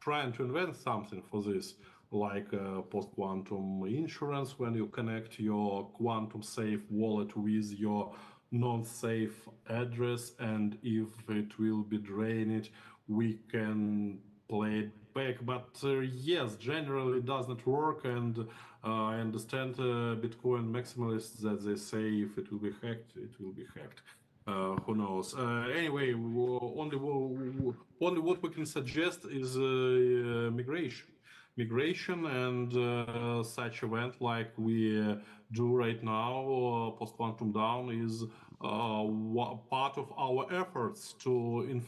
trying to invent something for this, like post-quantum insurance, when you connect your quantum safe wallet with your non-safe address, and if it will be drained, we can play it back. But yes, generally it does not work, and I understand Bitcoin maximalists that they say if it will be hacked, it will be hacked. Who knows? Anyway, only what we can suggest is migration and such event like we do right now, post-quantum down, is part of our efforts to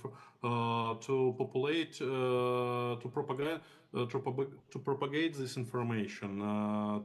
propagate this information,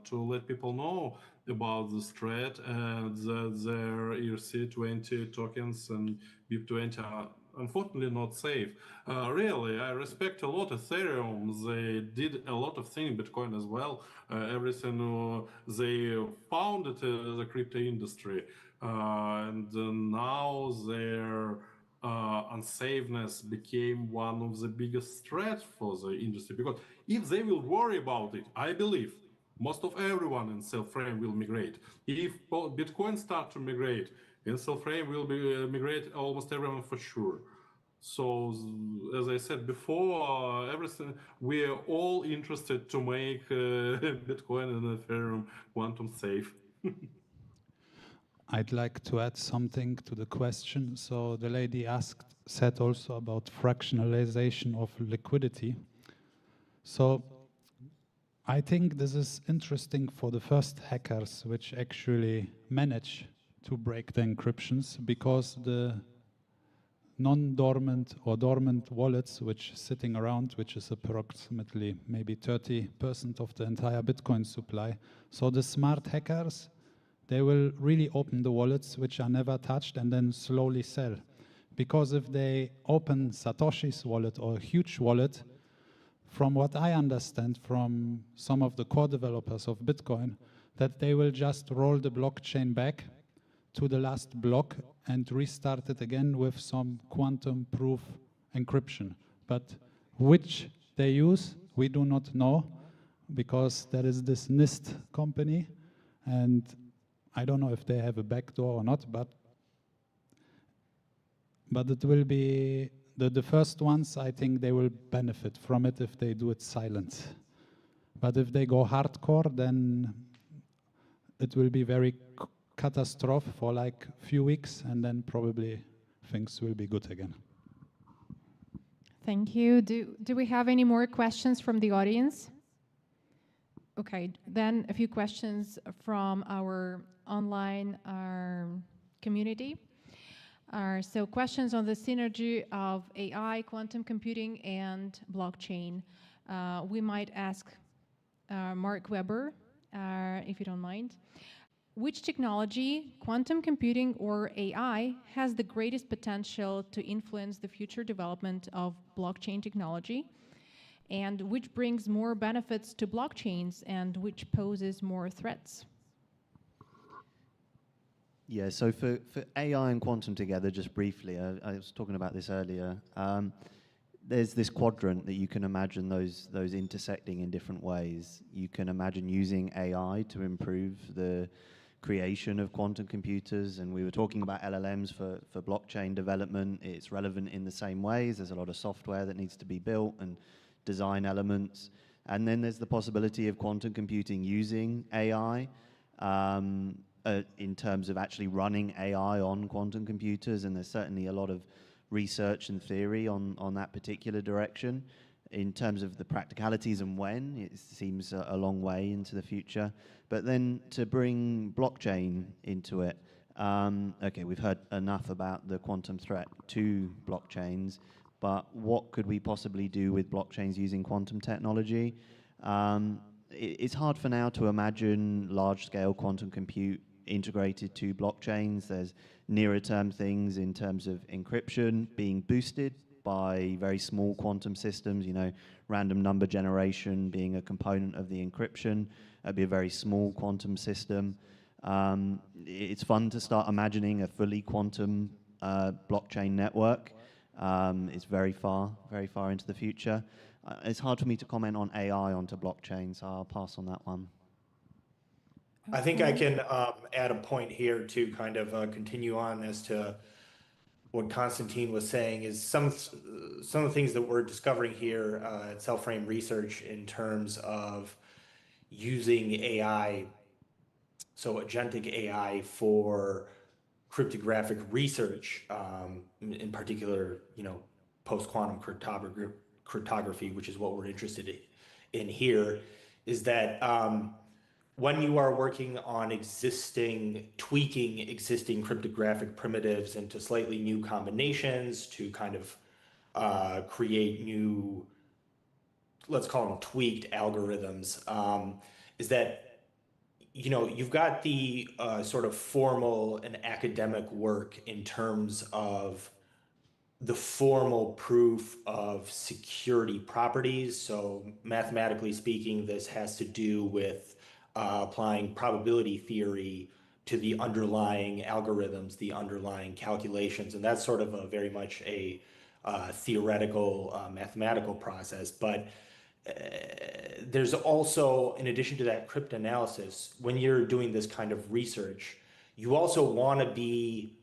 to let people know about this threat and that their ERC20 tokens and BIP20 are unfortunately not safe. Really, I respect a lot Ethereum. They did a lot of things, Bitcoin as well. Everything they founded the crypto industry. And now their unsafeness became one of the biggest threats for the industry, because if they will worry about it, I believe most of everyone in Cellframe will migrate. If Bitcoin start to migrate, in Cellframe will be migrate almost everyone for sure. So as I said before, everything, we are all interested to make Bitcoin and Ethereum quantum safe. I'd like to add something to the question. So the lady said also about fractionalization of liquidity. So I think this is interesting for the first hackers which actually manage to break the encryptions, because the non-dormant or dormant wallets which sitting around, which is approximately maybe 30% of the entire Bitcoin supply. So the smart hackers, they will really open the wallets which are never touched and then slowly sell. Because if they open Satoshi's wallet or a huge wallet, from what I understand from some of the core developers of Bitcoin, that they will just roll the blockchain back to the last block and restart it again with some quantum proof encryption. But which they use, we do not know, because there is this NIST company, and I don't know if they have a backdoor or not, but it will be the first ones. I think they will benefit from it if they do it silent. But if they go hardcore, then it will be very catastrophe for like a few weeks, and then probably things will be good again. Thank you. Do we have any more questions from the audience? Okay, then a few questions from our online community. So questions on the synergy of AI, quantum computing, and blockchain. We might ask Mark Weber, if you don't mind. Which technology, quantum computing or AI, has the greatest potential to influence the future development of blockchain technology? And which brings more benefits to blockchains and which poses more threats? Yeah, so for AI and quantum together, just briefly, I was talking about this earlier. There's this quadrant that you can imagine those intersecting in different ways. You can imagine using AI to improve the creation of quantum computers, and we were talking about LLMs for blockchain development. It's relevant in the same ways. There's a lot of software that needs to be built and design elements. And then there's the possibility of quantum computing using AI in terms of actually running AI on quantum computers, and there's certainly a lot of research and theory on that particular direction. In terms of the practicalities and when, it seems a long way into the future. But then to bring blockchain into it, okay, we've heard enough about the quantum threat to blockchains, but what could we possibly do with blockchains using quantum technology? It's hard for now to imagine large-scale quantum compute integrated to blockchains. There's nearer-term things in terms of encryption being boosted by very small quantum systems, random number generation being a component of the encryption. That'd be a very small quantum system. It's fun to start imagining a fully quantum blockchain network. It's very far into the future. It's hard for me to comment on AI onto blockchain, so I'll pass on that one. I think I can add a point here to kind of continue on as to what Konstantin was saying. Is some of the things that we're discovering here at Cellframe Research in terms of using AI, so agentic AI for cryptographic research, in particular, post-quantum cryptography, which is what we're interested in here, is that when you are working on tweaking existing cryptographic primitives into slightly new combinations to kind of create new, let's call them tweaked algorithms, is that you've got the sort of formal and academic work in terms of the formal proof of security properties. So mathematically speaking, this has to do with applying probability theory to the underlying algorithms, the underlying calculations. And that's sort of a very much a theoretical mathematical process. But there's also, in addition to that cryptanalysis, when you're doing this kind of research, you also want to be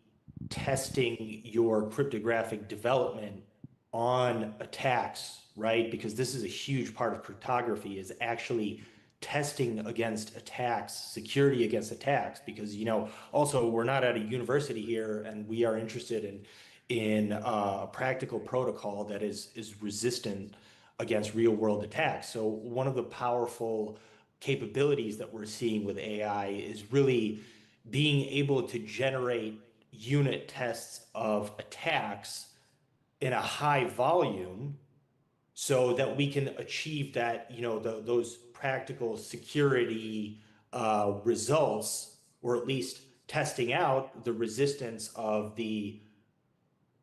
testing your cryptographic development on attacks, right? Because this is a huge part of cryptography, is actually testing against attacks, security against attacks, because also we're not at a university here, and we are interested in a practical protocol that is resistant against real world attacks. So one of the powerful capabilities that we're seeing with AI is really being able to generate unit tests of attacks in a high volume so that we can achieve that, those practical security results, or at least testing out the resistance of the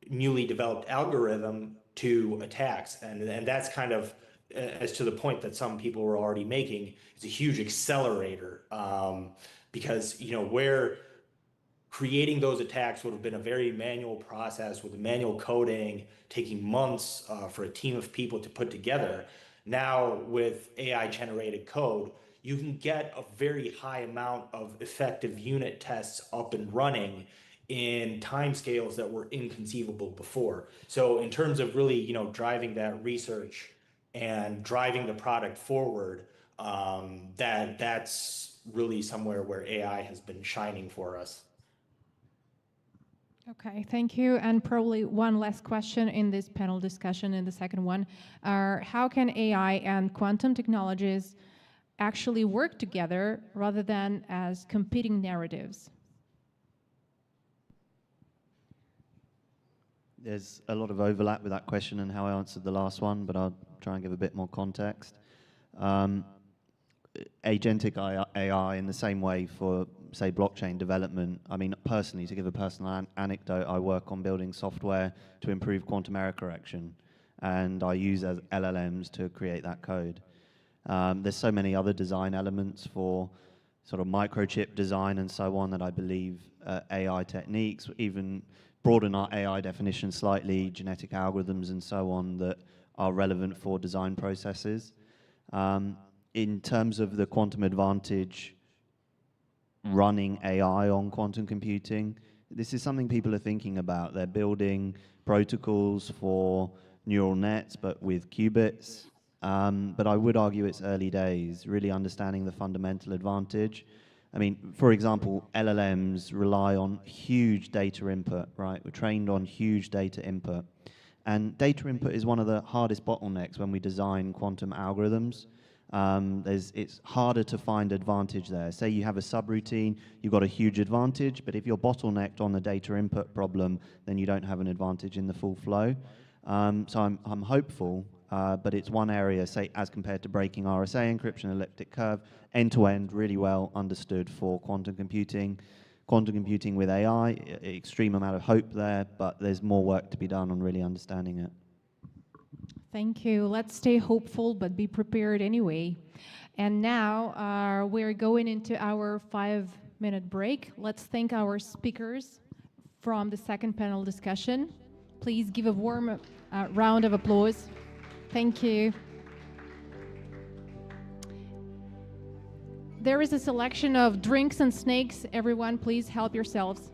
newly developed algorithm to attacks. And that's kind of, as to the point that some people were already making, it's a huge accelerator, because where creating those attacks would have been a very manual process with manual coding, taking months for a team of people to put together. Now with AI generated code, you can get a very high amount of effective unit tests up and running in timescales that were inconceivable before. So in terms of really, driving that research and driving the product forward, that's really somewhere where AI has been shining for us. Okay, thank you. And probably one last question in this panel discussion, in the second one. How can AI and quantum technologies actually work together rather than as competing narratives? There's a lot of overlap with that question and how I answered the last one, but I'll try and give a bit more context. Agentic AI in the same way for, say, blockchain development. I mean, personally, to give a personal anecdote, I work on building software to improve quantum error correction, and I use LLMs to create that code. There's so many other design elements for sort of microchip design and so on that I believe AI techniques, even broaden our AI definition slightly, genetic algorithms and so on, that are relevant for design processes. In terms of the quantum advantage running AI on quantum computing, this is something people are thinking about. They're building protocols for neural nets, but with qubits. But I would argue it's early days, really understanding the fundamental advantage. I mean, for example, LLMs rely on huge data input, right? We're trained on huge data input. And data input is one of the hardest bottlenecks when we design quantum algorithms. It's harder to find advantage there. Say you have a subroutine, you've got a huge advantage, but if you're bottlenecked on the data input problem, then you don't have an advantage in the full flow. So I'm hopeful, but it's one area, say, as compared to breaking RSA encryption, elliptic curve, end-to-end, really well understood for quantum computing. Quantum computing with AI, extreme amount of hope there, but there's more work to be done on really understanding it. Thank you. Let's stay hopeful, but be prepared anyway. And now we're going into our 5-minute break. Let's thank our speakers from the second panel discussion. Please give a warm round of applause. Thank you. There is a selection of drinks and snacks. Everyone, please help yourselves.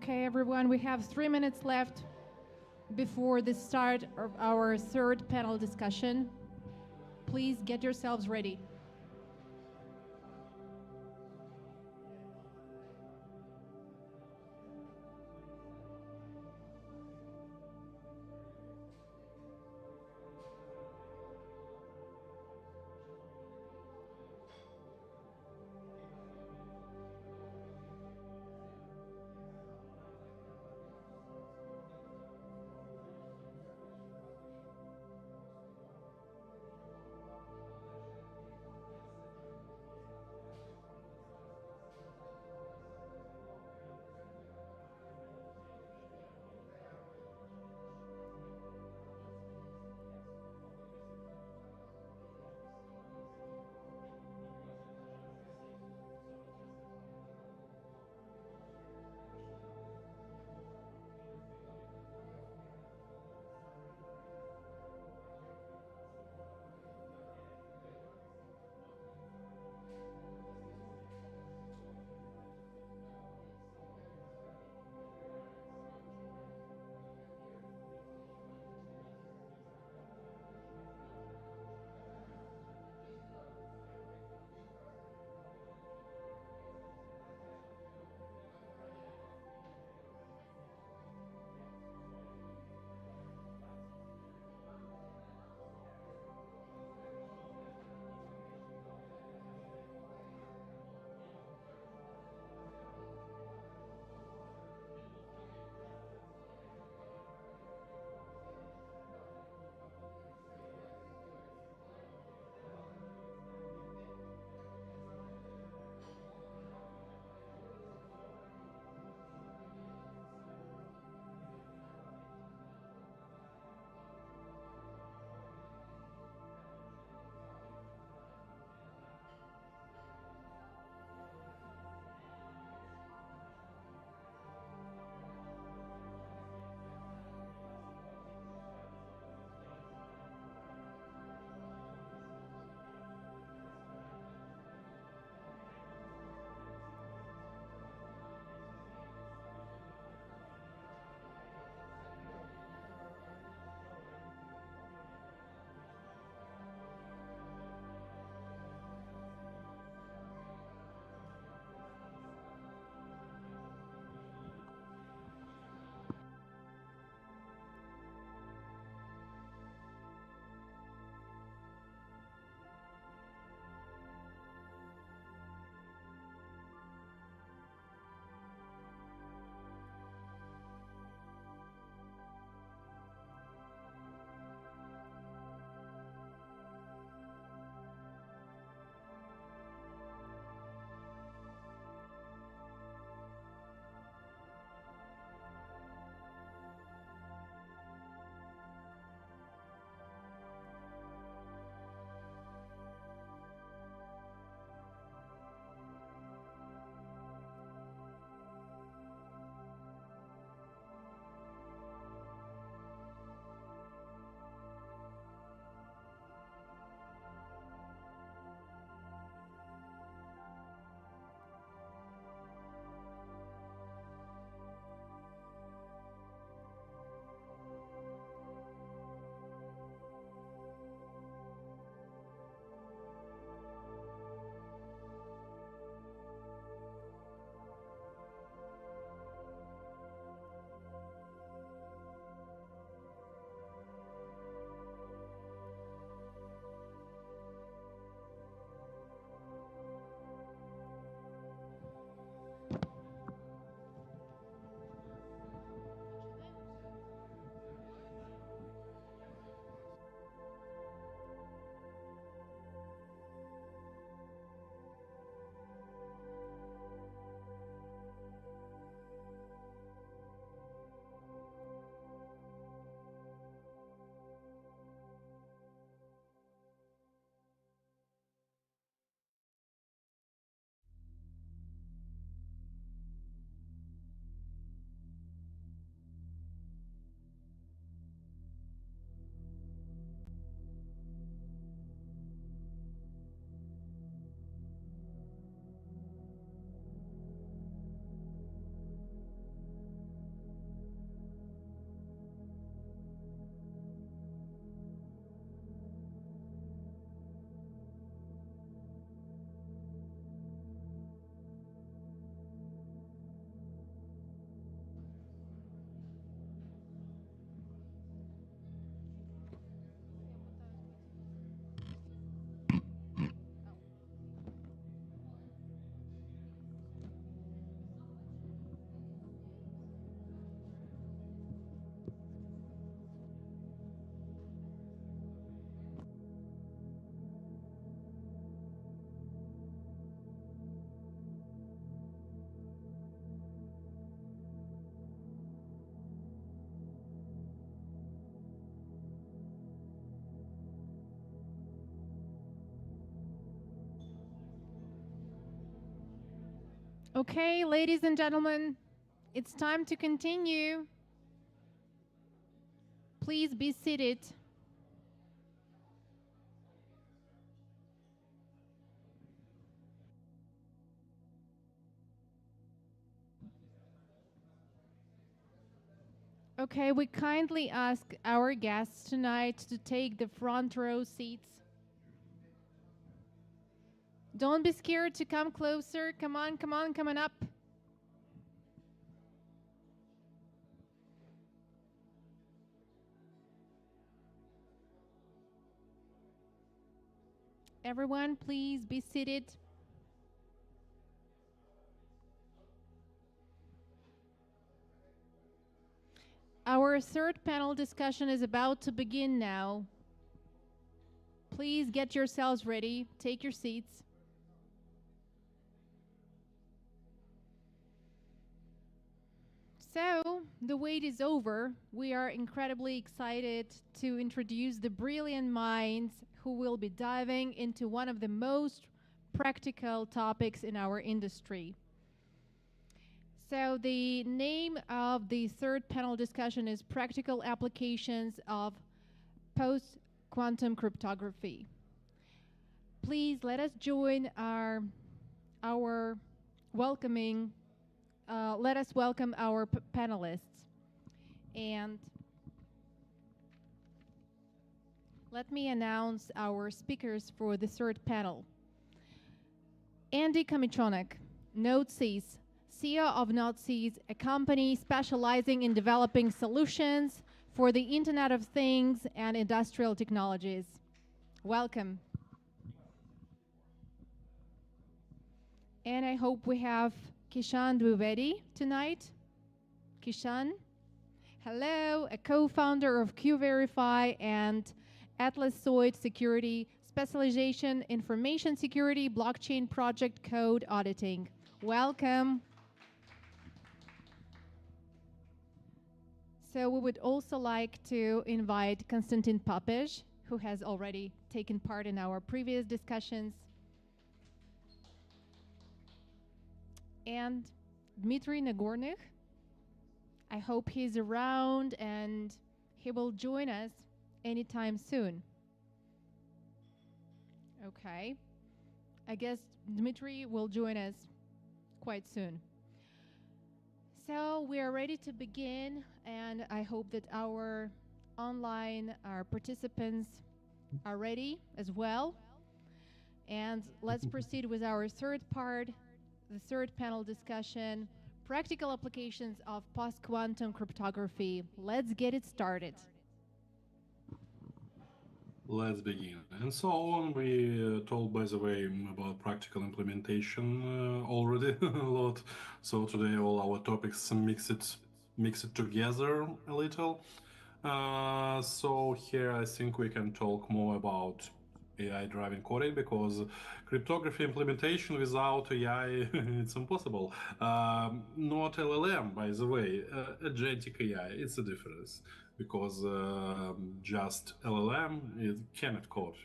Okay, everyone, we have 3 minutes left before the start of our third panel discussion. Please get yourselves ready. Okay, ladies and gentlemen, it's time to continue. Please be seated. Okay, we kindly ask our guests tonight to take the front row seats. Don't be scared to come closer. Come on, come on, coming up. Everyone, please be seated. Our third panel discussion is about to begin now. Please get yourselves ready. Take your seats. So, the wait is over. We are incredibly excited to introduce the brilliant minds who will be diving into one of the most practical topics in our industry. So, the name of the third panel discussion is Practical Applications of Post-Quantum Cryptography. Please let us join our welcoming let us welcome our panelists. And let me announce our speakers for the third panel. Andy Kamichonek, NodeSys, CEO of NodeSys, a company specializing in developing solutions for the Internet of Things and industrial technologies. Welcome. And I hope we have Kishan Dwivedi tonight. Kishan, hello, a co-founder of QVerify and Atlasoid Security, specialization information security, blockchain project code auditing. Welcome. So we would also like to invite Konstantin Papej, who has already taken part in our previous discussions, and Dmitry Nagornych. I hope he's around and he will join us anytime soon. Okay. I guess Dmitry will join us quite soon. So we are ready to begin, and I hope that our participants are ready as well. And let's proceed with our third part, the third panel discussion, practical applications of post-quantum cryptography. Let's get it started. Let's begin. And so on, we told, by the way, about practical implementation already a lot. So today all our topics mix it together a little. So here I think we can talk more about AI-driven coding, because cryptography implementation without AI, it's impossible. Not LLM, by the way, agentic AI, it's a difference, because just LLM, it cannot code,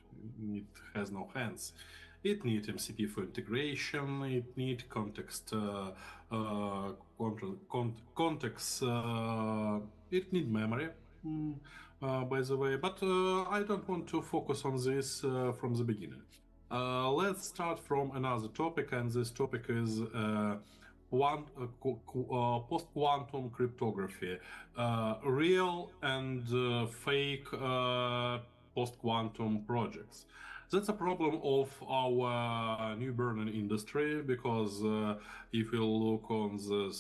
it has no hands. It needs MCP for integration, it needs context, it needs memory. By the way, but I don't want to focus on this from the beginning. Let's start from another topic, and this topic is post-quantum cryptography, real and fake post-quantum projects. That's a problem of our new burning industry, because if you look on the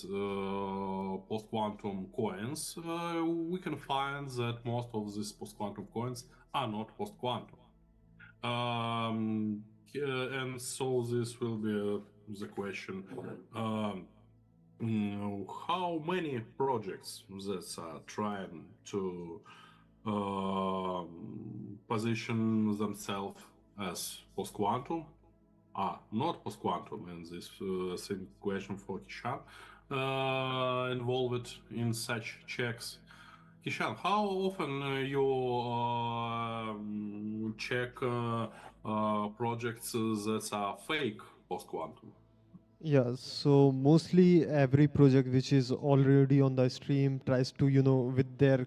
post-quantum coins, we can find that most of these post-quantum coins are not post-quantum. And so this will be the question. How many projects that are trying to position themselves as post-quantum are not post-quantum, and this same question for Kishan involved in such checks. Kishan, how often you check projects that are fake post-quantum? Yeah, so mostly every project which is already on the stream tries to, with their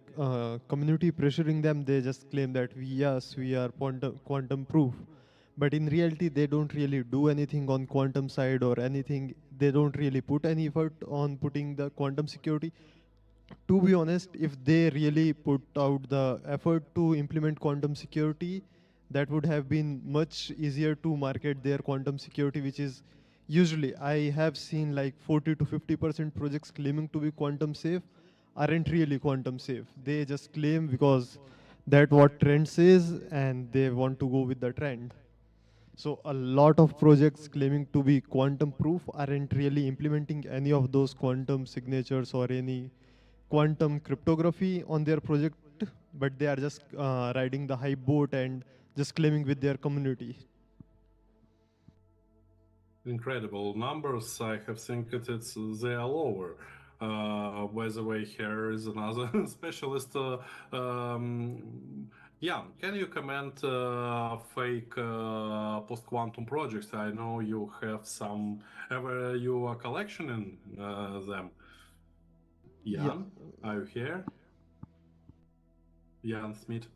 community pressuring them, they just claim that yes, we are quantum proof. But in reality, they don't really do anything on quantum side or anything. They don't really put any effort on putting the quantum security. To be honest, if they really put out the effort to implement quantum security, that would have been much easier to market their quantum security, which is usually I have seen like 40 to 50% projects claiming to be quantum safe aren't really quantum safe. They just claim because that what trend says and they want to go with the trend. So a lot of projects claiming to be quantum proof aren't really implementing any of those quantum signatures or any quantum cryptography on their project, but they are just riding the hype boat and just claiming with their community. Incredible numbers. I have think that they are lower. By the way, here is another specialist. Jan, can you comment fake post-quantum projects? I know you have some. Ever you are collectioning them? Jan, are you here? Jan Smith.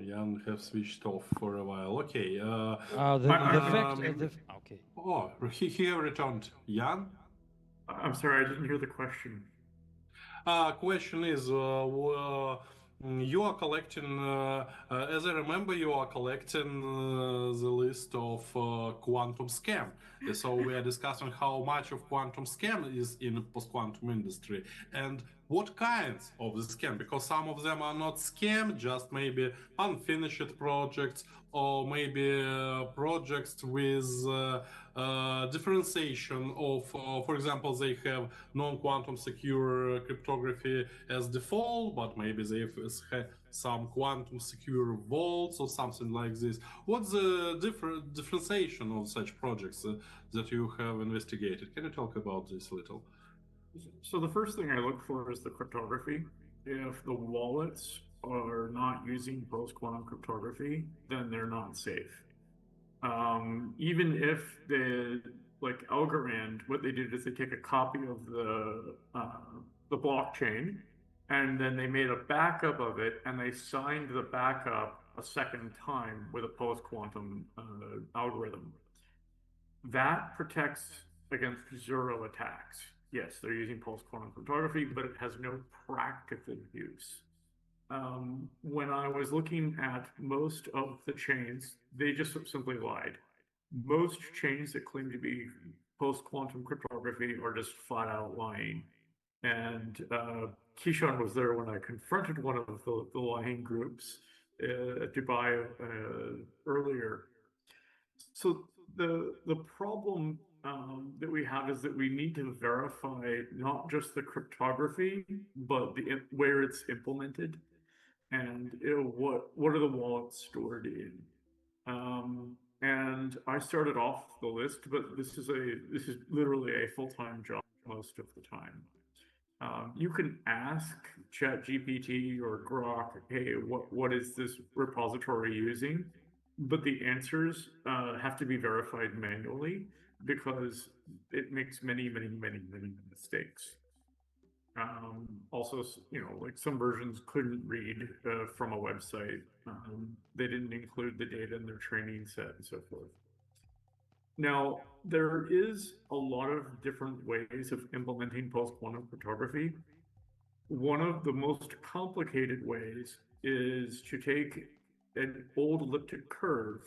Jan have switched off for a while. Okay. Okay. Oh, he returned. Jan? I'm sorry, I didn't hear the question. Question is, you are collecting, as I remember, you are collecting the list of quantum scam. So we are discussing how much of quantum scam is in post-quantum industry and what kinds of the scam, because some of them are not scam, just maybe unfinished projects or maybe projects with differentiation of, for example, they have non-quantum secure cryptography as default, but maybe they have some quantum secure vaults or something like this. What's the differentiation of such projects that you have investigated? Can you talk about this a little? So the first thing I look for is the cryptography. If the wallets are not using post-quantum cryptography, then they're not safe. Even if like Algorand, what they did is they take a copy of the blockchain, and then they made a backup of it, and they signed the backup a second time with a post-quantum algorithm. That protects against zero attacks. Yes, they're using post-quantum cryptography, but it has no practical use. When I was looking at most of the chains, they just simply lied. Most chains that claim to be post-quantum cryptography are just flat out lying. And Kishan was there when I confronted one of the lying groups at Dubai earlier. So the problem that we have is that we need to verify not just the cryptography, but where it's implemented and what are the wallets stored in. And I started off the list, but this is literally a full-time job most of the time. You can ask ChatGPT or Grok, hey, what is this repository using? But the answers have to be verified manually because it makes many mistakes. Also, like some versions couldn't read from a website. They didn't include the data in their training set and so forth. Now, there is a lot of different ways of implementing post-quantum cryptography. One of the most complicated ways is to take an old elliptic curve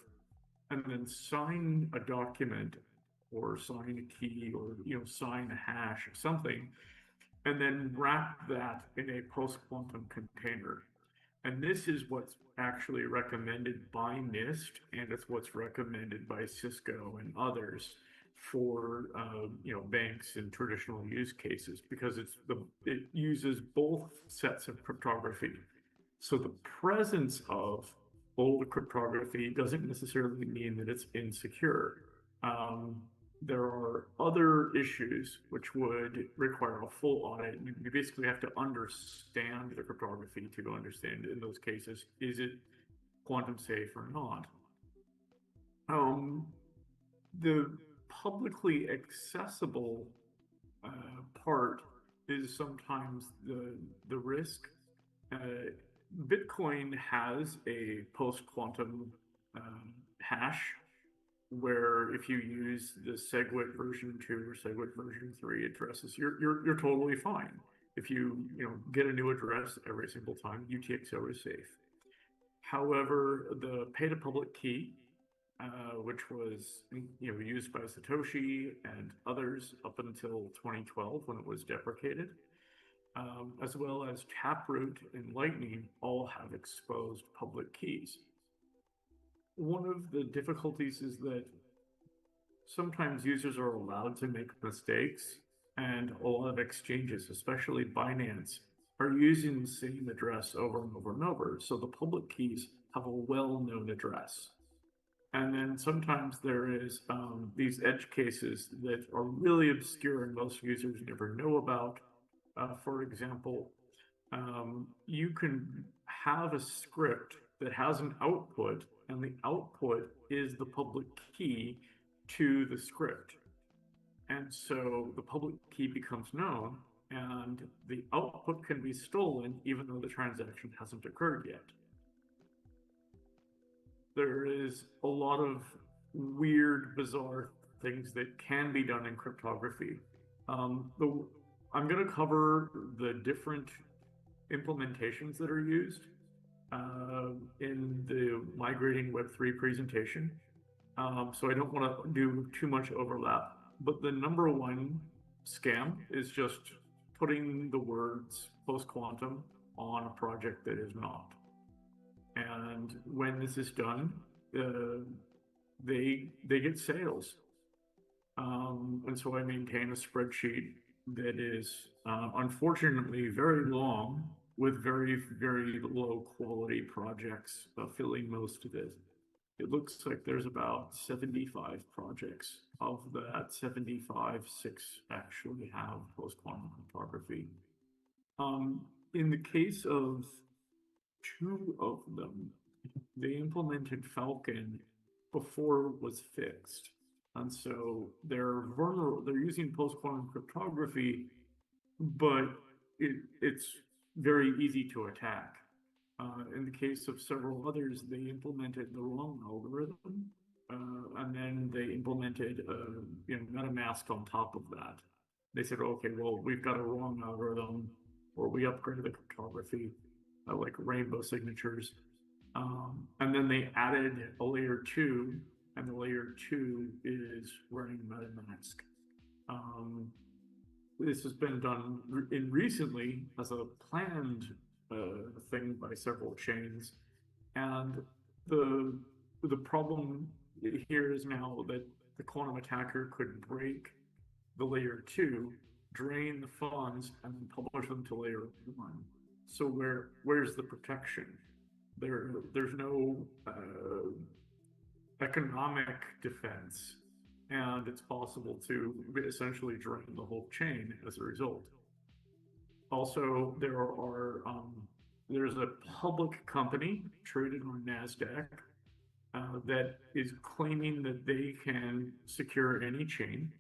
and then sign a document or sign a key or sign a hash or something, and then wrap that in a post-quantum container. And this is what's actually recommended by NIST, and it's what's recommended by Cisco and others for banks and traditional use cases, because it uses both sets of cryptography. So the presence of old cryptography doesn't necessarily mean that it's insecure. There are other issues which would require a full audit. You basically have to understand the cryptography to understand, in those cases, is it quantum safe or not? The publicly accessible part is sometimes the risk. Bitcoin has a post-quantum hash where if you use the SegWit version 2 or SegWit version 3 addresses, you're totally fine. If you get a new address every single time, UTXO is safe. However, the pay-to-public key, which was used by Satoshi and others up until 2012 when it was deprecated, as well as Taproot and Lightning, all have exposed public keys. One of the difficulties is that sometimes users are allowed to make mistakes, and a lot of exchanges, especially Binance, are using the same address over and over and over. So the public keys have a well-known address. And then sometimes there is these edge cases that are really obscure and most users never know about. For example, you can have a script that has an output, and the output is the public key to the script. And so the public key becomes known, and the output can be stolen even though the transaction hasn't occurred yet. There is a lot of weird, bizarre things that can be done in cryptography. I'm going to cover the different implementations that are used in the Migrating Web3 presentation. So I don't want to do too much overlap, but the number one scam is just putting the words post-quantum on a project that is not. And when this is done, they get sales. And so I maintain a spreadsheet that is unfortunately very long with very, very low quality projects filling most of it. It looks like there's about 75 projects. Of that 75, 6 actually have post-quantum cryptography. In the case of 2 of them, they implemented Falcon before it was fixed. And so they're vulnerable, they're using post-quantum cryptography, but it's very easy to attack. In the case of several others, they implemented the wrong algorithm, and then they implemented MetaMask on top of that. They said, okay, well, we've got a wrong algorithm, or we upgraded the cryptography, like rainbow signatures. And then they added a layer 2, and the layer 2 is running MetaMask. This has been done recently as a planned thing by several chains, and the problem here is now that the quantum attacker could break the layer 2, drain the funds, and then publish them to layer 1. So where's the protection? There's no economic defense, and it's possible to essentially drain the whole chain as a result. Also, there's a public company traded on NASDAQ that is claiming that they can secure any chain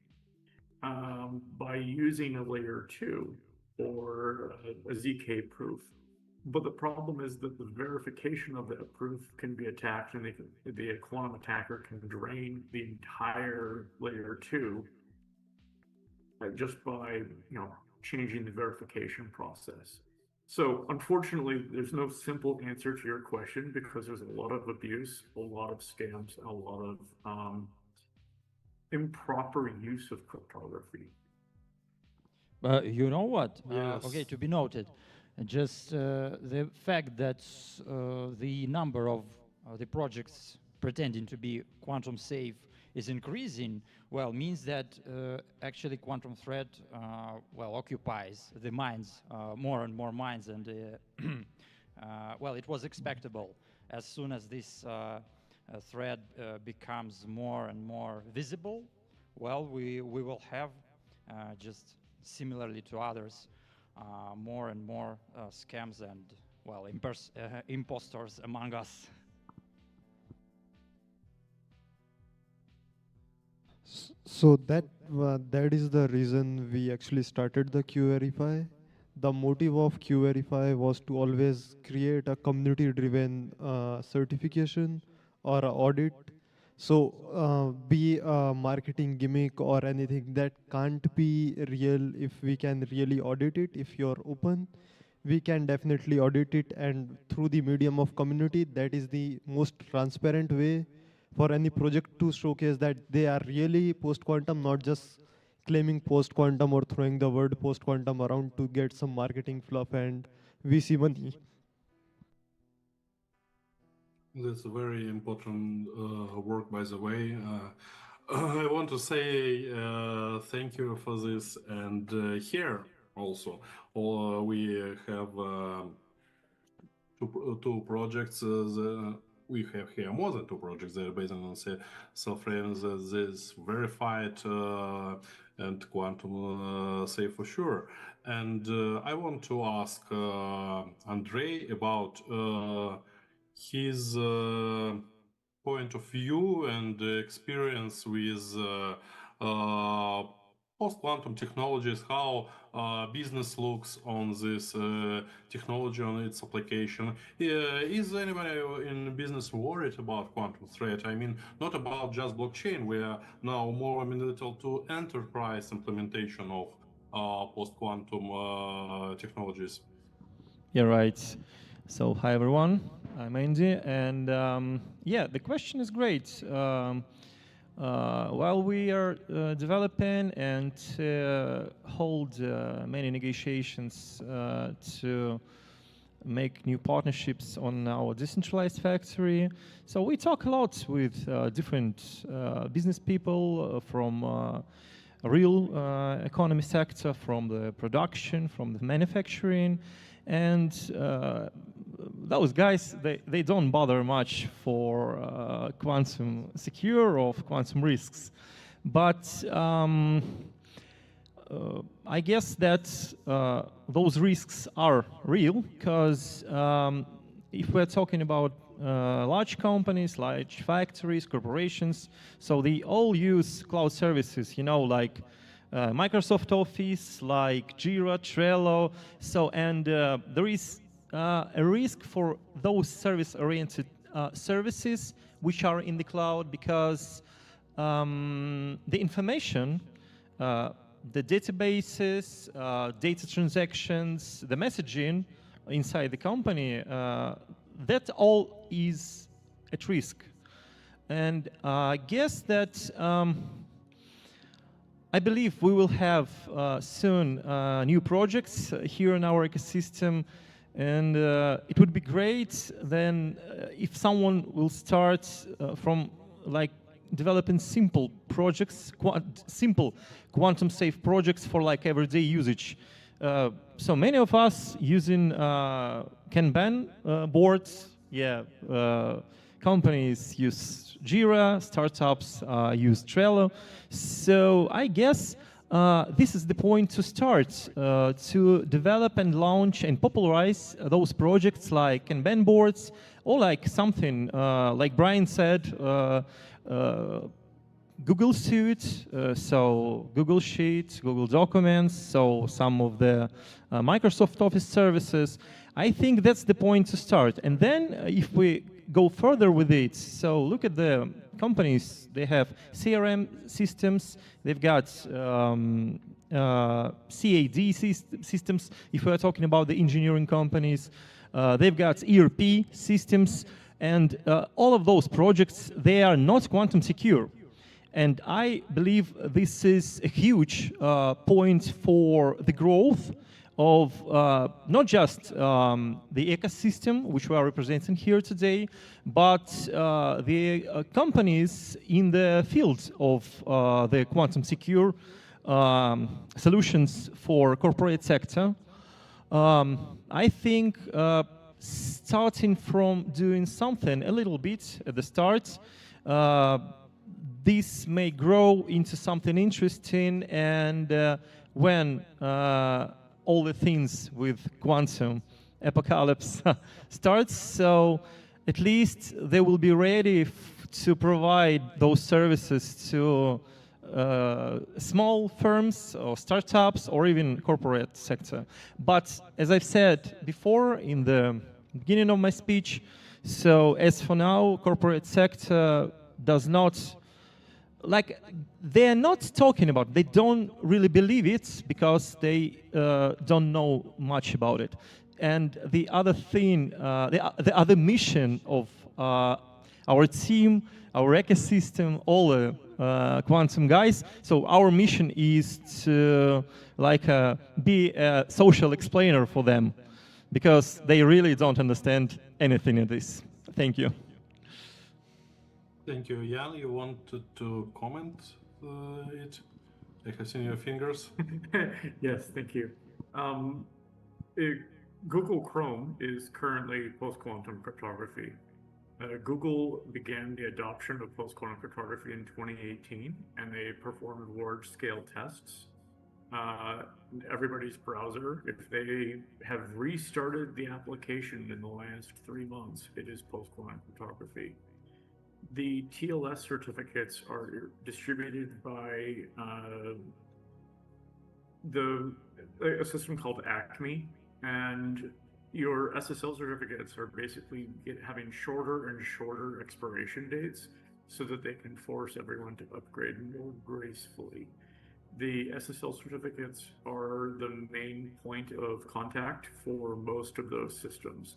by using a layer 2 or a ZK proof. But the problem is that the verification of that proof can be attacked, and the quantum attacker can drain the entire layer 2 just by changing the verification process. So unfortunately, there's no simple answer to your question because there's a lot of abuse, a lot of scams, and a lot of improper use of cryptography. You know what? Yes. Okay, to be noted, just the fact that the number of the projects pretending to be quantum safe is increasing, well, means that actually quantum threat, occupies the minds, more and more minds, and well, it was expectable. As soon as this threat becomes more and more visible, well, we will have, just similarly to others, more and more scams and, well, imposters among us. So that is the reason we actually started the QVerify. The motive of QVerify was to always create a community-driven certification or a audit. So be a marketing gimmick or anything that can't be real. If we can really audit it, if you're open, we can definitely audit it, and through the medium of community, that is the most transparent way for any project to showcase that they are really post-quantum, not just claiming post-quantum or throwing the word post-quantum around to get some marketing fluff and VC money. That's a very important work, by the way. I want to say thank you for this. And here also, we have two projects. We have here more than two projects that are based on Cellframe, this verified and quantum safe for sure. And I want to ask Andrei about his point of view and experience with post-quantum technologies, how business looks on this technology, on its application. Is anybody in business worried about quantum threat? I mean, not about just blockchain. We are now more amenable to enterprise implementation of post-quantum technologies. Yeah, right. So, hi everyone, I'm Andy, and yeah, the question is great. While we are developing and hold many negotiations to make new partnerships on our decentralized factory, so we talk a lot with different business people from real economy sector, from the production, from the manufacturing, and those guys, they don't bother much for quantum secure or quantum risks. But I guess that those risks are real, because if we're talking about large companies, large factories, corporations, so they all use cloud services, you know, like Microsoft Office, like Jira, Trello. So, and there is a risk for those service-oriented services which are in the cloud, because the information, the databases, data transactions, the messaging inside the company, that all is at risk. And I guess that I believe we will have soon new projects here in our ecosystem, and it would be great then if someone will start from like developing simple projects, simple quantum safe projects for like everyday usage. So many of us using Kanban boards, yeah, companies use Jira, startups use Trello. So I guess this is the point to start to develop and launch and popularize those projects like Kanban boards, or like something like Brian said, Google Suite, so Google Sheets, Google Documents, so some of the Microsoft Office services. I think that's the point to start. And then if we go further with it, so look at the companies. They have CRM systems, they've got CAD systems, if we're talking about the engineering companies. They've got ERP systems, and all of those projects, they are not quantum secure. And I believe this is a huge point for the growth of not just the ecosystem, which we are representing here today, but the companies in the field of the quantum secure solutions for corporate sector. I think starting from doing something a little bit at the start, this may grow into something interesting, and when all the things with quantum apocalypse starts, so at least they will be ready to provide those services to small firms or startups or even corporate sector. But as I've said before in the beginning of my speech, so as for now, corporate sector does not, like, they're not talking about, they don't really believe it because they don't know much about it. And the other thing, the other mission of our team, our ecosystem, all the quantum guys, so our mission is to be a social explainer for them because they really don't understand anything in this. Thank you. Thank you, Jan. You wanted to comment it? I have seen your fingers. Yes, thank you. Google Chrome is currently post-quantum cryptography. Google began the adoption of post-quantum cryptography in 2018, and they performed large-scale tests. Everybody's browser, if they have restarted the application in the last 3 months, it is post-quantum cryptography. The TLS certificates are distributed by a system called Acme, and your SSL certificates are basically having shorter and shorter expiration dates so that they can force everyone to upgrade more gracefully. The SSL certificates are the main point of contact for most of those systems.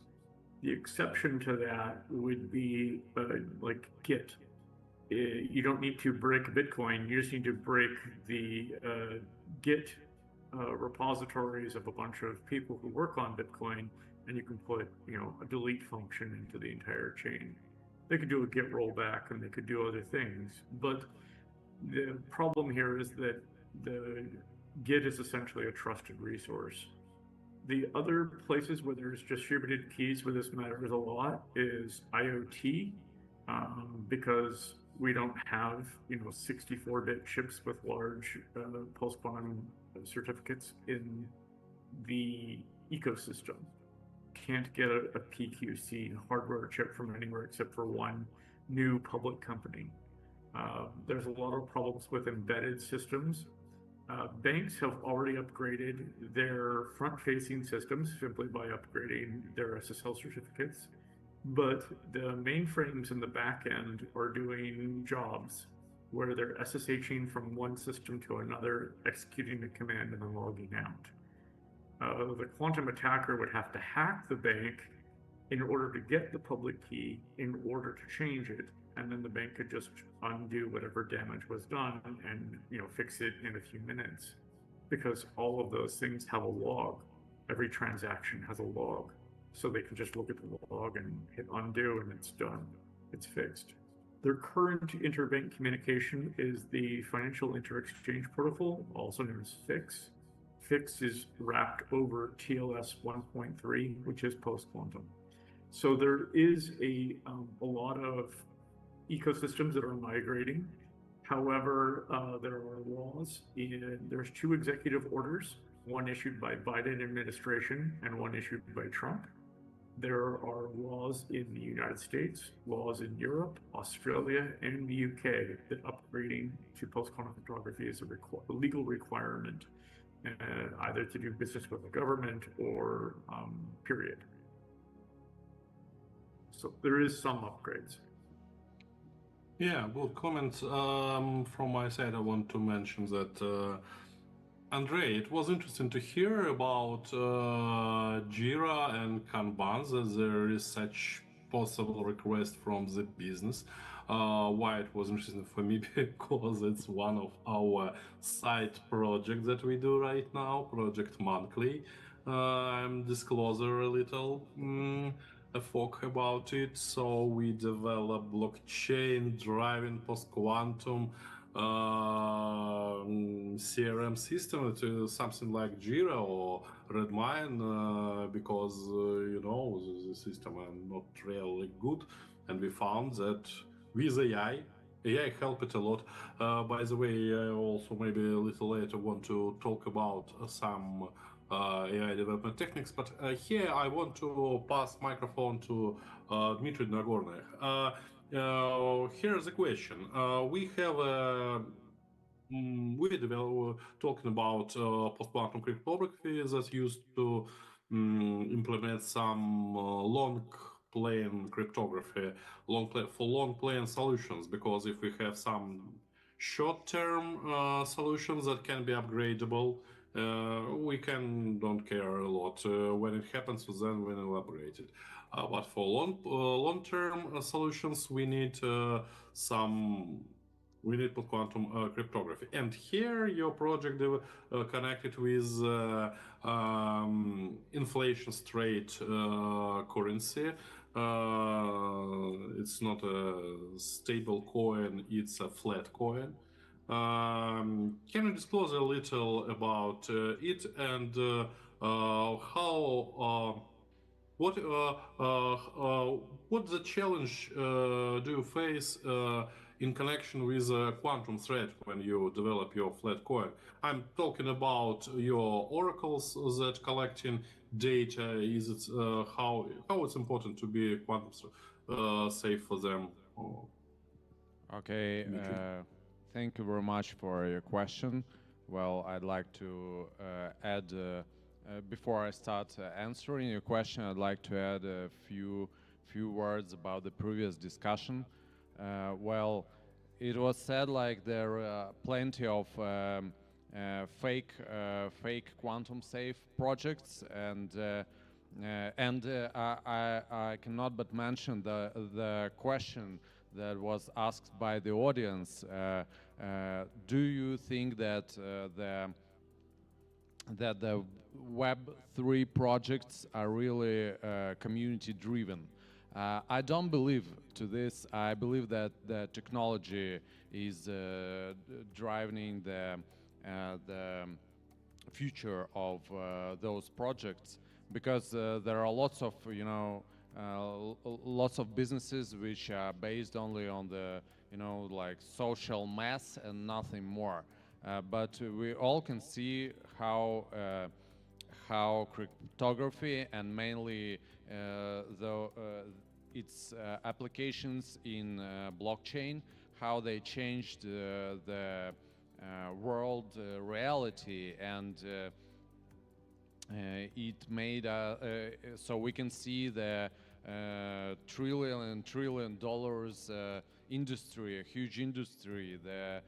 The exception to that would be like Git. You don't need to break Bitcoin, you just need to break the Git repositories of a bunch of people who work on Bitcoin, and you can put, a delete function into the entire chain. They could do a Git rollback and they could do other things, but the problem here is that the Git is essentially a trusted resource. The other places where there's distributed keys where this matters a lot is IoT, because we don't have 64-bit chips with large post-quantum certificates in the ecosystem. Can't get a PQC hardware chip from anywhere except for one new public company. There's a lot of problems with embedded systems. Banks have already upgraded their front-facing systems simply by upgrading their SSL certificates, but the mainframes in the back end are doing jobs where they're SSHing from one system to another, executing a command and then logging out. The quantum attacker would have to hack the bank in order to get the public key in order to change it, and then the bank could just undo whatever damage was done and fix it in a few minutes, because all of those things have a log. Every transaction has a log, so they can just look at the log and hit undo and it's done. It's fixed. Their current interbank communication is the Financial Inter-Exchange Protocol, also known as FIX. FIX is wrapped over TLS 1.3, which is post-quantum. So there is a lot of ecosystems that are migrating. However, there are laws. There's 2 executive orders, one issued by Biden administration and one issued by Trump. There are laws in the United States, laws in Europe, Australia, and the UK that upgrading to post-quantum cryptography is a legal requirement, either to do business with the government or period. So there is some upgrades. Yeah, good comments. From my side, I want to mention that, Andrei, it was interesting to hear about Jira and Kanban, that there is such possible request from the business. Why it was interesting for me, because it's one of our side projects that we do right now, Project Monthly. I'm disclosure a little talk about it. So we develop blockchain driving post-quantum CRM system to something like Jira or Redmine, because the system are not really good, and we found that with AI helped it a lot. By the way, I also maybe a little later want to talk about some AI development techniques, but here I want to pass microphone to Dmitry Nagorny. Here's the question. We have we're talking about post-quantum cryptography that's used to implement some long plane cryptography, for long plane solutions, because if we have some short-term solutions that can be upgradable, we don't care a lot when it happens, then we'll upgrade it. But for long-term solutions, we need quantum cryptography. And here your project connected with inflation straight currency. It's not a stable coin, it's a flat coin. Can you disclose a little about it and what the challenge do you face in connection with a quantum threat when you develop your flat coin? I'm talking about your oracles that collecting data. Is it how it's important to be quantum safe for them? Okay, thank you very much for your question. Well, I'd like to add, before I start answering your question, I'd like to add a few words about the previous discussion. Well, it was said like there are plenty of fake quantum safe projects, and I cannot but mention the question that was asked by the audience. Do you think that the Web3 projects are really community driven? I don't believe to this. I believe that the technology is driving the future of those projects, because there are lots of lots of businesses which are based only on the like social mass and nothing more. But we all can see how cryptography and mainly its applications in blockchain, how they changed the world reality, and it made so we can see the trillion and trillion dollars industry, a huge industry, the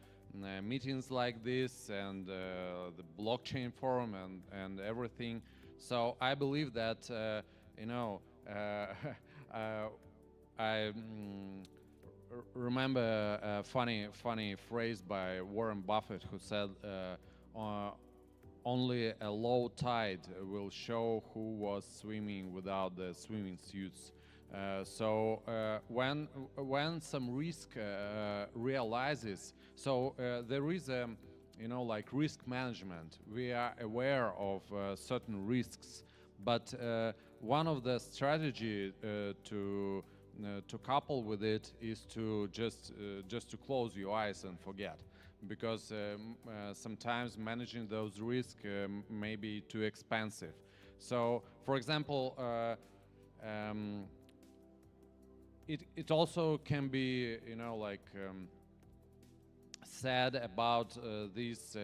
meetings like this, and the blockchain forum and everything. So I believe that I remember a funny phrase by Warren Buffett, who said only a low tide will show who was swimming without the swimming suits. So when some risk realizes, so there is a like risk management. We are aware of certain risks, but one of the strategy to couple with it is to just to close your eyes and forget, because sometimes managing those risks may be too expensive. So, for example, it also can be like said about this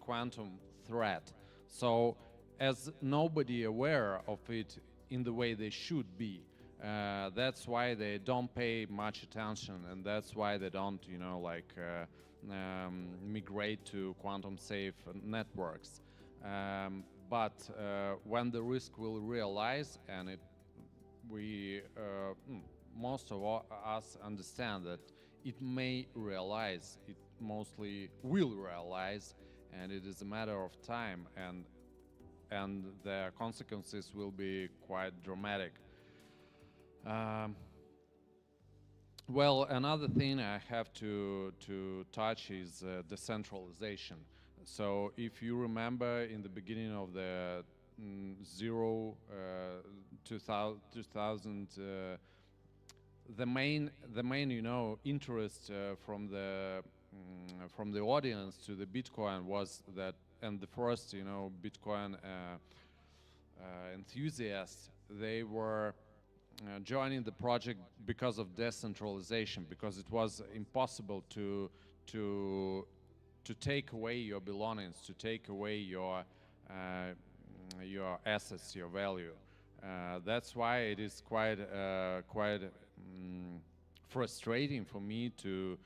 quantum threat. So, as nobody aware of it in the way they should be, that's why they don't pay much attention, and that's why they don't like migrate to quantum safe networks. But when the risk will realize, and most of us understand that it may realize, it mostly will realize, and it is a matter of time, and the consequences will be quite dramatic. Well, another thing I have to touch is decentralization. So if you remember, in the beginning of the 2000, the main interest from the audience to the Bitcoin was that, and the first Bitcoin enthusiasts, they were joining the project because of decentralization, because it was impossible to to take away your belongings, to take away your assets, your value. That's why it is quite frustrating for me to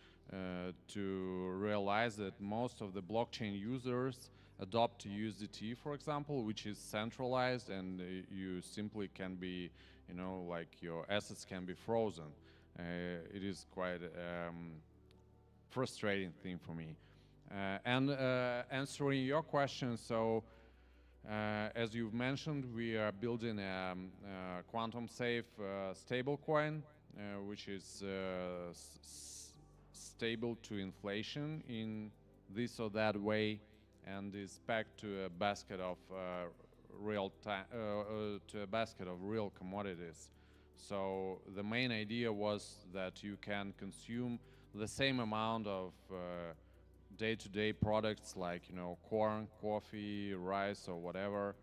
realize that most of the blockchain users adopt USDT, for example, which is centralized, and you simply can be, you know, like your assets can be frozen. It is quite frustrating thing for me. And answering your question, so as you've mentioned, we are building a quantum safe stablecoin, which is stable to inflation in this or that way, and is packed to a basket of real commodities. So the main idea was that you can consume the same amount of day-to-day products like, you know, corn, coffee, rice, or whatever.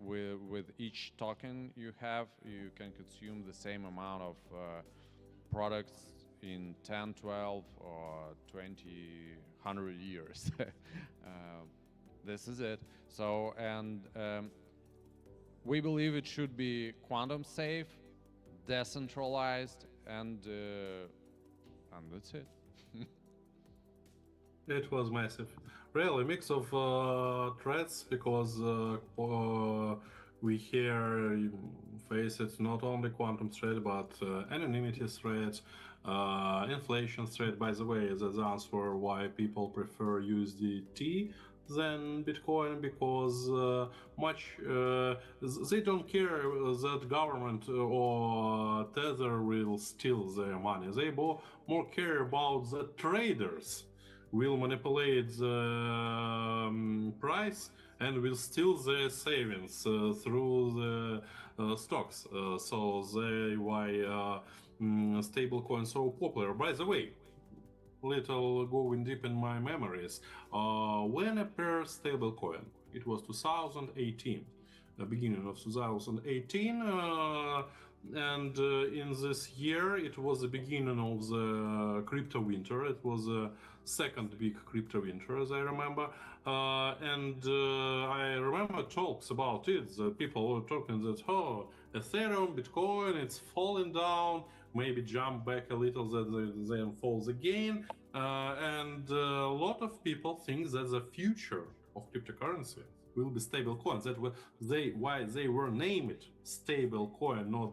With each token you have, you can consume the same amount of products in 10, 12, or 20, 100 years. This is it. So, and we believe it should be quantum safe, decentralized, and that's it. It was massive. Really, a mix of threats, because we here face it not only quantum threat, but anonymity threat, inflation threat. By the way, that's the answer why people prefer USDT than Bitcoin, because they don't care that government or Tether will steal their money. They more care about the traders will manipulate the price and will steal their savings through the stocks. So they why stablecoin so popular. By the way, little going deep in my memories, when appeared stablecoin, it was 2018, the beginning of 2018, and in this year it was the beginning of the crypto winter. It was the second big crypto winter, as I remember, and I remember talks about it. The people were talking that, oh, Ethereum, Bitcoin, it's falling down, maybe jump back a little, then falls again, and a lot of people think that the future of cryptocurrency will be stable coins. That why they were named stable coin, not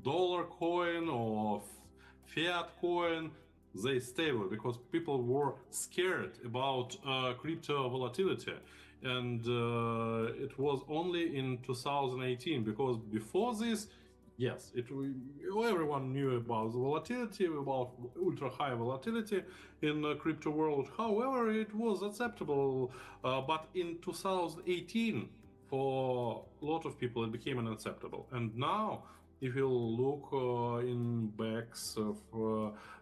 dollar coin or fiat coin. They stable because people were scared about crypto volatility, and it was only in 2018, because before this, yes, everyone knew about the volatility, about ultra high volatility in the crypto world. However, it was acceptable, but in 2018, for a lot of people, it became unacceptable. And now, if you look in backs of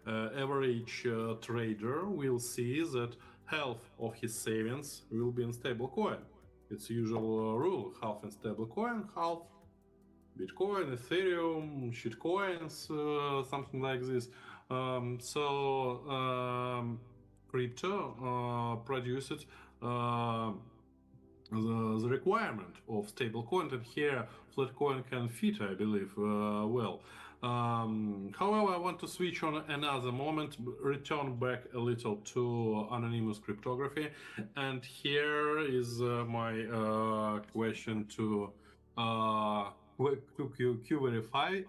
average trader, will see that half of his savings will be in stable coin. It's usual rule: half in stable coin, half Bitcoin, Ethereum, shitcoins, something like this. Crypto produced the requirement of stable coin, and here flatcoin can fit, I believe, well. However, I want to switch on another moment, return back a little to anonymous cryptography, and here is my question to Q-Verify.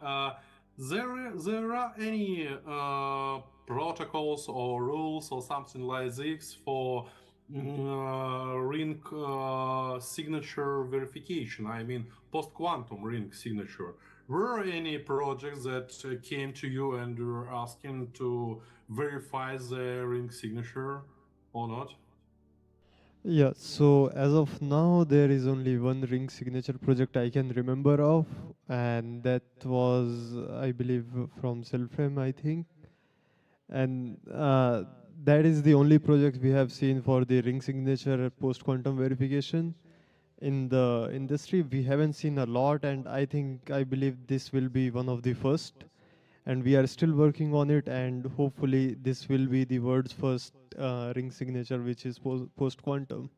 There are any protocols or rules or something like this for ring signature verification? I mean, post-quantum ring signature. Were any projects that came to you and were asking to verify the ring signature or not? Yeah, so as of now, there is only one ring signature project I can remember of, and that was, I believe, from Cellframe, I think. And that is the only project we have seen for the ring signature post-quantum verification. In the industry, we haven't seen a lot, and I believe this will be one of the first. and we are still working on it, and hopefully this will be the world's first ring signature, which is post-quantum.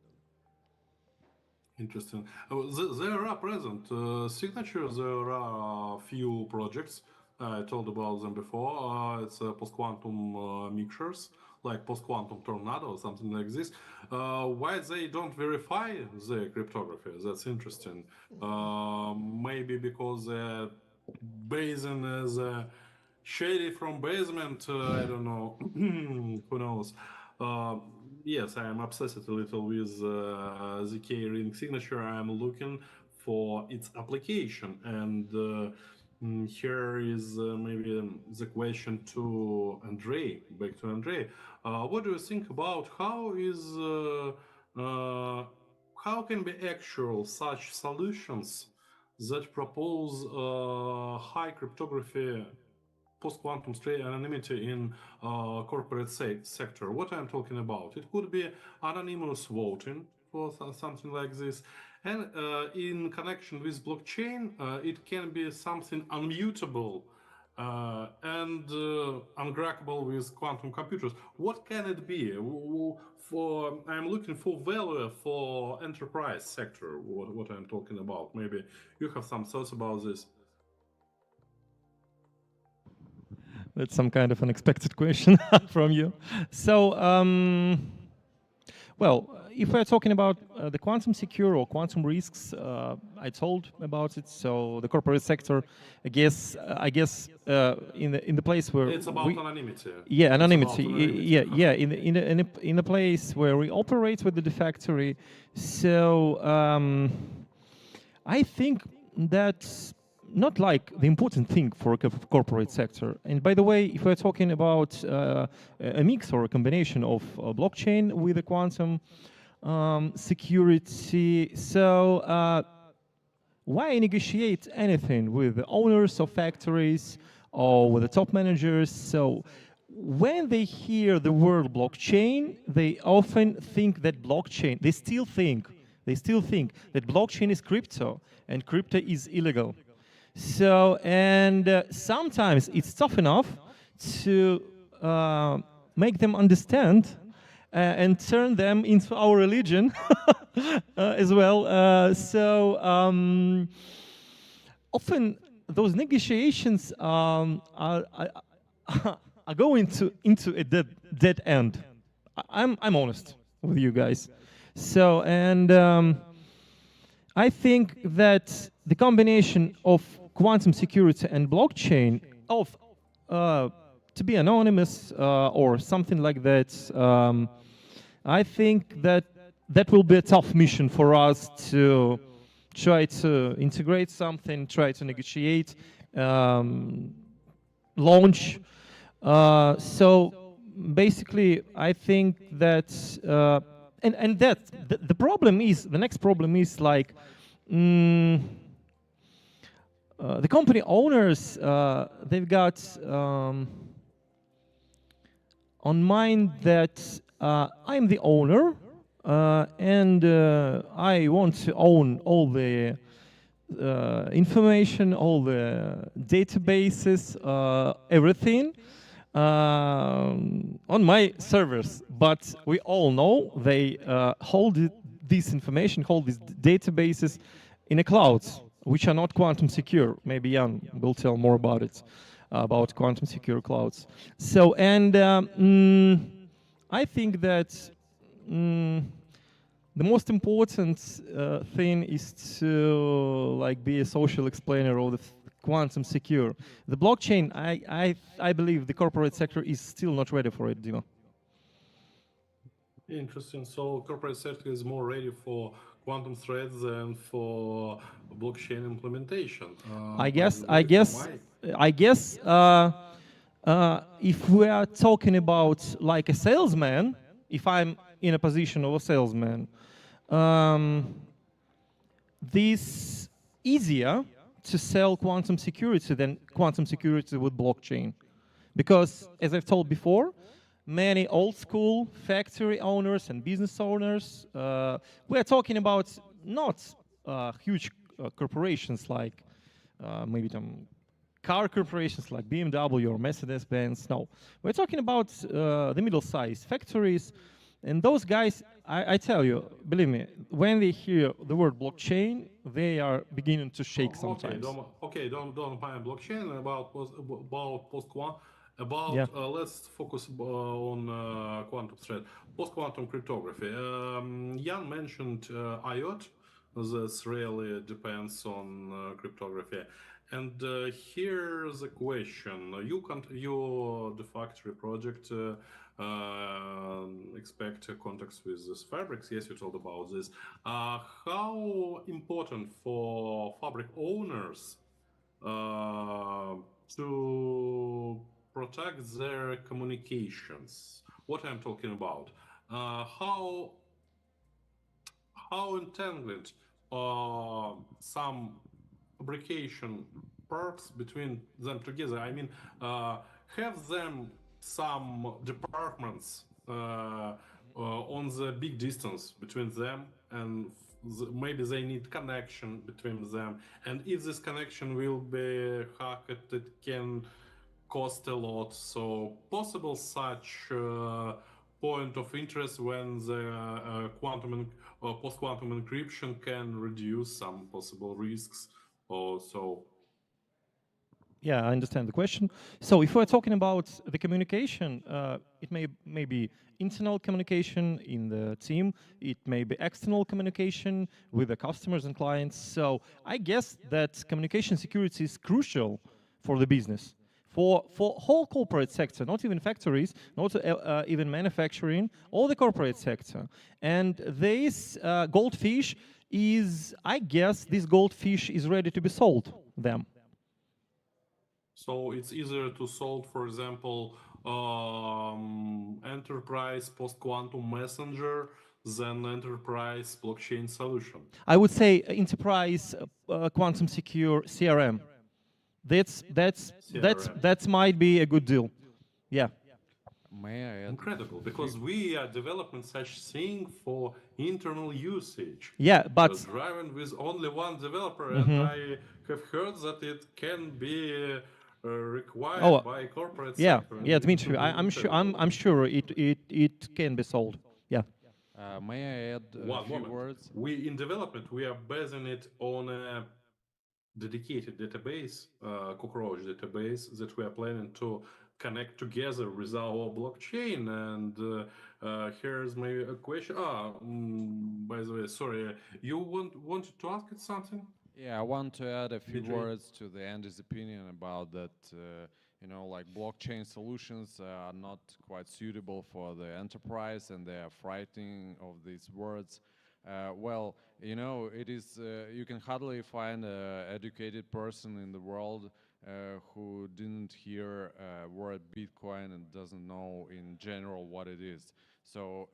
Interesting. There are present signatures. There are a few projects. I told about them before. It's post-quantum mixtures, like post-quantum tornado or something like this. Why they don't verify the cryptography? That's interesting. Maybe because the basin is shady from basement. I don't know. Who knows? Yes, I am obsessed a little with the key ring signature. I'm looking for its application, and here is maybe the question to Andrei. Back to Andrei. What do you think about how can be actual such solutions that propose high cryptography post-quantum state anonymity in corporate sector? What I'm talking about? It could be anonymous voting for something like this, and in connection with blockchain, it can be something unmutable and uncrackable with quantum computers. What can it be? I'm looking for value for enterprise sector. What I'm talking about? Maybe you have some thoughts about this. That's some kind of unexpected question from you. So, well, if we're talking about the quantum secure or quantum risks, I told about it. So the corporate sector, I guess, in the place where it's about anonymity. Yeah, anonymity. Yeah. In a place where we operate with the factory. So I think that's not like the important thing for a corporate sector. And by the way, if we're talking about a mix or a combination of blockchain with a quantum security, so why negotiate anything with the owners of factories or with the top managers? So when they hear the word blockchain, they often think that they still think that blockchain is crypto and crypto is illegal. So, and sometimes it's tough enough to make them understand and turn them into our religion as well. So often those negotiations are going into a dead end. I'm honest with you guys. So, and I think that the combination of quantum security and blockchain to be anonymous or something like that, I think that will be a tough mission for us to try to integrate something, try to negotiate, launch. So basically, I think that the problem is, the next problem is like, the company owners, they've got on mind that I'm the owner and I want to own all the information, all the databases, everything on my servers. But we all know they hold this information, hold these databases in a cloud, which are not quantum secure. Maybe Jan will tell more about it, about quantum secure clouds. So, and I think that the most important thing is to like be a social explainer of the quantum secure. The blockchain, I believe the corporate sector is still not ready for it, Dima. Interesting. So corporate sector is more ready for quantum threads than for blockchain implementation. I guess if we are talking about like a salesman, if I'm in a position of a salesman, this easier to sell quantum security than quantum security with blockchain. Because as I've told before, many old school factory owners and business owners, we're talking about not huge corporations like maybe car corporations like BMW or Mercedes-Benz. No, we're talking about the middle-sized factories, and those guys, I tell you, believe me, when they hear the word blockchain, they are beginning to shake sometimes. Don't mind blockchain about post quantum. Yeah. Let's focus on quantum thread, post quantum cryptography. Jan mentioned IOT. This really depends on cryptography. And here's a question: you the factory project expect contacts with these fabrics. Yes, you told about this. How important for fabric owners to protect their communications? What I'm talking about? How entangled some fabrication parts between them together? I mean, have them some departments on the big distance between them, and maybe they need connection between them. And if this connection will be hacked, it can cost a lot. So possible such point of interest when the quantum post-quantum encryption can reduce some possible risks or so. Yeah, I understand the question. So if we're talking about the communication, it may be internal communication in the team, it may be external communication with the customers and clients. So I guess that communication security is crucial for the business. For whole corporate sector, not even factories, not even manufacturing, all the corporate sector. And this goldfish is, I guess, this goldfish is ready to be sold, them. So it's easier to solve, for example, enterprise post-quantum messenger than enterprise blockchain solution. I would say enterprise quantum secure CRM. That might be a good deal. Yeah. May I add? Incredible, because we are developing such thing for internal usage. Yeah, but driving with only one developer, and I have heard that it can be required by corporate sector. Yeah, Dmitry, I'm sure it can be sold. Yeah. May I add a few words? We in development we are basing it on a dedicated database, cockroach database that we are planning to connect together with our blockchain. And here's maybe a question. By the way, sorry, you wanted to ask it something? Yeah, I want to add a few Dmitry? words to the Andy's opinion about that. Like blockchain solutions are not quite suitable for the enterprise, and they are frightening of these words. Well, it is. You can hardly find an educated person in the world who didn't hear word Bitcoin and doesn't know in general what it is. So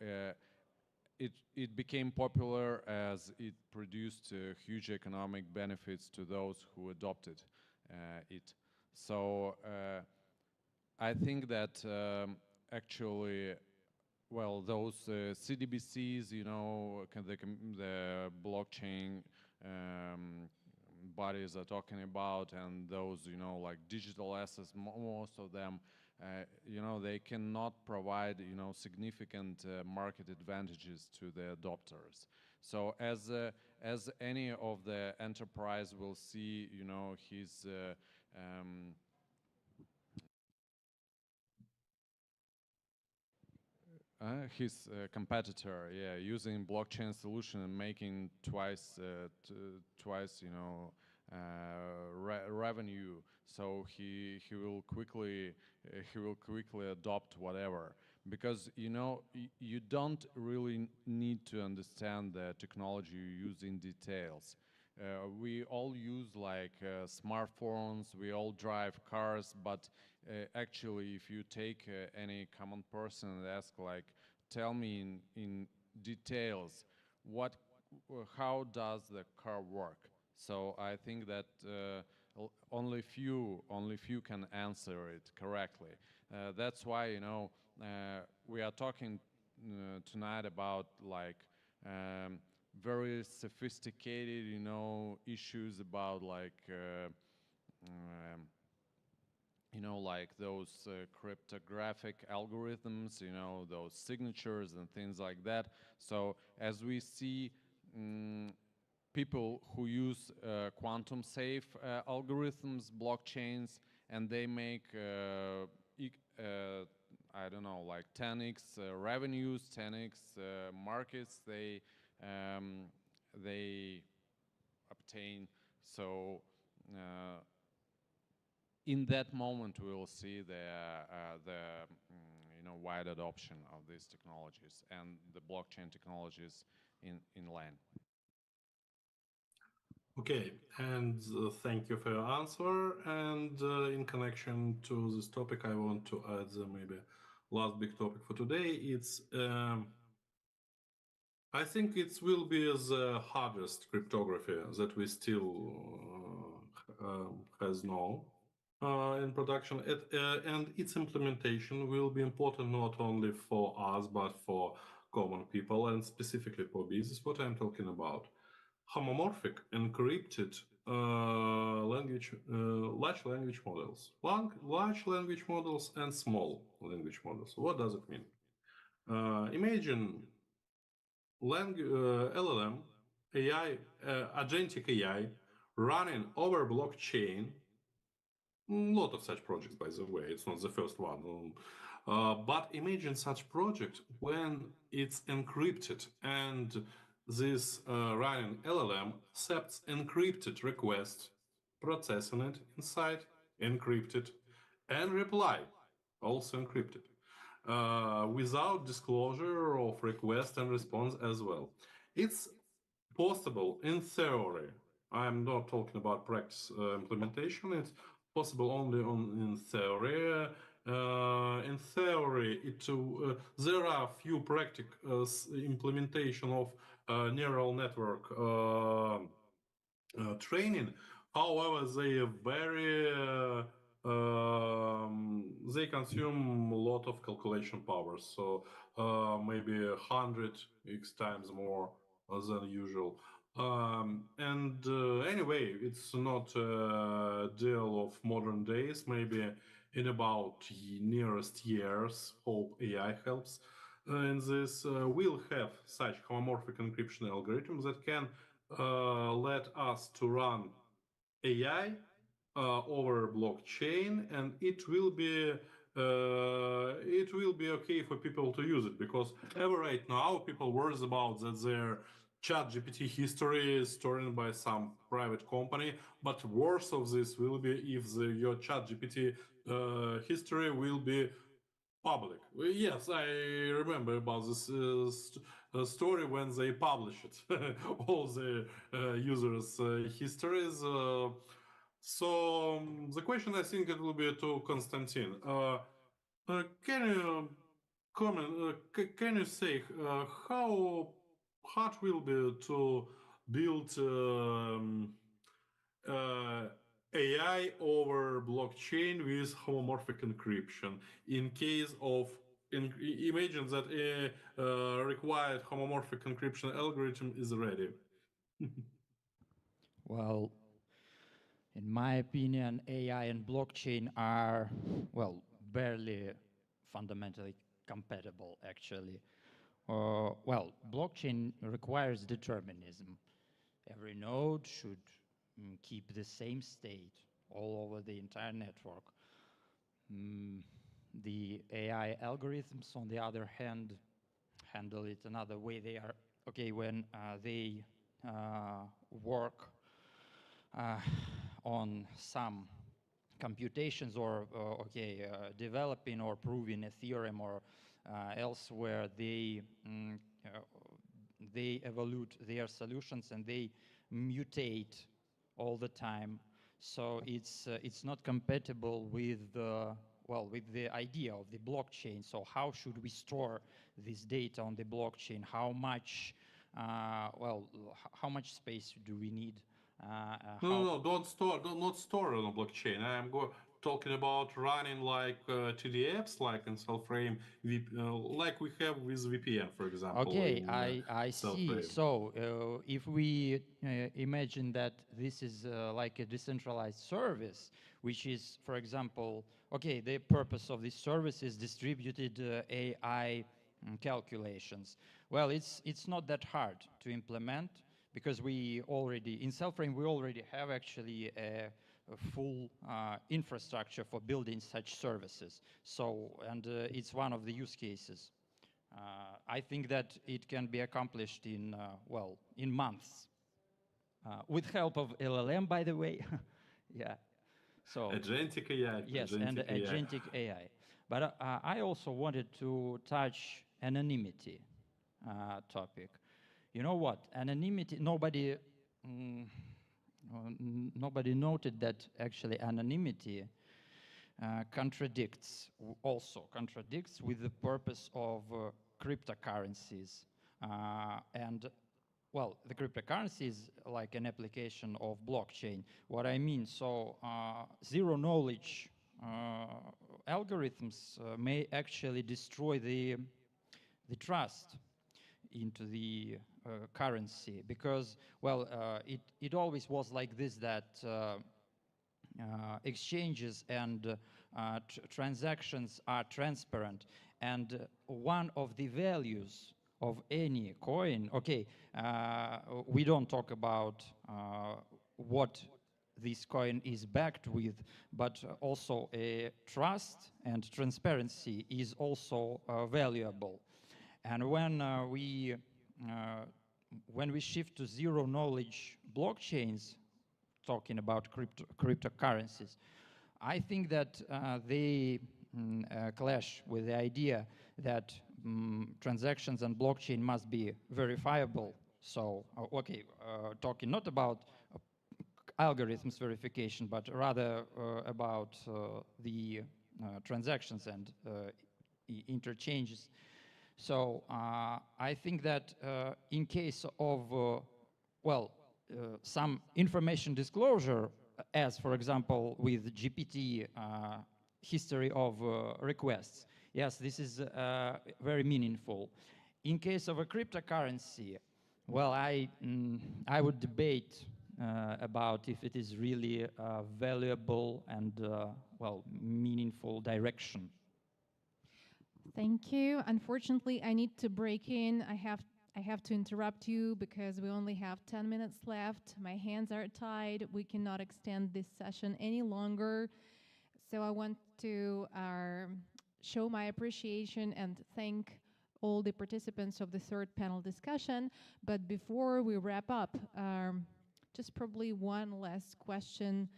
it became popular as it produced huge economic benefits to those who adopted it. So I think that actually, well, those CDBCs, the blockchain bodies are talking about, and those, like digital assets, most of them, they cannot provide, significant market advantages to the adopters. So as any of the enterprise will see, his competitor, using blockchain solution and making twice, revenue. So he will quickly adopt whatever, because you don't really need to understand the technology you use in details. We all use like smartphones, we all drive cars, but actually if you take any common person and ask like, tell me in details how does the car work? So I think that only few can answer it correctly. That's why we are talking tonight about like very sophisticated issues about like like those cryptographic algorithms, those signatures and things like that. So as we see people who use quantum safe algorithms, blockchains, and they make I don't know, like 10x revenues, 10x markets they obtain. So in that moment, we will see the wide adoption of these technologies and the blockchain technologies in land. Okay, and thank you for your answer. And in connection to this topic, I want to add maybe last big topic for today. It's I think it will be the hardest cryptography that we still has now in production. And its implementation will be important not only for us, but for common people and specifically for business. What I'm talking about. Homomorphic encrypted large language models. Large language models and small language models. What does it mean? Imagine LLM, AI, agentic AI running over blockchain. A lot of such projects, by the way, it's not the first one. But imagine such project when it's encrypted and this running LLM accepts encrypted request, processing it inside, encrypted, and reply, also encrypted, without disclosure of request and response as well. It's possible in theory. I'm not talking about practice implementation. It's possible only in theory. In theory, there are few practical implementation of neural network training. However, they are very they consume a lot of calculation power, so maybe 100x times more than usual. And anyway, it's not a deal of modern days. Maybe in about nearest years, hope AI helps. In this, we'll have such homomorphic encryption algorithms that can let us to run AI over blockchain, and it will be okay for people to use it, because ever right now people worries about that their ChatGPT history is stored by some private company, but worse of this will be if your ChatGPT history will be public. Yes, I remember about this story when they published it, all the users' histories. So the question, I think it will be to Konstantin. Can you comment? Can you say how hard will be to build AI over blockchain with homomorphic encryption in case of imagine that a required homomorphic encryption algorithm is ready? Well, in my opinion, AI and blockchain are, well, barely fundamentally compatible, actually. Well, blockchain requires determinism. Every node should keep the same state all over the entire network. The AI algorithms, on the other hand, handle it another way. They are, okay, when they work on some computations or developing or proving a theorem or elsewhere, they evolve their solutions and they mutate all the time. So it's not compatible with with the idea of the blockchain. So how should we store this data on the blockchain? How much how much space do we need? No, don't store, not store on a blockchain. I'm talking about running like TDFs, like in Cellframe, like we have with VPN, for example. Okay, in, I see. Cellframe. So if we imagine that this is like a decentralized service, which is, for example, okay, the purpose of this service is distributed AI calculations. Well, it's not that hard to implement because we already, in Cellframe, we already have actually a full infrastructure for building such services. So, and it's one of the use cases. I think that it can be accomplished in, well, in months. With help of LLM, by the way. Yeah. So Agentic AI. yes, and agentic AI. But I also wanted to touch anonymity topic. You know what? Anonymity, nobody noted that actually anonymity contradicts with the purpose of cryptocurrencies. And well, the cryptocurrency is like an application of blockchain. What I mean, so zero knowledge algorithms may actually destroy the trust into the currency because, well, it always was like this, that exchanges and transactions are transparent, and one of the values of any coin, okay, we don't talk about what this coin is backed with, but also a trust and transparency is also valuable. And when we shift to zero knowledge blockchains, talking about cryptocurrencies, I think that they clash with the idea that transactions and blockchain must be verifiable. So, okay, talking not about algorithms verification, but rather about the transactions and interchanges. So I think that in case of, some information disclosure, as for example with GPT history of requests, yes, this is very meaningful. In case of a cryptocurrency, well, I would debate about if it is really a valuable and, well, meaningful direction. Thank you. Unfortunately, I need to break in. I have to interrupt you because we only have 10 minutes left. My hands are tied. We cannot extend this session any longer. So I want to show my appreciation and thank all the participants of the third panel discussion. But before we wrap up, just probably one last question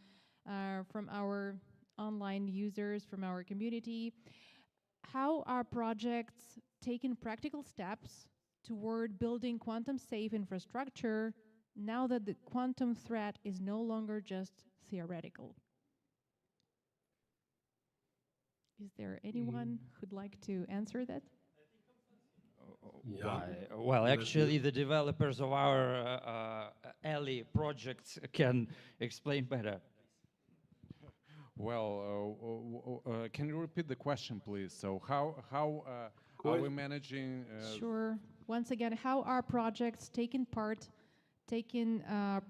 from our online users, from our community. How are projects taking practical steps toward building quantum-safe infrastructure now that the quantum threat is no longer just theoretical? Is there anyone who'd like to answer that? Why? Well, actually, the developers of our alley projects can explain better. Well, can you repeat the question, please? So how are we managing? Sure. Once again, how are projects taking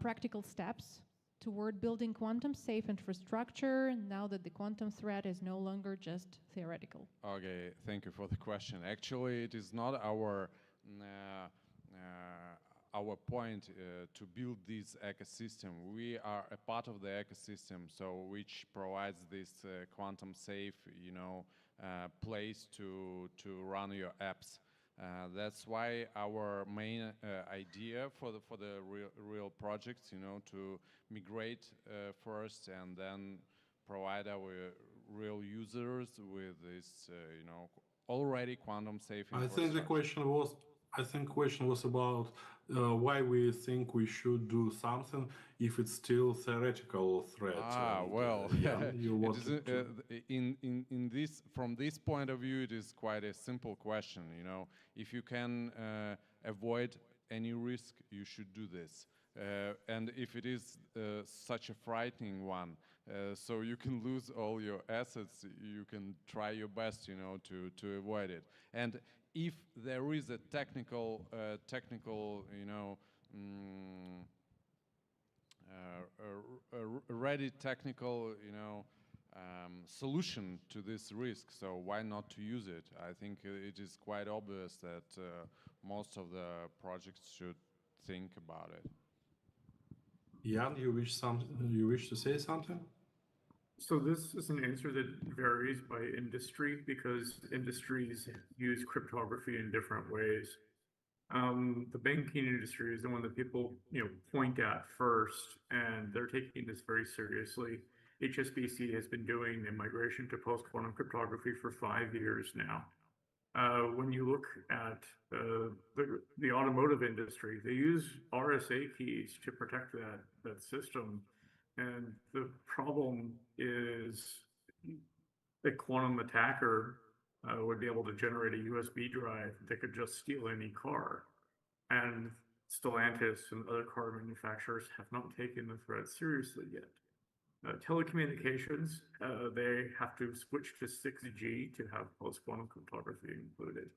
practical steps toward building quantum-safe infrastructure now that the quantum threat is no longer just theoretical? Okay, thank you for the question. Actually, it is not our point to build this ecosystem. We are a part of the ecosystem, so which provides this quantum-safe, place to run your apps. That's why our main idea for the real projects, to migrate first and then provide our real users with this, already quantum-safe infrastructure. I think the question was about why we think we should do something if it's still theoretical threat. Well, you from this point of view, it is quite a simple question. If you can avoid any risk, you should do this. And if it is such a frightening one, so you can lose all your assets. You can try your best, to avoid it. And if there is a technical, a ready technical, solution to this risk, so why not to use it? I think it is quite obvious that most of the projects should think about it. Jan, you wish to say something? So this is an answer that varies by industry because industries use cryptography in different ways. The banking industry is the one that people, point at first, and they're taking this very seriously. HSBC has been doing a migration to post-quantum cryptography for 5 years now. When you look at the automotive industry, they use RSA keys to protect that system. And the problem is a quantum attacker would be able to generate a USB drive that could just steal any car. And Stellantis and other car manufacturers have not taken the threat seriously yet. Telecommunications, they have to switch to 6G to have post-quantum cryptography included.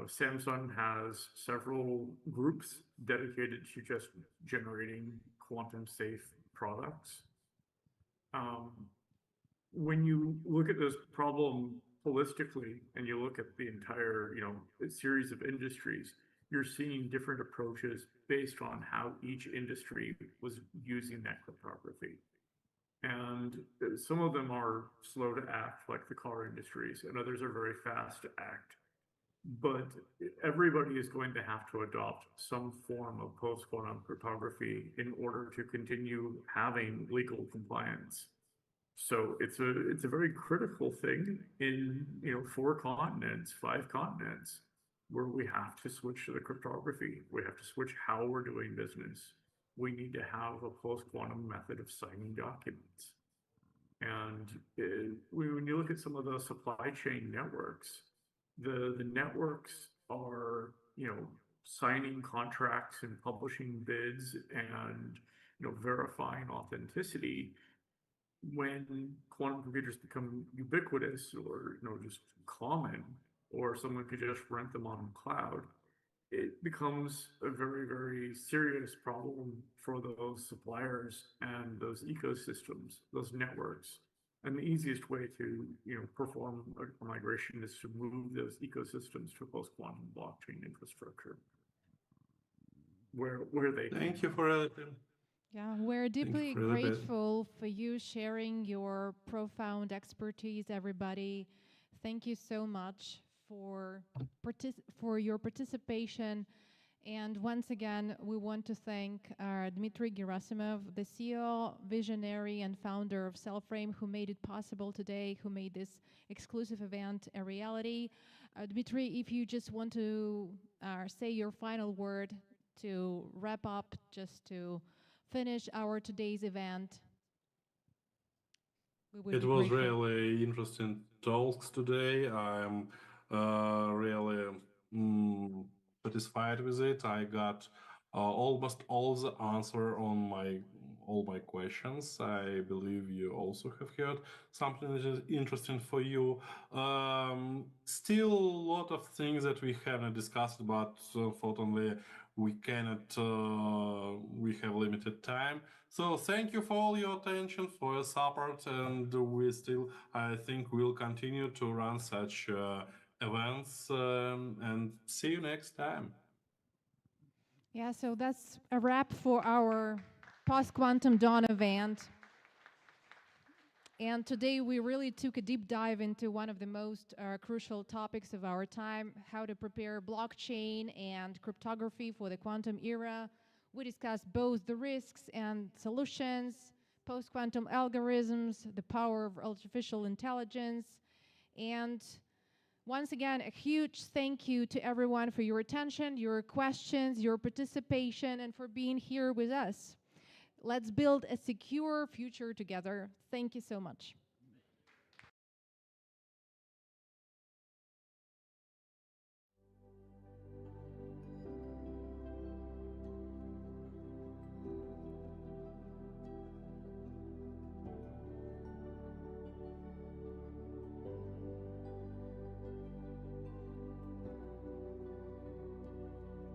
Samsung has several groups dedicated to just generating quantum-safe products. When you look at this problem holistically and you look at the entire, series of industries, you're seeing different approaches based on how each industry was using that cryptography. And some of them are slow to act, like the car industries, and others are very fast to act. But everybody is going to have to adopt some form of post-quantum cryptography in order to continue having legal compliance. So it's a very critical thing in 4 continents, 5 continents, where we have to switch to the cryptography. We have to switch how we're doing business. We need to have a post-quantum method of signing documents. And when you look at some of the supply chain networks, the networks are, signing contracts and publishing bids and, verifying authenticity. When quantum computers become ubiquitous or, just common, or someone could just rent them on cloud, it becomes a very, very serious problem for those suppliers and those ecosystems, those networks. And the easiest way to, perform a migration is to move those ecosystems to a post-quantum blockchain infrastructure, where they. Thank you for that. Yeah, we're deeply for the bit. grateful for you sharing your profound expertise, everybody. Thank you so much for your participation. And once again, we want to thank Dmitry Gerasimov, the CEO, visionary, and founder of Cellframe, who made it possible today, who made this exclusive event a reality. Dmitry, if you just want to say your final word to wrap up, just to finish our today's event. It was really interesting talks today. I'm really satisfied with it. I got almost all the answer on all my questions. I believe you also have heard something that is interesting for you. Still a lot of things that we haven't discussed, but unfortunately we cannot, we have limited time. So thank you for all your attention, for your support, and we still, I think, will continue to run such events, and see you next time. Yeah, so that's a wrap for our Post-Quantum Dawn event. And today we really took a deep dive into one of the most crucial topics of our time, how to prepare blockchain and cryptography for the quantum era. We discussed both the risks and solutions, post-quantum algorithms, the power of artificial intelligence. And once again, a huge thank you to everyone for your attention, your questions, your participation, and for being here with us. Let's build a secure future together. Thank you so much.